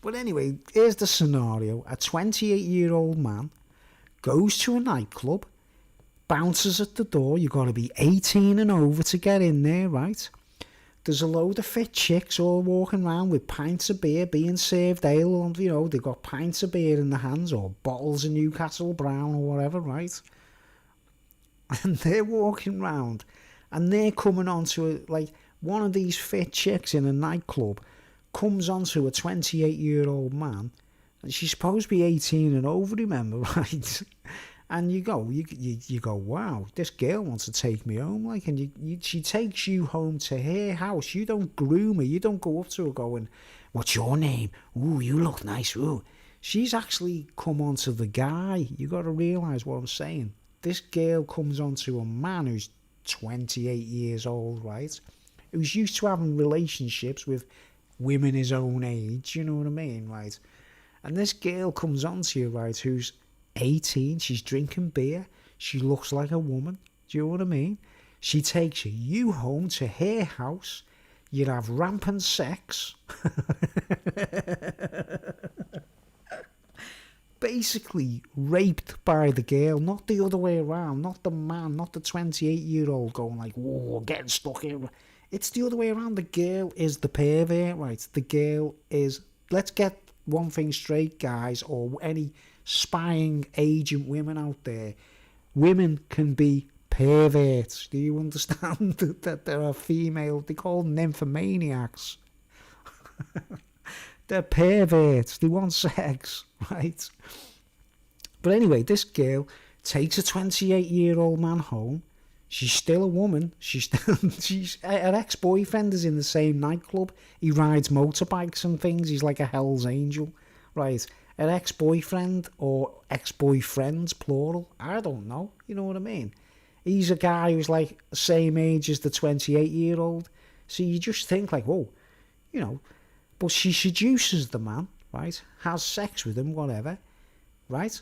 But anyway, here's the scenario. A 28-year-old man goes to a nightclub, bounces at the door. You've got to be 18 and over to get in there, right? There's a load of fit chicks all walking around with pints of beer being served ale, and you know, they've got pints of beer in their hands or bottles of Newcastle Brown or whatever, right? And they're walking around and they're coming onto like one of these fit chicks in a nightclub comes onto a 28-year-old man, and she's supposed to be 18 and over, remember, right? And you go, wow, this girl wants to take me home, like, and she takes you home to her house. You don't groom her, you don't go up to her going, what's your name? Ooh, you look nice, ooh. She's actually come onto the guy. You got to realise what I'm saying. This girl comes onto a man who's 28 years old, right? Who's used to having relationships with women his own age, you know what I mean, right? And this girl comes onto you, right, who's 18, she's drinking beer, she looks like a woman, do you know what I mean? She takes you home to her house, you'd have rampant sex. Basically raped by the girl, not the other way around, not the man, not the 28-year-old going like, whoa, getting stuck in. It's the other way around. The girl is the pervert, right? The girl is... Let's get one thing straight, guys, or any spying agent women out there. Women can be perverts. Do you understand that there are female... They call them nymphomaniacs. They're perverts. They want sex, right? But anyway, this girl takes a 28-year-old man home. She's still a woman. She's her ex-boyfriend is in the same nightclub. He rides motorbikes and things. He's like a Hell's Angel, right? Her ex-boyfriend or ex-boyfriends, plural. I don't know. You know what I mean? He's a guy who's like the same age as the 28-year-old. So you just think like, whoa, you know. But she seduces the man, right? Has sex with him, whatever, right?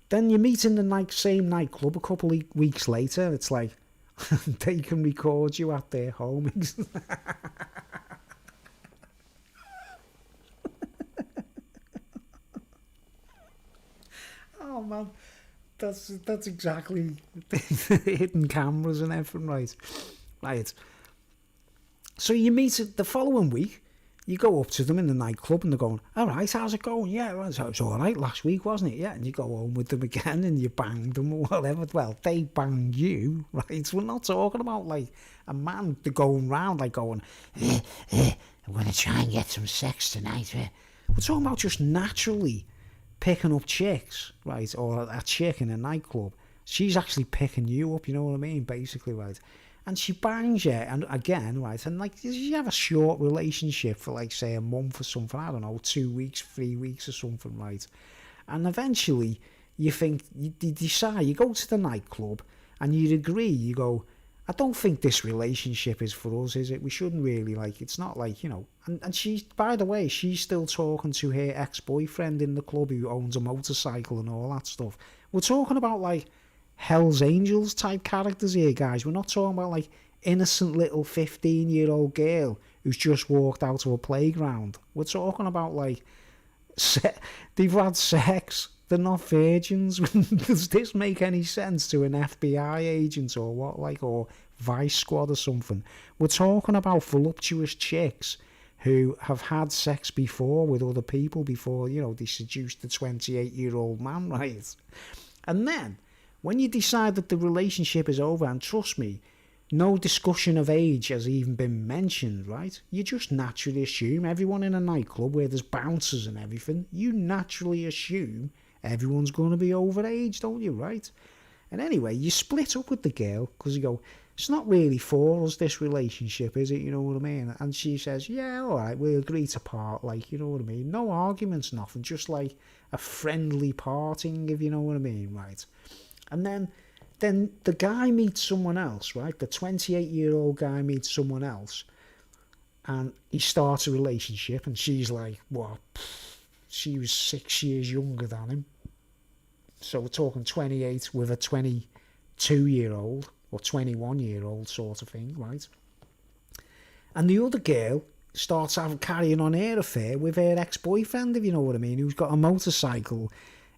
Then you meet in the same nightclub a couple of weeks later. It's like, they can record you at their home. Oh, man. That's exactly hidden cameras and everything, right? Right. So you meet the following week. You go up to them in the nightclub and they're going, all right, how's it going? Yeah, well, so it was all right last week, wasn't it? Yeah, and you go home with them again and you bang them or whatever. Well, they bang you, right? We're not talking about like a man going round like going, I'm going to try and get some sex tonight. We're talking about just naturally picking up chicks, right? Or a chick in a nightclub. She's actually picking you up, you know what I mean? Basically, right? And she bangs you, and again, right, and like, you have a short relationship for like, say, a month or something, I don't know, 2 weeks, 3 weeks or something, right? And eventually, you think, you decide, you go to the nightclub, and you agree, you go, I don't think this relationship is for us, is it? We shouldn't really, like, it's not like, you know, and she, by the way, she's still talking to her ex-boyfriend in the club who owns a motorcycle and all that stuff. We're talking about, like, Hell's Angels type characters here, guys. We're not talking about like innocent little 15-year-old girl who's just walked out of a playground. We're talking about like they've had sex. They're not virgins. Does this make any sense to an FBI agent or what? Like, or Vice Squad or something. We're talking about voluptuous chicks who have had sex before with other people before, they seduced the 28-year-old man, right? And then, when you decide that the relationship is over, and trust me, no discussion of age has even been mentioned, right? You just naturally assume everyone in a nightclub where there's bouncers and everything, you naturally assume everyone's going to be over age, don't you, right? And anyway, you split up with the girl because you go, it's not really for us, this relationship, is it? You know what I mean? And she says, yeah, all right, we'll agree to part, like, you know what I mean? No arguments, nothing, just like a friendly parting, if you know what I mean, right? And then the guy meets someone else, right? The 28-year-old guy meets someone else, and he starts a relationship, and she's like, what? She was 6 years younger than him. So we're talking 28 with a 22-year-old or 21-year-old sort of thing, right? And the other girl starts carrying on her affair with her ex-boyfriend, if you know what I mean, who's got a motorcycle.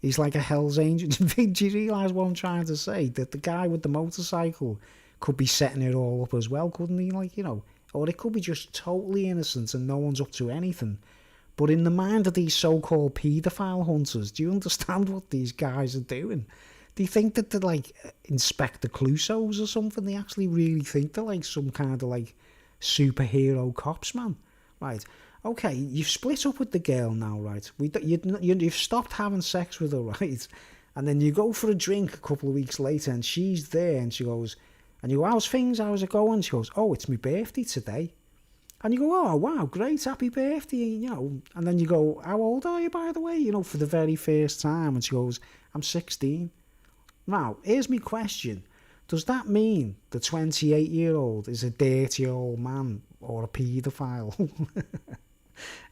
He's like a Hell's Angel. Do you realise what I'm trying to say? That the guy with the motorcycle could be setting it all up as well, couldn't he? Like, or it could be just totally innocent and no one's up to anything. But in the mind of these so-called paedophile hunters, do you understand what these guys are doing? Do you think that they're like Inspector Clouseaus or something? They actually really think they're like some kind of like superhero cops, man. Right. Okay, you've split up with the girl now, right? You've stopped having sex with her, right? And then you go for a drink a couple of weeks later and she's there and she goes, and you go, how's things? How's it going? She goes, oh, it's my birthday today. And you go, oh, wow, great, happy birthday, And then you go, how old are you, by the way? For the very first time. And she goes, I'm 16. Now, here's my question. Does that mean the 28-year-old is a dirty old man or a paedophile?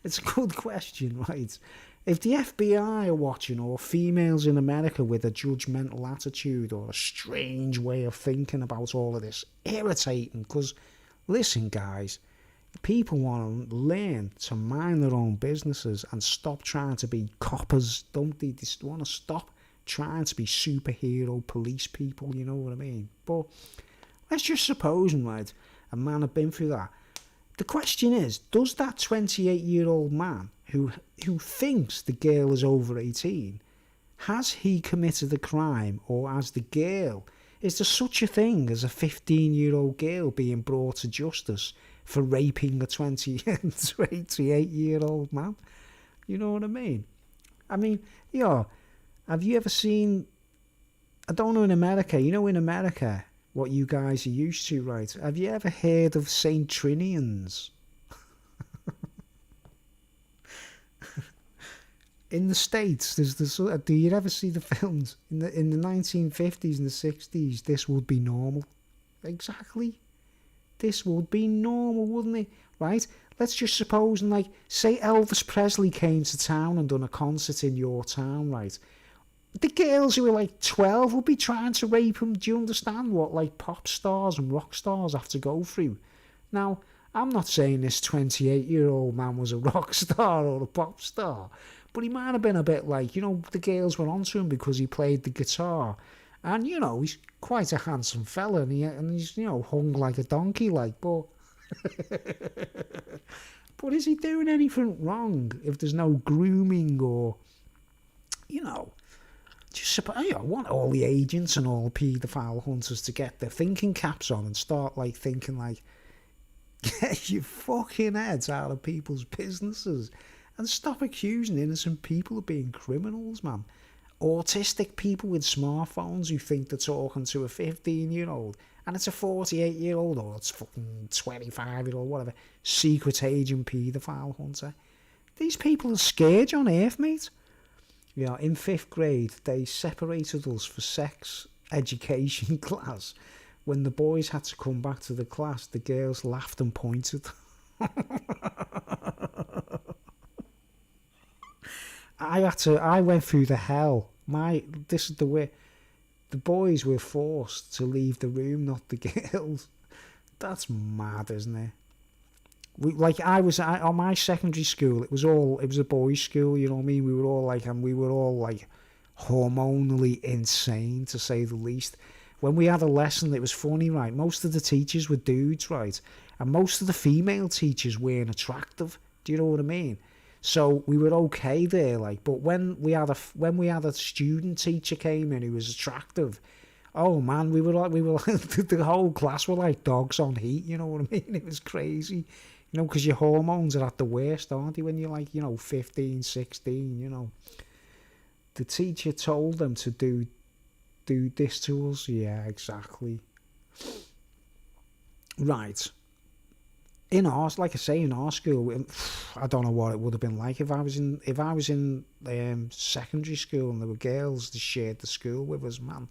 It's a good question, right? If the FBI are watching, or females in America with a judgmental attitude or a strange way of thinking about all of this, irritating, because, listen, guys, people want to learn to mind their own businesses and stop trying to be coppers, don't they? They just want to stop trying to be superhero police people, you know what I mean? But let's just suppose, right, a man had been through that. The question is, does that 28-year-old man who thinks the girl is over 18, has he committed a crime, or has the girl? Is there such a thing as a 15-year-old girl being brought to justice for raping a 28-year-old man? You know what I mean? I mean, have you ever seen, I don't know in America, in America, what you guys are used to, right? Have you ever heard of St. Trinians? In the States, there's this. Do you ever see the films in the 1950s and the 60s? This would be normal. Exactly. This would be normal, wouldn't it? Right? Let's just suppose, and like, say Elvis Presley came to town and done a concert in your town, right? The girls who are like 12 would be trying to rape him. Do you understand what like pop stars and rock stars have to go through? Now, I'm not saying this 28-year-old man was a rock star or a pop star, but he might have been a bit like, the girls were onto him because he played the guitar. And, he's quite a handsome fella, and he's, hung like a donkey, like, but... But is he doing anything wrong if there's no grooming or, I want all the agents and all the paedophile hunters to get their thinking caps on and start, like, thinking, like, get your fucking heads out of people's businesses and stop accusing innocent people of being criminals, man. Autistic people with smartphones who think they're talking to a 15-year-old and it's a 48-year-old or it's fucking 25-year-old, whatever, secret agent paedophile hunter. These people are scared on earth, mate. In 5th grade, they separated us for sex education class. When the boys had to come back to the class, the girls laughed and pointed. I went through the hell. This is the way. The boys were forced to leave the room, not the girls. That's mad, isn't it? On my secondary school, it was a boys' school, you know what I mean? We were all like hormonally insane, to say the least. when we had a lesson, it was funny, right? Most of the teachers were dudes, right? And most of the female teachers weren't attractive. Do you know what I mean? So we were okay there, like. But when we had a student teacher came in who was attractive, oh man, we were like the whole class were like dogs on heat. You know what I mean? It was crazy, you know, because your hormones are at the worst, aren't they? When you're like, 15, 16, you know. The teacher told them to do this to us. Yeah, exactly. Right. In our, like I say, in our school, I don't know what it would have been like if I was in secondary school and there were girls that shared the school with us, man.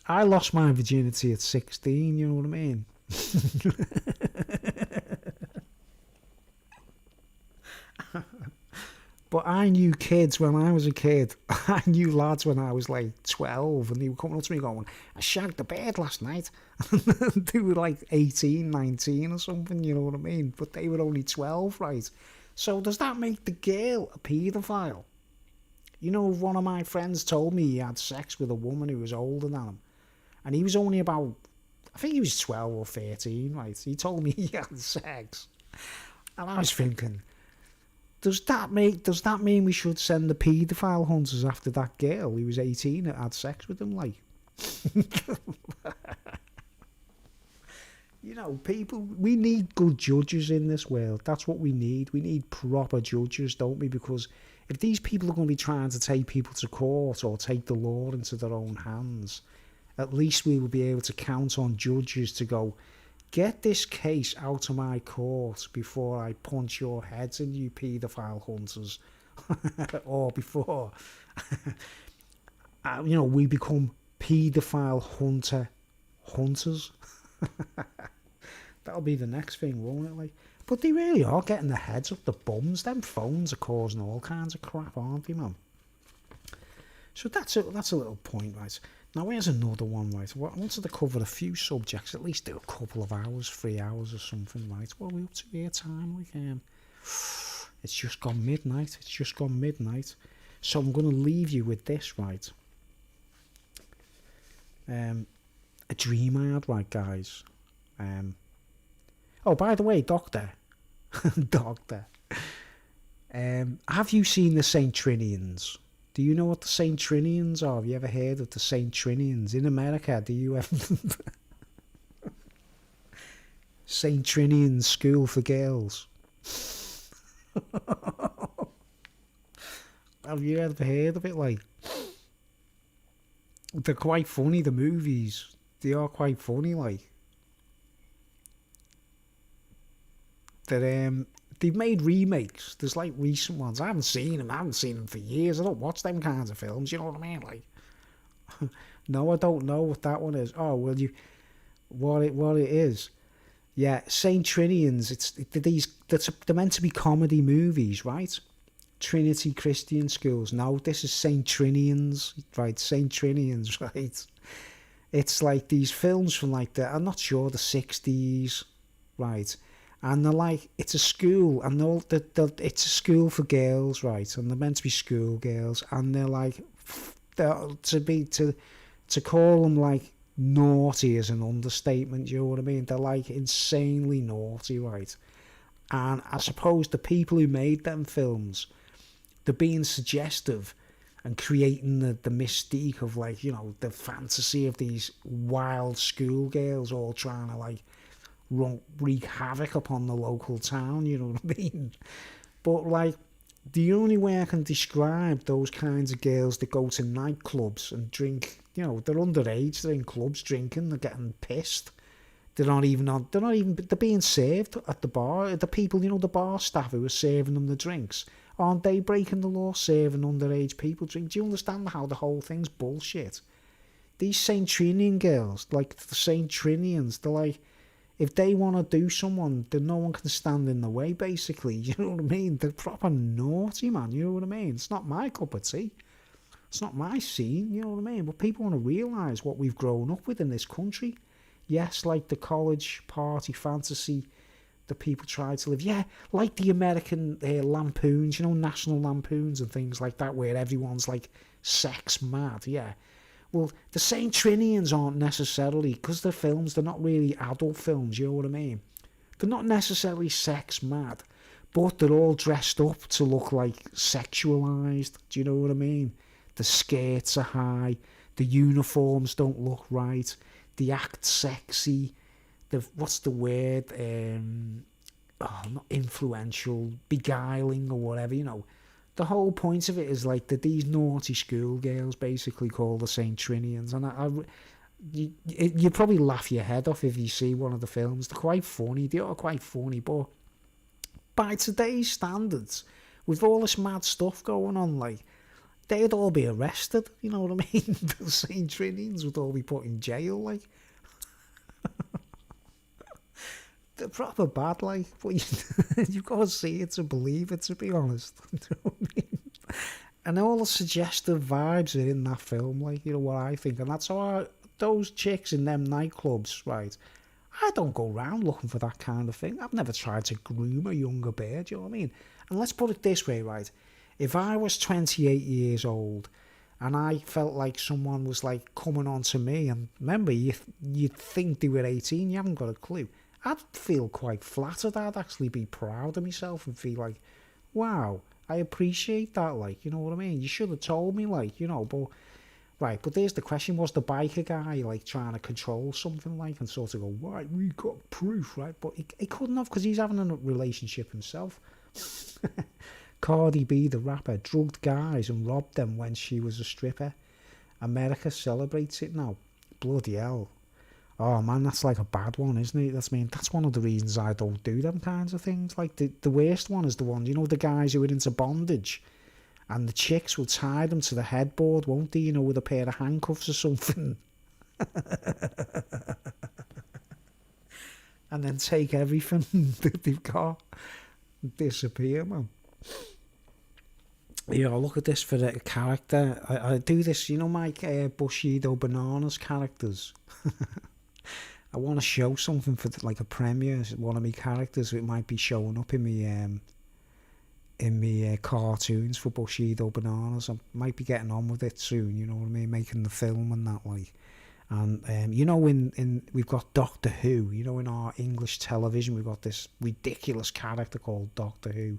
I lost my virginity at 16. You know what I mean? But I knew kids when I was a kid. I knew lads when I was like 12, and they were coming up to me going, I shagged the bed last night. They were like 18, 19 or something, you know what I mean? But they were only 12, right? So does that make the girl a paedophile? You know, one of my friends told me he had sex with a woman who was older than him. And he was only about, I think he was 12 or 13, right? He told me he had sex. And I was thinking, does that mean we should send the paedophile hunters after that girl who was 18 that had sex with him, like? You know, people, we need good judges in this world. That's what we need. We need proper judges, don't we? Because if these people are going to be trying to take people to court or take the law into their own hands, at least we will be able to count on judges to go, get this case out of my court before I punch your heads in, you paedophile hunters. Or before, we become paedophile hunters. That'll be the next thing, won't it? Like, but they really are getting their heads up the bums. Them phones are causing all kinds of crap, aren't they, man? So that's a little point, right? Now here's another one, right? I wanted to cover a few subjects, at least do a couple of hours, 3 hours or something, right? What are we up to here time? Like, it's just gone midnight. So I'm going to leave you with this, right? A dream I had, right, guys? Oh, by the way, Doctor. Have you seen the St. Trinians? Do you know what the St. Trinians are? Have you ever heard of the St. Trinians? In America, do you ever... St. Trinian School for Girls. Have you ever heard of it? Like, they're quite funny, the movies. They are quite funny, like. They've made remakes. There's like recent ones. I haven't seen them for years. I don't watch them kinds of films. You know what I mean? Like, no, I don't know what that one is. Oh, well, what it is? Yeah, Saint Trinians. They're meant to be comedy movies, right? Trinity Christian Schools. No, this is Saint Trinians, right? Saint Trinians, right? It's like these films from like I'm not sure, the 60s, right? And they're like, it's a school, and it's a school for girls, right? And they're meant to be schoolgirls, and they're like, to call them like naughty is an understatement. You know what I mean? They're like insanely naughty, right? And I suppose the people who made them films, they're being suggestive and creating the mystique of, like, the fantasy of these wild schoolgirls all trying to like wreak havoc upon the local town, you know what I mean? But like, the only way I can describe those kinds of girls that go to nightclubs and drink, they're underage, they're in clubs drinking, they're getting pissed. They're being served at the bar. The people, the bar staff who are serving them the drinks, aren't they breaking the law, serving underage people drink? Do you understand how the whole thing's bullshit? These St. Trinian girls, like the St. Trinians, they're like, if they want to do someone, then no one can stand in the way, basically. You know what I mean? They're proper naughty, man. You know what I mean? It's not my cup of tea. It's not my scene, you know what I mean? But people want to realise what we've grown up with in this country. Yes, like the college party fantasy, that people try to live. Yeah, like the American lampoons, you know, national lampoons and things like that, where everyone's like sex mad. Yeah. Well, the Saint Trinians aren't necessarily, because they're films, they're not really adult films, you know what I mean? They're not necessarily sex mad, but they're all dressed up to look like sexualised, do you know what I mean? The skirts are high, the uniforms don't look right, they act sexy, what's the word? Not influential, beguiling or whatever, you know. The whole point of it is like that these naughty schoolgirls basically call the Saint Trinians, and you probably laugh your head off if you see one of the films. They're quite funny, but by today's standards, with all this mad stuff going on, like, they'd all be arrested, you know what I mean? The Saint Trinians would all be put in jail, like. They're proper bad, like, but you've got to see it to believe it, to be honest. You know what I mean? And all the suggestive vibes are in that film, like, you know what I think. And that's how those chicks in them nightclubs, right? I don't go around looking for that kind of thing. I've never tried to groom a younger bird, you know what I mean? And let's put it this way, right? If I was 28 years old and I felt like someone was, like, coming on to me, and remember, you'd think they were 18, you haven't got a clue. I'd feel quite flattered. I'd actually be proud of myself and feel like, wow, I appreciate that, like, you know what I mean? You should have told me, like, you know, but, right, but there's the question, was the biker guy, like, trying to control something, like, and sort of go, right, we got proof, right? But he couldn't have, because he's having a relationship himself. Cardi B, the rapper, drugged guys and robbed them when she was a stripper. America celebrates it now. Bloody hell. Oh man, that's like a bad one, isn't it? That's one of the reasons I don't do them kinds of things. Like the worst one is the one, you know, the guys who are into bondage, and the chicks will tie them to the headboard, won't they? You know, with a pair of handcuffs or something, and then take everything that they've got and disappear, man. You know, look at this for the character. I do this, you know, my Bushido Bananas characters. I want to show something for like a premiere. One of my characters, it might be showing up in me cartoons for Bushido Bananas. I might be getting on with it soon. You know what I mean? Making the film and that, like. And you know, in we've got Doctor Who. You know, in our English television, we've got this ridiculous character called Doctor Who.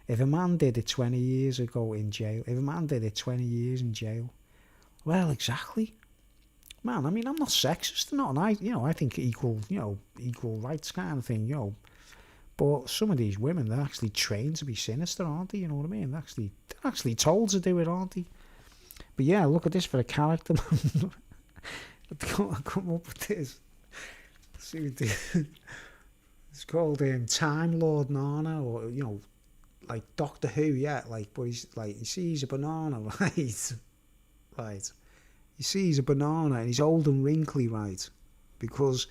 If a man did it 20 years ago in jail, if a man did it 20 years in jail, well, exactly. Man, I mean, I'm not sexist, not, and I think equal rights kind of thing, you know. But some of these women, they're actually trained to be sinister, aren't they? You know what I mean? They're actually told to do it, aren't they? But yeah, look at this for a character. I come up with this. Let's see what it's called Time Lord Nana, or, you know, like Doctor Who, yeah, like, but he's like, you see, he's a banana, right? Right. You see, he's a banana and he's old and wrinkly, right? Because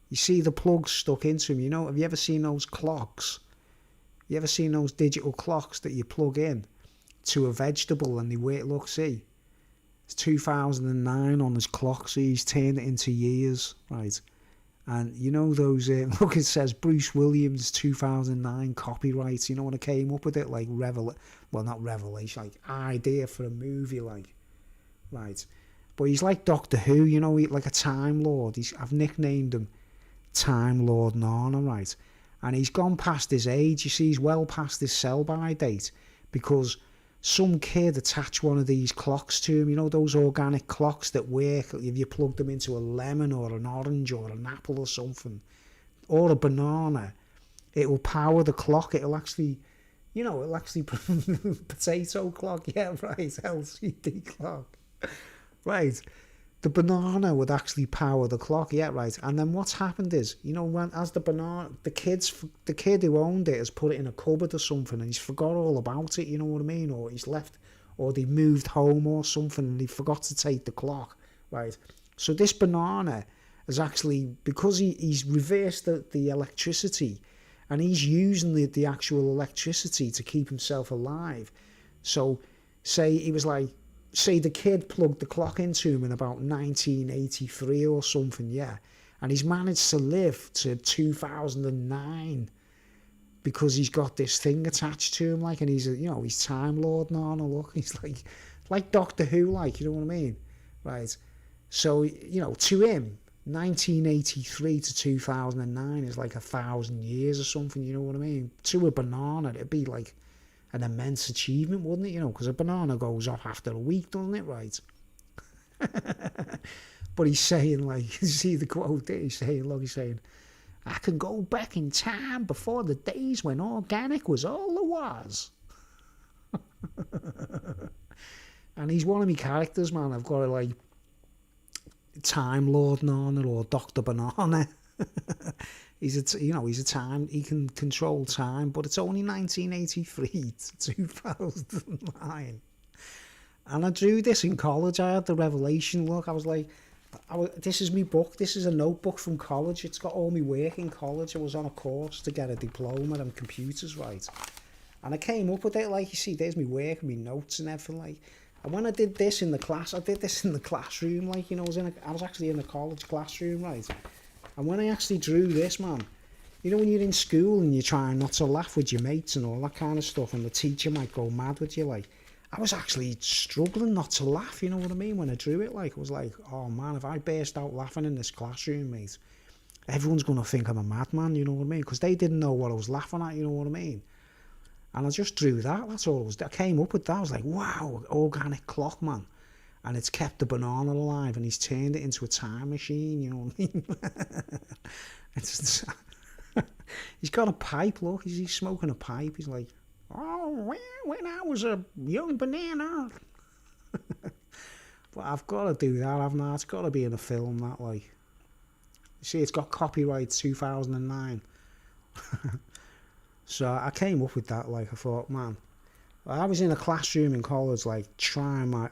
you see the plugs stuck into him. You know, have you ever seen those clocks? You ever seen those digital clocks that you plug in to a vegetable and they wait? Look, see, it's 2009 on his clock, so he's turned it into years, right? And you know those, look, it says Bruce Williams 2009 copyright. You know, when I came up with it, like, not revelation, like, idea for a movie, like, right? But he's like Doctor Who, you know, like a Time Lord. I've nicknamed him Time Lord Nana, right? And he's gone past his age. You see, he's well past his sell-by date because some kid attached one of these clocks to him. You know, those organic clocks that work if you plug them into a lemon or an orange or an apple or something, or a banana. It will power the clock. It'll actually, you know, potato clock. Yeah, right, LCD clock. Right, the banana would actually power the clock, yeah, right. And then what's happened is, you know, the kid who owned it has put it in a cupboard or something, and he's forgot all about it, you know what I mean? Or he's left, or they moved home or something, and he forgot to take the clock, right? So this banana is actually, because he's reversed the electricity, and he's using the actual electricity to keep himself alive. So, say the kid plugged the clock into him in about 1983 or something, yeah, and he's managed to live to 2009, because he's got this thing attached to him, like, and he's he's Time Lord now. Look, he's like Doctor Who, like, you know what I mean, right? So to him, 1983 to 2009 is like 1,000 years or something. You know what I mean? To a banana, it'd be like an immense achievement, wouldn't it? Because a banana goes off after a week, doesn't it, right? But he's saying, like, you see the quote there, he's saying, I can go back in time before the days when organic was all there was. And he's one of my characters, man. I've got to, like, Time Lord Nana or Dr. Banana. He's a time, he can control time, but it's only 1983 to 2009. And I drew this in college. I had the revelation. Look, I was like, this is my book. This is a notebook from college. It's got all my work in college. I was on a course to get a diploma in computers, right? And I came up with it, like, you see, there's my work and my notes and everything, like. And when I did this in the class, I did this in the classroom, like, I was actually in a college classroom, right? And when I actually drew this, man, when you're in school and you're trying not to laugh with your mates and all that kind of stuff, and the teacher might go mad with you, like, I was actually struggling not to laugh, you know what I mean, when I drew it, like, I was like, oh man, if I burst out laughing in this classroom, mate, everyone's going to think I'm a madman, you know what I mean, because they didn't know what I was laughing at, you know what I mean. And I just drew that, that's all it was. I came up with that, I was like, wow, organic clock, man. And it's kept the banana alive, and he's turned it into a time machine, you know what I mean? He's got a pipe, look, he's smoking a pipe, he's like, oh, when I was a young banana. But I've got to do that, haven't I? It's got to be in a film, that, like. You see, it's got copyright 2009. So I came up with that, like, I thought, man, I was in a classroom in college, like,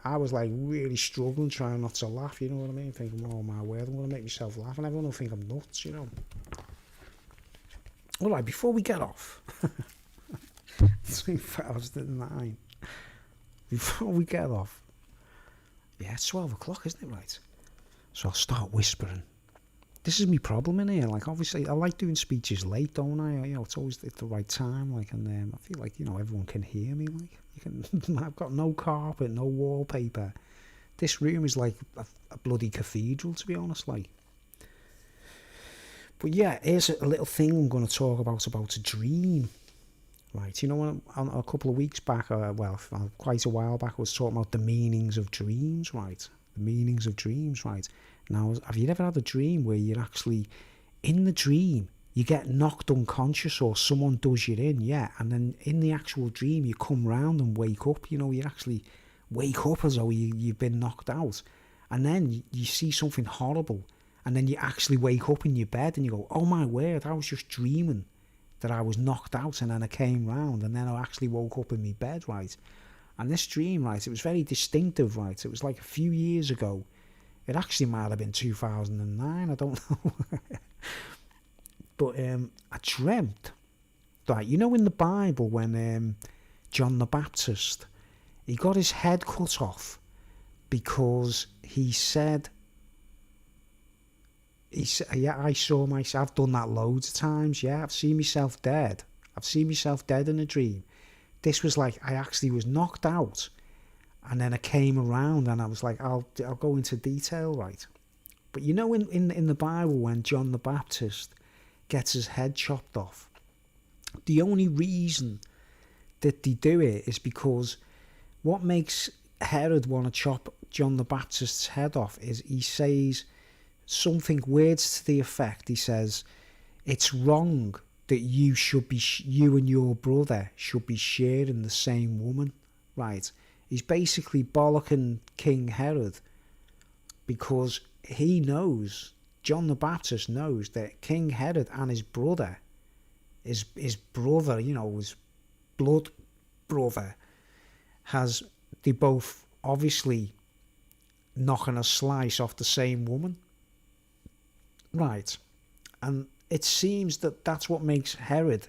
I was, like, really struggling, trying not to laugh, you know what I mean? Thinking, oh, my word, I'm going to make myself laugh, and everyone will think I'm nuts, you know? All right, before we get off, 2009, before we get off, yeah, it's 12 o'clock, isn't it, right? So I'll start whispering. This is my problem in here. Like, obviously, I like doing speeches late, don't I? It's always at the right time. Like, and I feel like everyone can hear me. Like, you can. I've got no carpet, no wallpaper. This room is like a bloody cathedral, to be honest. Like, but yeah, here's a little thing I'm going to talk about a dream. Right, when a couple of weeks back, quite a while back, I was talking about the meanings of dreams. Right, the meanings of dreams. Right. Now, have you ever had a dream where you're actually, in the dream, you get knocked unconscious or someone does you in, yeah, and then in the actual dream you come round and wake up, you actually wake up as though you've been knocked out, and then you see something horrible, and then you actually wake up in your bed and you go, oh my word, I was just dreaming that I was knocked out, and then I came round, and then I actually woke up in my bed, right? And this dream, right, it was very distinctive, right? It was like a few years ago. It actually might have been 2009, I don't know. But I dreamt, right, in the Bible when John the Baptist, he got his head cut off because he said, yeah, I saw myself, I've done that loads of times, yeah, I've seen myself dead. I've seen myself dead in a dream. This was like, I actually was knocked out. And then I came around and I was like, I'll go into detail, right? But in the Bible, when John the Baptist gets his head chopped off, the only reason that they do it is because what makes Herod want to chop John the Baptist's head off is he says something, words to the effect, he says, it's wrong that you and your brother should be sharing the same woman, right? He's basically bollocking King Herod because he knows, John the Baptist knows, that King Herod and his brother, his brother, his blood brother, they both obviously knocking a slice off the same woman. Right. And it seems that that's what makes Herod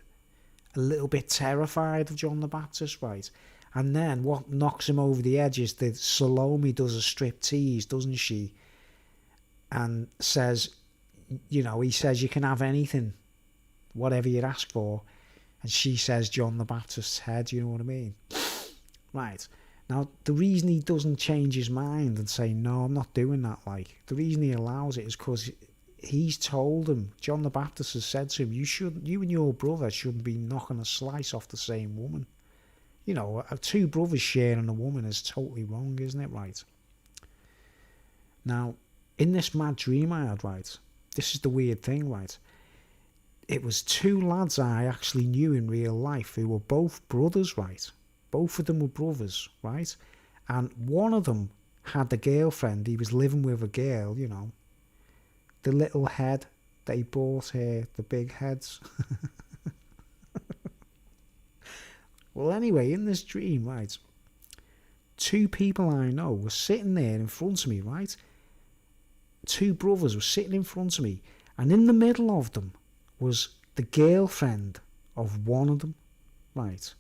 a little bit terrified of John the Baptist, right? And then what knocks him over the edge is that Salome does a striptease, doesn't she? And says, he says you can have anything, whatever you ask for. and she says John the Baptist's head, you know what I mean? Right. Now, the reason he doesn't change his mind and say, no, I'm not doing that, like, the reason he allows it is because he's told him, John the Baptist has said to him, you and your brother shouldn't be knocking a slice off the same woman. You know, two brothers sharing a woman is totally wrong, isn't it, right? Now, in this mad dream I had, right, this is the weird thing, right, it was two lads I actually knew in real life who were both brothers, right? Both of them were brothers, right? And one of them had a girlfriend. He was living with a girl, you know. The little head they bought her, the big heads. Well, anyway, in this dream, right, two people I know were sitting there in front of me, right? Two brothers were sitting in front of me, and in the middle of them was the girlfriend of one of them, right?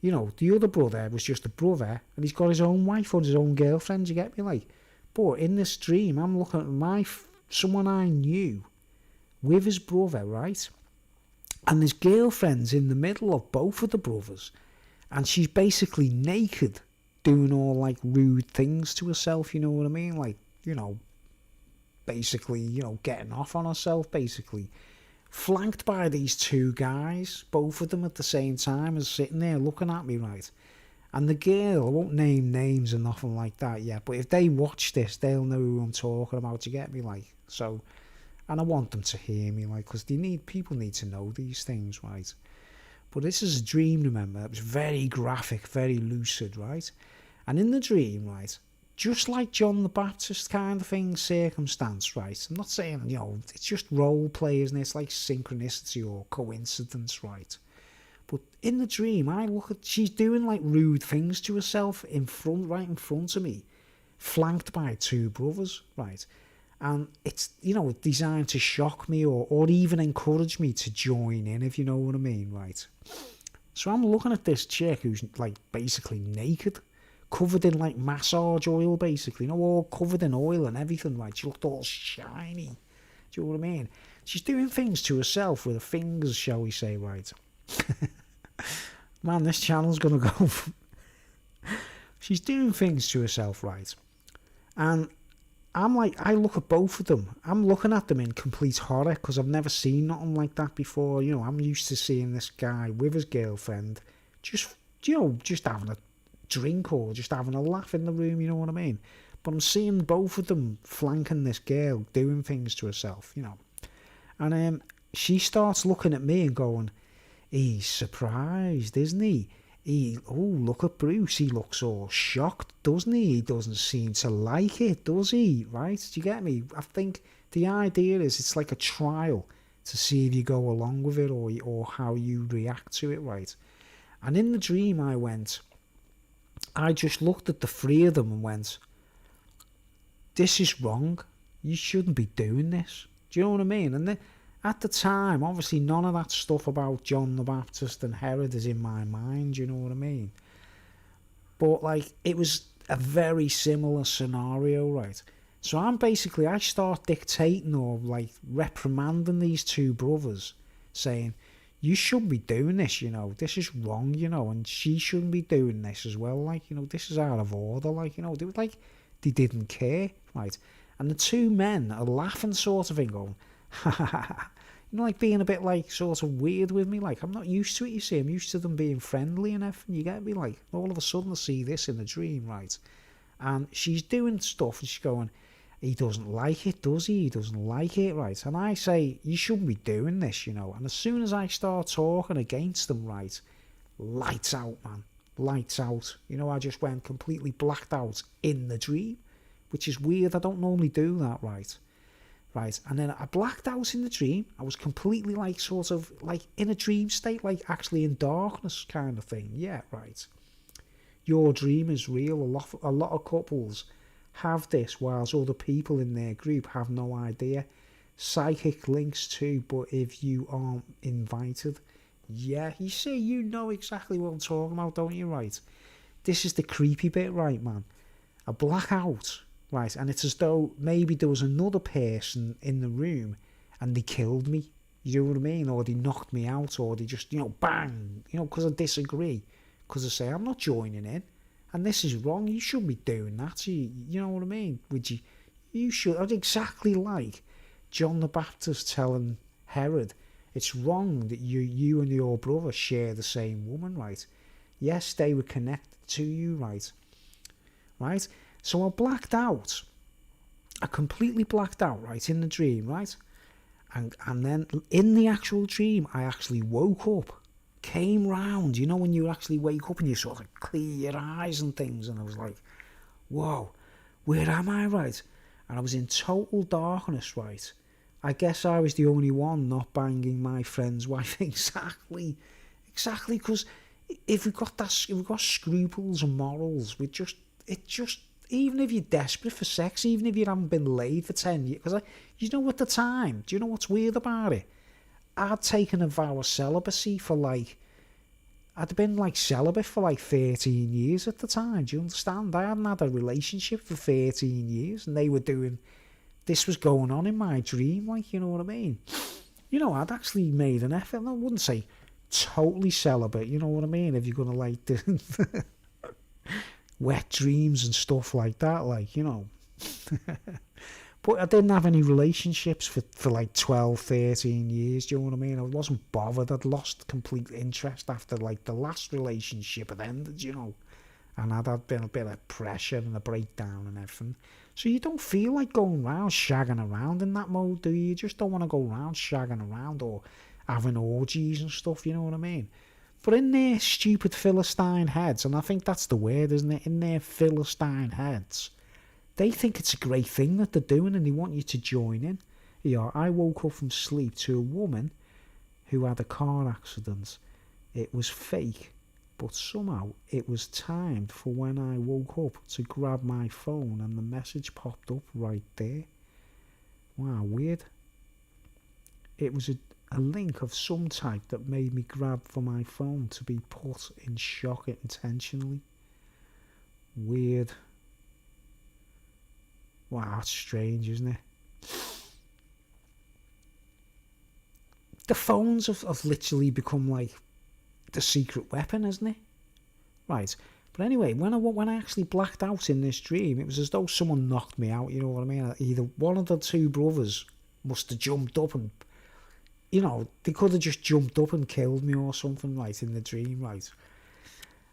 You know, the other brother was just a brother, and he's got his own wife or his own girlfriend, you get me? Like, but in this dream, I'm looking at someone I knew with his brother, right? And his girlfriend's in the middle of both of the brothers, and she's basically naked, doing all, like, rude things to herself, you know what I mean? Like, you know, basically, you know, getting off on herself, basically. Flanked by these two guys, both of them at the same time, as sitting there looking at me, right? And the girl, I won't name names and nothing like that yet, but if they watch this, they'll know who I'm talking about, you get me, like? So, and I want them to hear me, like, because people need to know these things, right? But this is a dream, remember? It was very graphic, very lucid, right? And in the dream, right, just like John the Baptist kind of thing, circumstance, right? I'm not saying, you know, it's just role play, isn't it? It's like synchronicity or coincidence, right? But in the dream, she's doing like rude things to herself right in front of me, flanked by two brothers, right? And it's, you know, designed to shock me or even encourage me to join in, if you know what I mean, right? So I'm looking at this chick who's like basically naked, covered in like massage oil, basically, you know, all covered in oil and everything, right? She looked all shiny. Do you know what I mean? She's doing things to herself with her fingers, shall we say, right? Man, this channel's gonna go. She's doing things to herself, right? And I'm like, I look at both of them. I'm looking at them in complete horror because I've never seen nothing like that before. You know, I'm used to seeing this guy with his girlfriend, just, you know, just having a drink or just having a laugh in the room, you know what I mean? But I'm seeing both of them flanking this girl, doing things to herself, you know. And she starts looking at me and going, he's surprised, isn't he? Oh, look at Bruce, he looks all shocked, doesn't he? He doesn't seem to like it, does he? Right? Do you get me? I think the idea is it's like a trial to see if you go along with it or how you react to it, right? And in the dream I just looked at the three of them and went, this is wrong. You shouldn't be doing this. Do you know what I mean? And at the time, obviously, none of that stuff about John the Baptist and Herod is in my mind, you know what I mean? But, like, it was a very similar scenario, right? So I start dictating or, like, reprimanding these two brothers, saying, you shouldn't be doing this, you know, this is wrong, you know, and she shouldn't be doing this as well, like, you know, this is out of order, like, you know, they didn't care, right? And the two men are laughing sort of thing, going, ha ha ha, you know, like being a bit like sort of weird with me, like I'm not used to it, you see, I'm used to them being friendly and everything, you get me, like all of a sudden I see this in a dream, right? And she's doing stuff and she's going, he doesn't like it, does he? He doesn't like it, right? And I say, you shouldn't be doing this, you know. And as soon as I start talking against them, right, lights out, man, lights out. You know, I just went completely blacked out in the dream, which is weird. I don't normally do that, right? Right, and then I blacked out in the dream. I was completely like sort of like in a dream state, like actually in darkness kind of thing. Yeah, right. Your dream is real. A lot of couples have this, whilst other people in their group have no idea. Psychic links too, but if you aren't invited, yeah, you see, you know exactly what I'm talking about, don't you, right? This is the creepy bit, right, man? I black out, right, and it's as though maybe there was another person in the room and they killed me. You know what I mean? Or they knocked me out, or they just, bang, because I disagree. Because I say, I'm not joining in. And this is wrong. You shouldn't be doing that. You know what I mean? You should. I'd exactly like John the Baptist telling Herod, it's wrong that you and your brother share the same woman, right? Yes, they were connected to you, right? Right? So I blacked out. I completely blacked out, right, in the dream, right? And then in the actual dream, I actually woke up, came round, when you actually wake up and you sort of clear your eyes and things, and I was like, whoa, where am I, right? And I was in total darkness, right? I guess I was the only one not banging my friend's wife. Exactly, because if we've got scruples and morals, even if you're desperate for sex, even if you haven't been laid for 10 years, because at the time, do you know what's weird about it? I'd taken a vow of celibacy I'd been celibate for 13 years at the time, do you understand? I hadn't had a relationship for 13 years, and this was going on in my dream, you know what I mean? I'd actually made an effort, I wouldn't say totally celibate, you know what I mean? If you're going to wet dreams and stuff like that, But I didn't have any relationships for 12, 13 years, do you know what I mean? I wasn't bothered. I'd lost complete interest after the last relationship had ended, and I'd had been a bit of pressure and a breakdown and everything. So you don't feel like going around shagging around in that mode, do you? You just don't want to go around shagging around or having orgies and stuff, you know what I mean? But in their stupid Philistine heads, and I think that's the word, isn't it? In their Philistine heads, they think it's a great thing that they're doing and they want you to join in. I woke up from sleep to a woman who had a car accident. It was fake, but somehow it was timed for when I woke up to grab my phone, and the message popped up right there. Wow, weird. It was a link of some type that made me grab for my phone to be put in shock intentionally. Weird. Wow, that's strange, isn't it? The phones have literally become the secret weapon, isn't it? Right. But anyway, when I actually blacked out in this dream, it was as though someone knocked me out, you know what I mean? Either one of the two brothers must have jumped up and, they could have just jumped up and killed me or something, right, in the dream, right?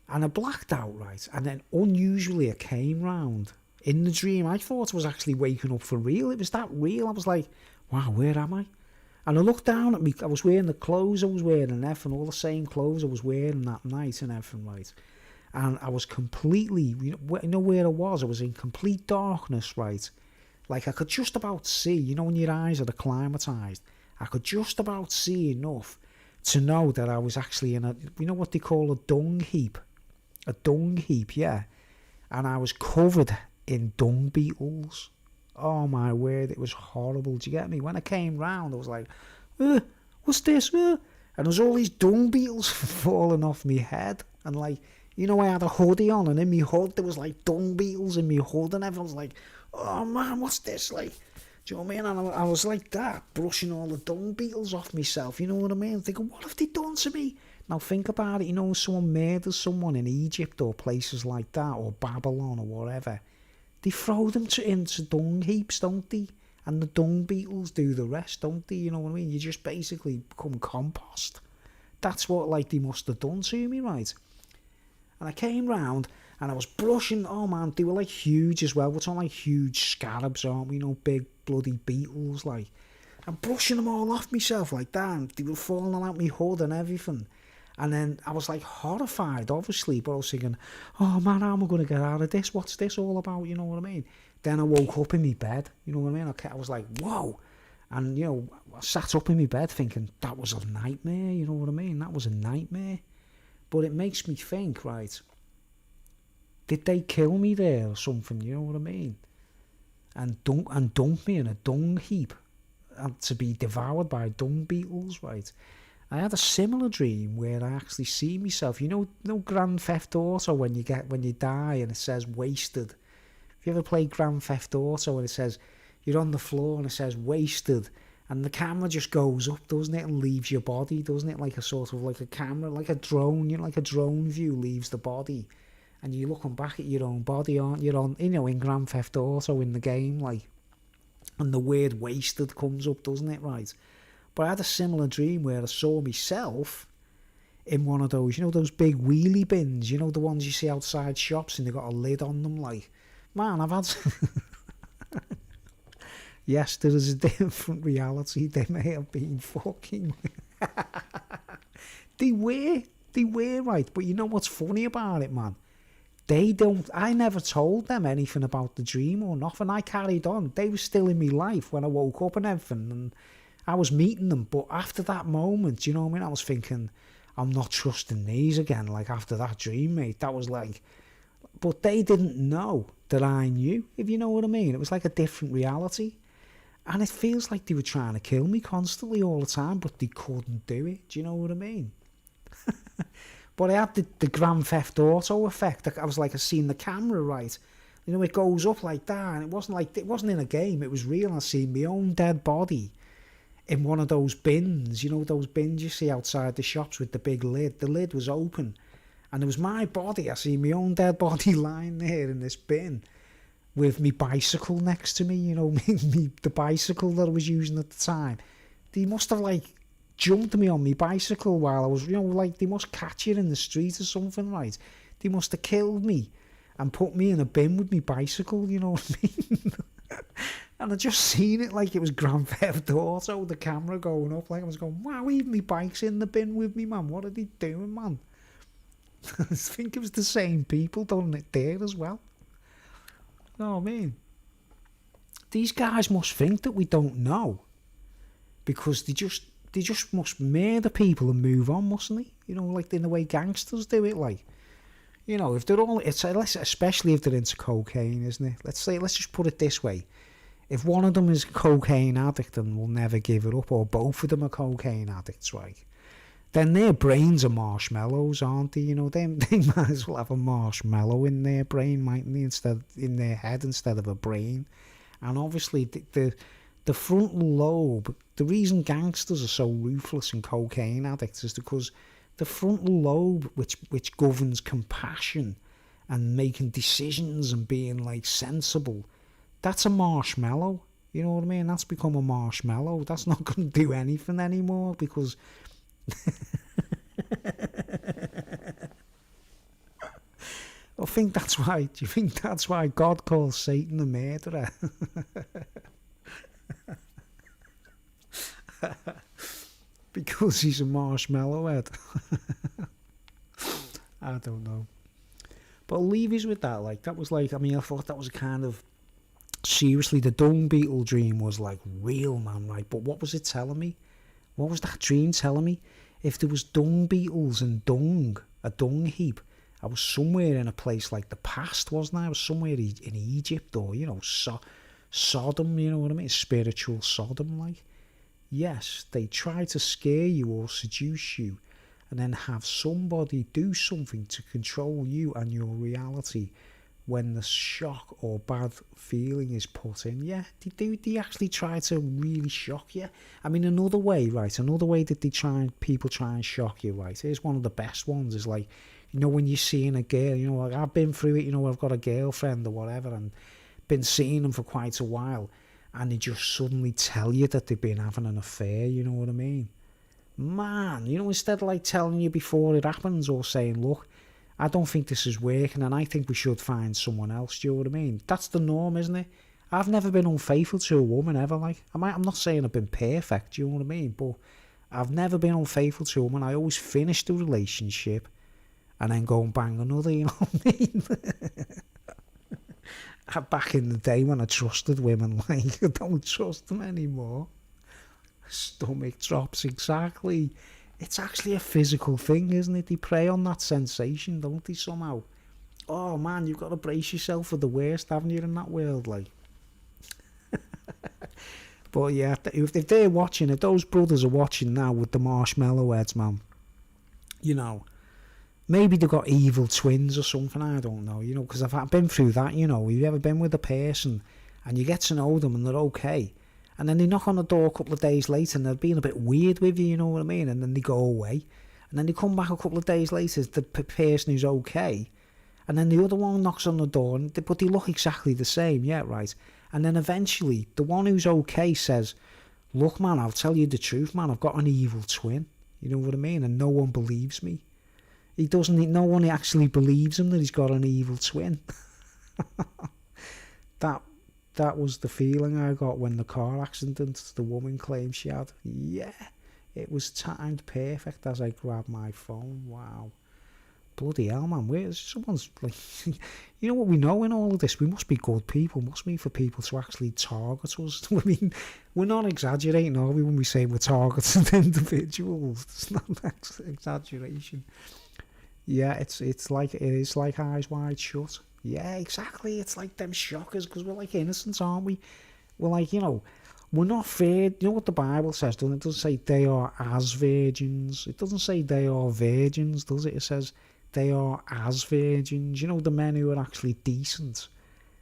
And I blacked out, right? And then unusually I came round in the dream. I thought I was actually waking up for real. It was that real. I was like, wow, where am I? And I looked down at me. I was wearing the clothes I was wearing and everything, all the same clothes I was wearing that night and everything, right? And I was completely, where I was? I was in complete darkness, right? I could just about see, when your eyes are acclimatized, I could just about see enough to know that I was actually in what they call a dung heap. A dung heap, yeah. And I was covered in dung beetles. Oh my word, it was horrible. Do you get me? When I came round, I was like, what's this? And there was all these dung beetles falling off my head. And I had a hoodie on, and in my hood there was dung beetles in my hood, and everyone was like, oh man, what's this? Do you know what I mean? And I was like that, brushing all the dung beetles off myself, you know what I mean? Thinking, what have they done to me? Now think about it, someone murders someone in Egypt or places like that, or Babylon or whatever. They throw them into dung heaps, don't they? And the dung beetles do the rest, don't they? You know what I mean? You just basically become compost. That's what they must have done to me, right? And I came round and I was brushing, oh man, they were huge as well. We're talking huge scarabs, aren't we? Big bloody beetles, I'm brushing them all off myself like that, and they were falling out my hood and everything. And then I was horrified, obviously, but I was thinking, oh man, how am I going to get out of this? What's this all about? You know what I mean? Then I woke up in my bed, you know what I mean? I was like, whoa. And, I sat up in my bed thinking, that was a nightmare, you know what I mean? That was a nightmare. But it makes me think, right, did they kill me there or something, you know what I mean? And dump me in a dung heap and to be devoured by dung beetles, right? I had a similar dream where I actually see myself, Grand Theft Auto when you die and it says wasted. Have you ever played Grand Theft Auto and it says you're on the floor and it says wasted, And the camera just goes up, doesn't it, and leaves your body, doesn't it? Like a sort of like a camera, like a drone, like a drone view leaves the body. And you're looking back at your own body, aren't you? In Grand Theft Auto in the game, like. And the word wasted comes up, doesn't it, right? But I had a similar dream where I saw myself in one of those, those big wheelie bins, the ones you see outside shops and they've got a lid on them, like. Man, I've had... Yes, there is a different reality. They may have been fucking... They were, right? But you know what's funny about it, man? I never told them anything about the dream or nothing. I carried on. They were still in my life when I woke up and everything, and I was meeting them. But after that moment, you know what I mean? I was thinking, I'm not trusting these again, like after that dream, mate. That was like... But they didn't know that I knew, if you know what I mean. It was like a different reality. And it feels like they were trying to kill me constantly all the time, but they couldn't do it. Do you know what I mean? But I had the Grand Theft Auto effect. I was like, I seen the camera, right? It goes up like that, and it wasn't in a game. It was real. I seen my own dead body in one of those bins. Those bins you see outside the shops with the big lid. The lid was open, and it was my body. I seen my own dead body lying there in this bin with me bicycle next to me. The bicycle that I was using at the time. They must have jumped me on my bicycle while I was, they must catch you in the street or something, right? They must have killed me and put me in a bin with my bicycle, you know what I mean? And I just seen it like it was Grand Theft Auto, the camera going up, like I was going, wow, even my bike's in the bin with me, man. What are they doing, man? I think it was the same people done it there as well. You know what I mean? These guys must think that we don't know, because they just must murder people and move on, mustn't they? Like in the way gangsters do it, like. If they're all... especially if they're into cocaine, isn't it? Let's just put it this way. If one of them is a cocaine addict and will never give it up, or both of them are cocaine addicts, right? Then their brains are marshmallows, aren't they? They might as well have a marshmallow in their brain, mightn't they? In their head instead of a brain. And obviously the frontal lobe, the reason gangsters are so ruthless and cocaine addicts is because the frontal lobe, which governs compassion and making decisions and being sensible, that's a marshmallow. You know what I mean? That's become a marshmallow. That's not going to do anything anymore, because I think that's why. Do you think that's why God calls Satan a murderer? Because he's a marshmallow head. I don't know. But I'll leave you with that. That was I thought that was kind of... Seriously, the dung beetle dream was real, man, right? But what was it telling me? What was that dream telling me? If there was dung beetles and dung, a dung heap, I was somewhere in a place like the past, wasn't I? I was somewhere in Egypt, or, Sodom, you know what I mean? Spiritual Sodom, Yes, they try to scare you or seduce you, and then have somebody do something to control you and your reality when the shock or bad feeling is put in. Yeah, they actually try to really shock you. I mean, another way that people try and shock you, right? Here's one of the best ones, is when you're seeing a girl, I've been through it, I've got a girlfriend or whatever, and been seeing them for quite a while, and they just suddenly tell you that they've been having an affair, you know what I mean? Man, instead of telling you before it happens, or saying, look, I don't think this is working and I think we should find someone else, do you know what I mean? That's the norm, isn't it? I've never been unfaithful to a woman ever, I'm not saying I've been perfect, do you know what I mean? But I've never been unfaithful to a woman. I always finish the relationship and then go and bang another, you know what I mean? Back in the day when I trusted women, I don't trust them anymore. Stomach drops, exactly. It's actually a physical thing, isn't it? They prey on that sensation, don't they, somehow? Oh, man, you've got to brace yourself for the worst, haven't you, in that world, But, yeah, if they're watching, if those brothers are watching now with the marshmallow heads, man, maybe they've got evil twins or something, I don't know, because I've been through that, Have you ever been with a person and you get to know them and they're okay, And then they knock on the door a couple of days later and they're being a bit weird with you, you know what I mean? And then they go away. And then they come back a couple of days later, the person who's okay. And then the other one knocks on the door, but they look exactly the same, yeah, right. And then eventually, the one who's okay says, look, man, I'll tell you the truth, man, I've got an evil twin. You know what I mean? And no one believes me. No one actually believes him that he's got an evil twin. That was the feeling I got when the car accident the woman claimed she had. Yeah, it was timed perfect as I grabbed my phone. Wow. Bloody hell, man. Where's someone's like, you know what we know in all of this? We must be good people, must we, for people to actually target us? I mean, we're not exaggerating, are we, when we say we're targeting individuals? It's not an exaggeration. Yeah, it is like Eyes Wide Shut. Yeah, exactly. It's like them shockers, because we're like innocents, aren't we? We're like, we're not fair. You know what the Bible says, doesn't it? It doesn't say they are as virgins. It doesn't say they are virgins, does it? It says they are as virgins. You know, the men who are actually decent,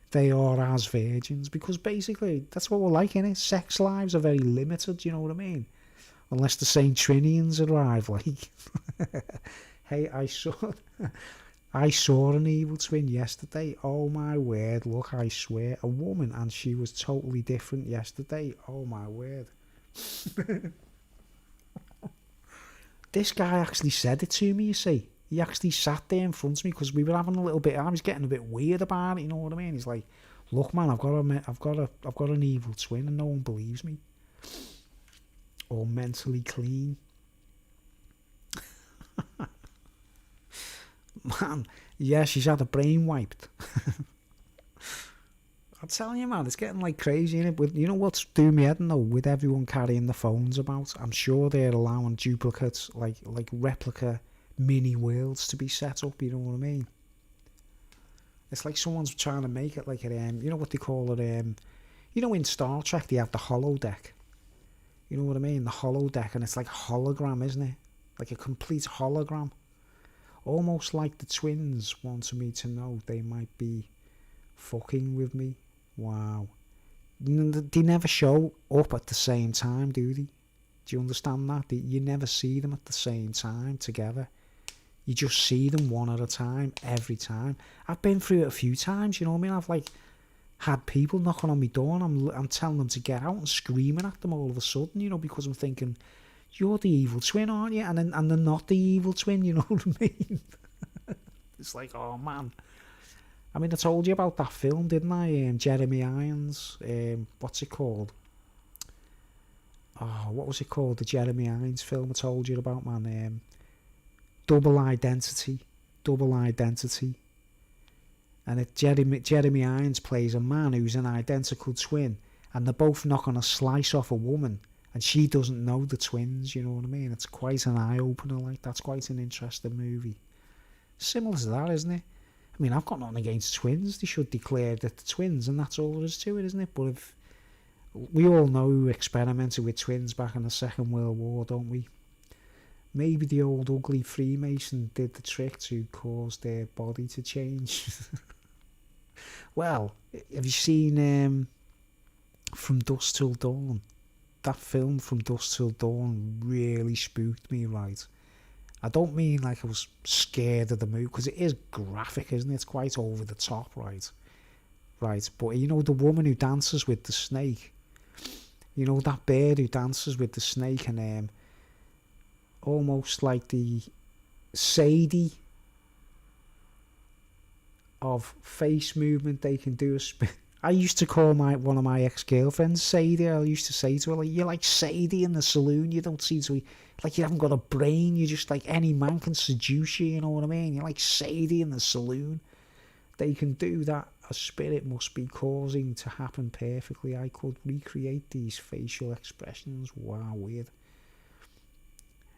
they are as virgins. Because basically, that's what we're like, innit? Sex lives are very limited, you know what I mean? Unless the St. Trinians arrive, like... Hey, I saw an evil twin yesterday. Oh my word, look, I swear. A woman, and she was totally different yesterday. Oh my word. This guy actually said it to me, you see. He actually sat there in front of me, because we were having a little bit, I was getting a bit weird about it, you know what I mean? He's like, look, man, I've got an evil twin, and no one believes me. Or mentally clean. Man, yeah, she's had her brain wiped. I'm telling you, man, it's getting like crazy, innit? With, you know what's doing me head though? With everyone carrying the phones about, I'm sure they're allowing duplicates, like replica mini worlds to be set up, you know what I mean? It's like someone's trying to make it like a, you know what they call it, you know in Star Trek they have the holodeck. You know what I mean? The holodeck, and it's like a hologram, isn't it? Like a complete hologram. Almost like the twins wanted me to know they might be fucking with me. Wow. They never show up at the same time, do they? Do you understand that? You never see them at the same time together. You just see them one at a time, every time. I've been through it a few times, you know what I mean? I've like had people knocking on my door and I'm telling them to get out and screaming at them all of a sudden, you know, because I'm thinking... You're the evil twin, aren't you? And they're not the evil twin, you know what I mean? It's like, oh, man. I mean, I told you about that film, didn't I? Jeremy Irons. What's it called? Oh, what was it called? The Jeremy Irons film I told you about, man. Double Identity. Double Identity. And Jeremy Irons plays a man who's an identical twin. And they're both knocking a slice off a woman. And she doesn't know the twins, you know what I mean? It's quite an eye-opener, like, that's quite an interesting movie. Similar to that, isn't it? I mean, I've got nothing against twins. They should declare that the twins, and that's all there is to it, isn't it? But if we all know who experimented with twins back in the Second World War, don't we? Maybe the old ugly Freemason did the trick to cause their body to change. Well, have you seen From Dusk Till Dawn? That film From Dusk Till Dawn really spooked me, right? I don't mean like I was scared of the movie, because it is graphic, isn't it? It's quite over the top, right? Right, but you know the woman who dances with the snake? You know that bird who dances with the snake, and almost like the Sadie of face movement they can do. I used to call one of my ex-girlfriends Sadie. I used to say to her, like, you're like Sadie in the saloon. You don't seem to be, like, you haven't got a brain. You're just like, any man can seduce you, you know what I mean? You're like Sadie in the saloon. They can do that. A spirit must be causing to happen perfectly. I could recreate these facial expressions. Wow, weird.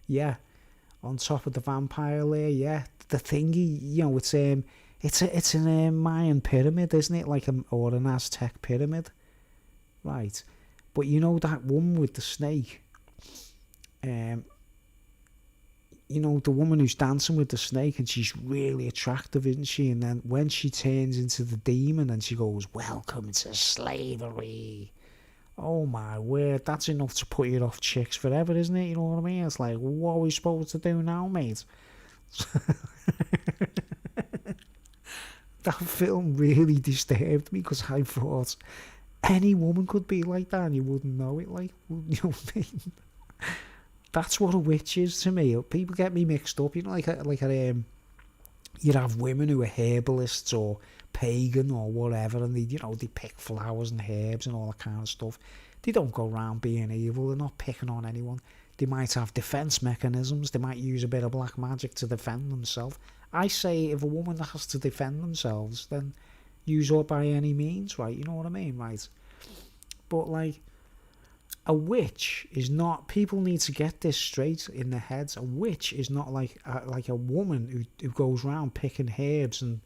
Yeah, on top of the vampire layer, yeah. The thingy, you know, it's an Mayan pyramid, isn't it? Like or an Aztec pyramid, right? But you know that woman with the snake, you know, the woman who's dancing with the snake, and she's really attractive, isn't she? And then when she turns into the demon and she goes, "Welcome to slavery," Oh my word, that's enough to put you off chicks forever, isn't it? You know what I mean? It's like, what are we supposed to do now, mate? That film really disturbed me because I thought any woman could be like that and you wouldn't know it. Like, you know what I mean? That's what a witch is to me. People get me mixed up. You know, you'd have women who are herbalists or pagan or whatever, and they pick flowers and herbs and all that kind of stuff. They don't go around being evil. They're not picking on anyone. They might have defense mechanisms. They might use a bit of black magic to defend themselves. I say if a woman has to defend themselves, then use her by any means, right? You know what I mean, right? But like, a witch is not. People need to get this straight in their heads. A witch is not like a woman who goes around picking herbs and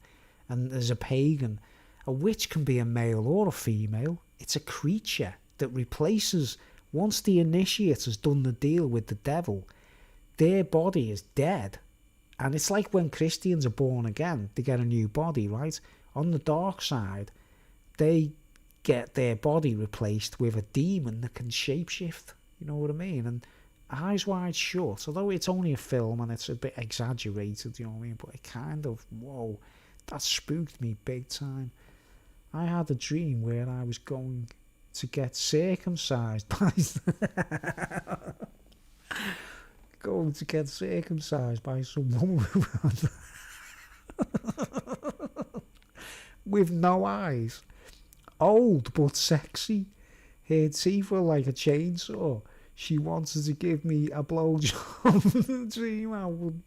is a pagan. A witch can be a male or a female. It's a creature that replaces. Once the initiate has done the deal with the devil, their body is dead. And it's like when Christians are born again, they get a new body, right? On the dark side, they get their body replaced with a demon that can shapeshift. You know what I mean? And Eyes Wide Shut, although it's only a film and it's a bit exaggerated, you know what I mean? But it kind of, whoa, that spooked me big time. I had a dream where I was going to get circumcised by... going to get circumcised by some woman with no eyes, old but sexy, her teeth were like a chainsaw. She wanted to give me a blowjob in the dream.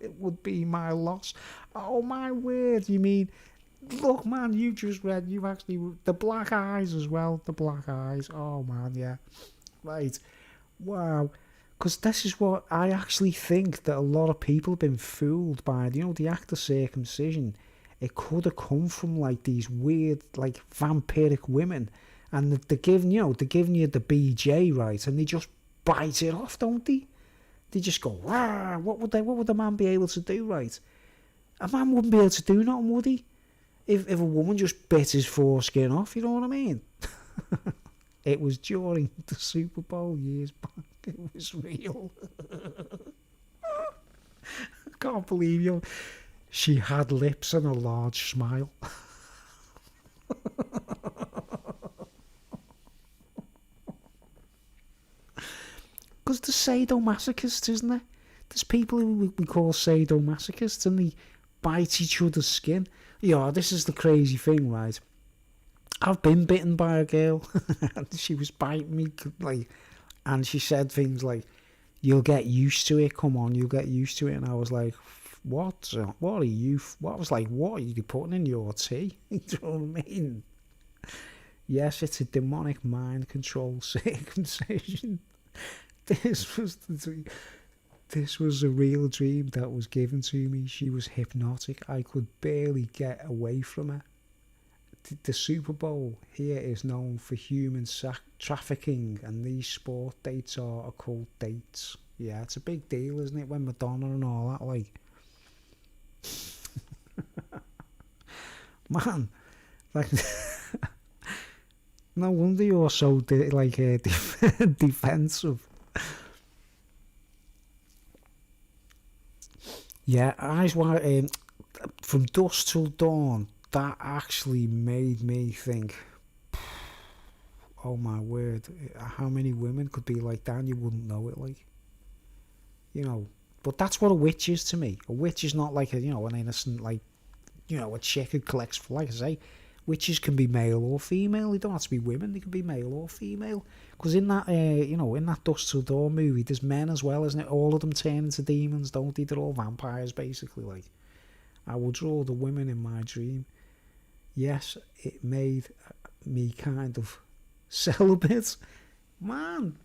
It would be my loss. Oh my word, you mean, look man, you actually, the black eyes as well, the black eyes, oh man, yeah, right, wow. Because this is what I actually think that a lot of people have been fooled by. The act of circumcision. It could have come from like these weird, like vampiric women, and they're giving you the BJ, right, and they just bite it off, don't they? They just go, wow. What would the man be able to do, right? A man wouldn't be able to do nothing, would he? If a woman just bit his foreskin off, you know what I mean? It was during the Super Bowl years back. It was real. I can't believe you. She had lips and a large smile. Because there's sadomasochists, isn't there? There's people who we call sadomasochists and they bite each other's skin. Yeah, this is the crazy thing, right? I've been bitten by a girl. She was biting me, like, and she said things like, "You'll get used to it. Come on, you'll get used to it." And I was like, "What? What are you?" I was like, "What are you putting in your tea?" You know what I mean? Yes, it's a demonic mind control circumcision. This was a real dream that was given to me. She was hypnotic. I could barely get away from her. The Super Bowl here is known for human trafficking, and these sport dates are occult dates. Yeah, it's a big deal, isn't it, when Madonna and all that, like... Man, like... No wonder you're so, defensive. Yeah, Eyes Wide... From Dusk Till Dawn, that actually made me think, oh my word, how many women could be like that and you wouldn't know it, like, but that's what a witch is to me. A witch is not like an innocent, like, a chick who collects, like I say, witches can be male or female. They don't have to be women, they can be male or female, because in that in that Dusk Till Dawn movie there's men as well, isn't it? All of them turn into demons, don't they? They're all vampires basically. Like, I will draw the women in my dream. Yes, it made me kind of celibate. Man,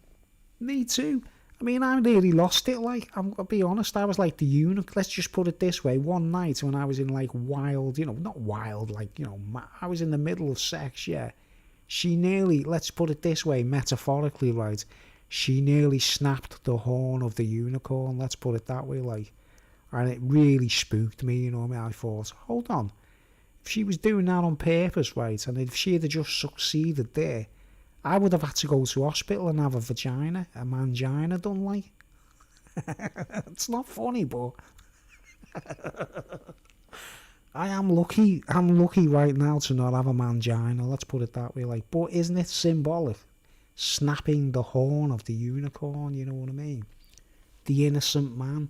me too. I mean, I nearly lost it. Like, I'll be honest, I was like the eunuch. Let's just put it this way. One night when I was in like wild, not wild, like, I was in the middle of sex, yeah. She nearly, let's put it this way, metaphorically, right? She nearly snapped the horn of the unicorn, let's put it that way, like. And it really spooked me, I thought, hold on. if she was doing that on purpose, right, and if she had just succeeded there, I would have had to go to hospital and have a mangina done, like. It's not funny, but I am lucky. I'm lucky right now to not have a mangina, let's put it that way, like. But isn't it symbolic? Snapping the horn of the unicorn, you know what I mean? The innocent man,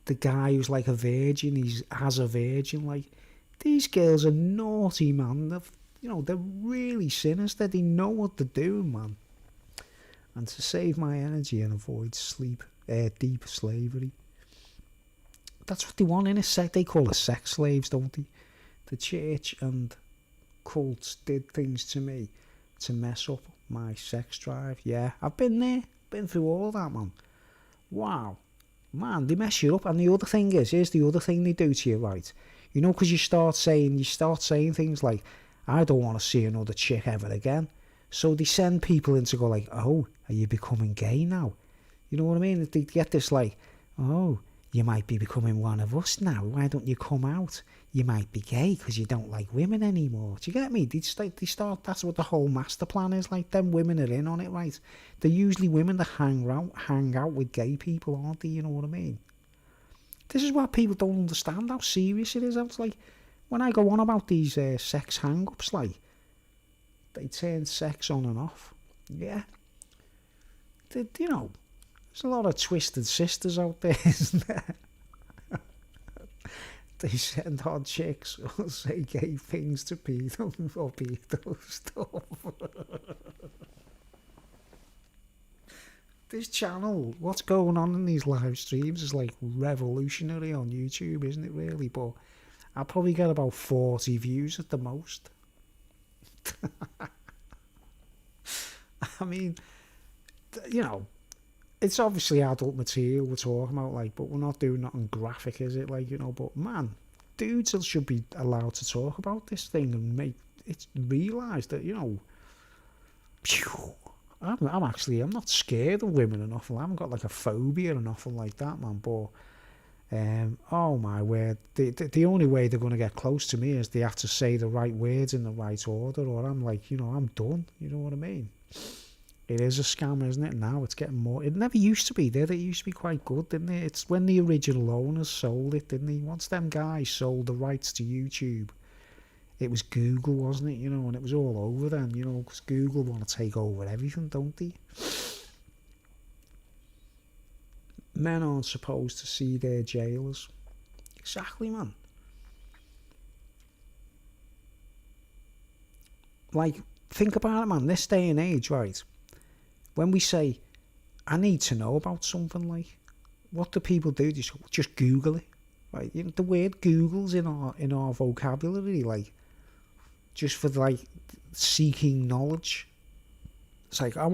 the guy who's like a virgin, he's as a virgin, like. These girls are naughty, man. They're really sinister. They know what they're doing, man. And to save my energy and avoid deep slavery. That's what they want, innit? They call us sex slaves, don't they? The church and cults did things to me to mess up my sex drive. Yeah, I've been there. Been through all that, man. Wow. Man, they mess you up. And the other thing here's the other thing they do to you, right? You know, because you start saying things like, I don't want to see another chick ever again. So they send people in to go like, oh, are you becoming gay now? You know what I mean? They get this like, oh, you might be becoming one of us now. Why don't you come out? You might be gay because you don't like women anymore. Do you get me? They start, that's what the whole master plan is like. Them women are in on it, right? They're usually women that hang out with gay people, aren't they? You know what I mean? This is why people don't understand how serious it is. I was like, when I go on about these sex hang-ups, like, they turn sex on and off. Yeah. There's a lot of twisted sisters out there, isn't there? They send on chicks or say gay things to pedo or pedo stuff. This channel, what's going on in these live streams is like revolutionary on YouTube, isn't it really? But I'll probably get about 40 views at the most. I mean, it's obviously adult material we're talking about, like, but we're not doing nothing graphic, is it? Like, but man, dudes should be allowed to talk about this thing and make it realise that, I'm not scared of women or nothing. I haven't got like a phobia or nothing like that, man. But oh my word, the only way they're going to get close to me is they have to say the right words in the right order, or I'm like, I'm done. You know what I mean? It is a scam, isn't it? Now it's getting more. It never used to be. It used to be quite good, didn't it? It's when the original owners sold it, didn't they? Once them guys sold the rights to YouTube, it was Google, wasn't it? And it was all over then, because Google want to take over everything, don't they? Men aren't supposed to see their jailers. Exactly, man. Like, think about it, man. This day and age, right? When we say, I need to know about something, like, what do people do? Just Google it, right? The word Google's in our vocabulary, like, just for like seeking knowledge. It's like I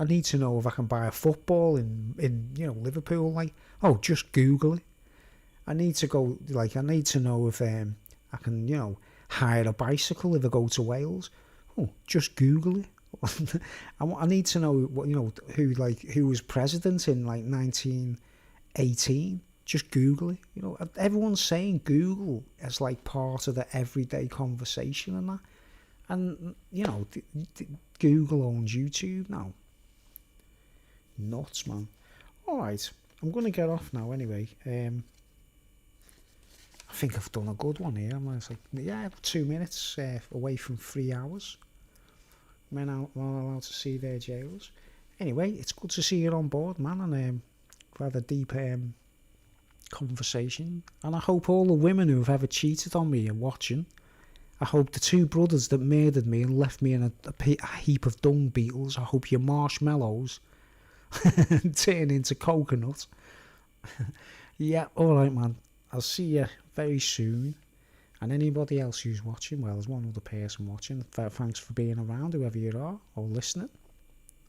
need to know if I can buy a football in Liverpool. Like, oh, just Google it. I need to know if I can hire a bicycle if I go to Wales. Oh, just Google it. I need to know what who was president in like 1918. Just Google it. Everyone's saying Google as like part of the everyday conversation and that. And, Google owns YouTube now. Nuts, man. All right, I'm going to get off now anyway. I think I've done a good one here. It's like, 2 minutes away from 3 hours. Men aren't allowed to see their jailers. Anyway, it's good to see you on board, man. And we've had a deep conversation. And I hope all the women who have ever cheated on me are watching. I hope the 2 brothers that murdered me and left me in a heap of dung beetles, I hope your marshmallows turn into coconut. Yeah, alright, man. I'll see you very soon. And anybody else who's watching, well, there's one other person watching. Thanks for being around, whoever you are, or listening.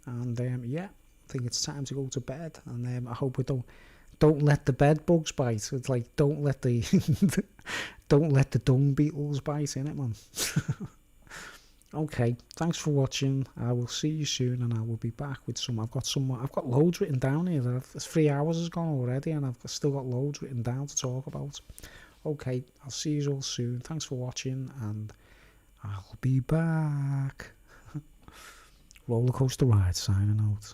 And I think it's time to go to bed. And I hope we don't let the bed bugs bite. It's like, don't let the dung beetles bite, innit, man? Okay, thanks for watching. I will see you soon, and I will be back with I've got loads written down here. 3 hours has gone already, and I've still got loads written down to talk about. Okay, I'll see you all soon. Thanks for watching, and I'll be back. Rollercoaster ride signing out.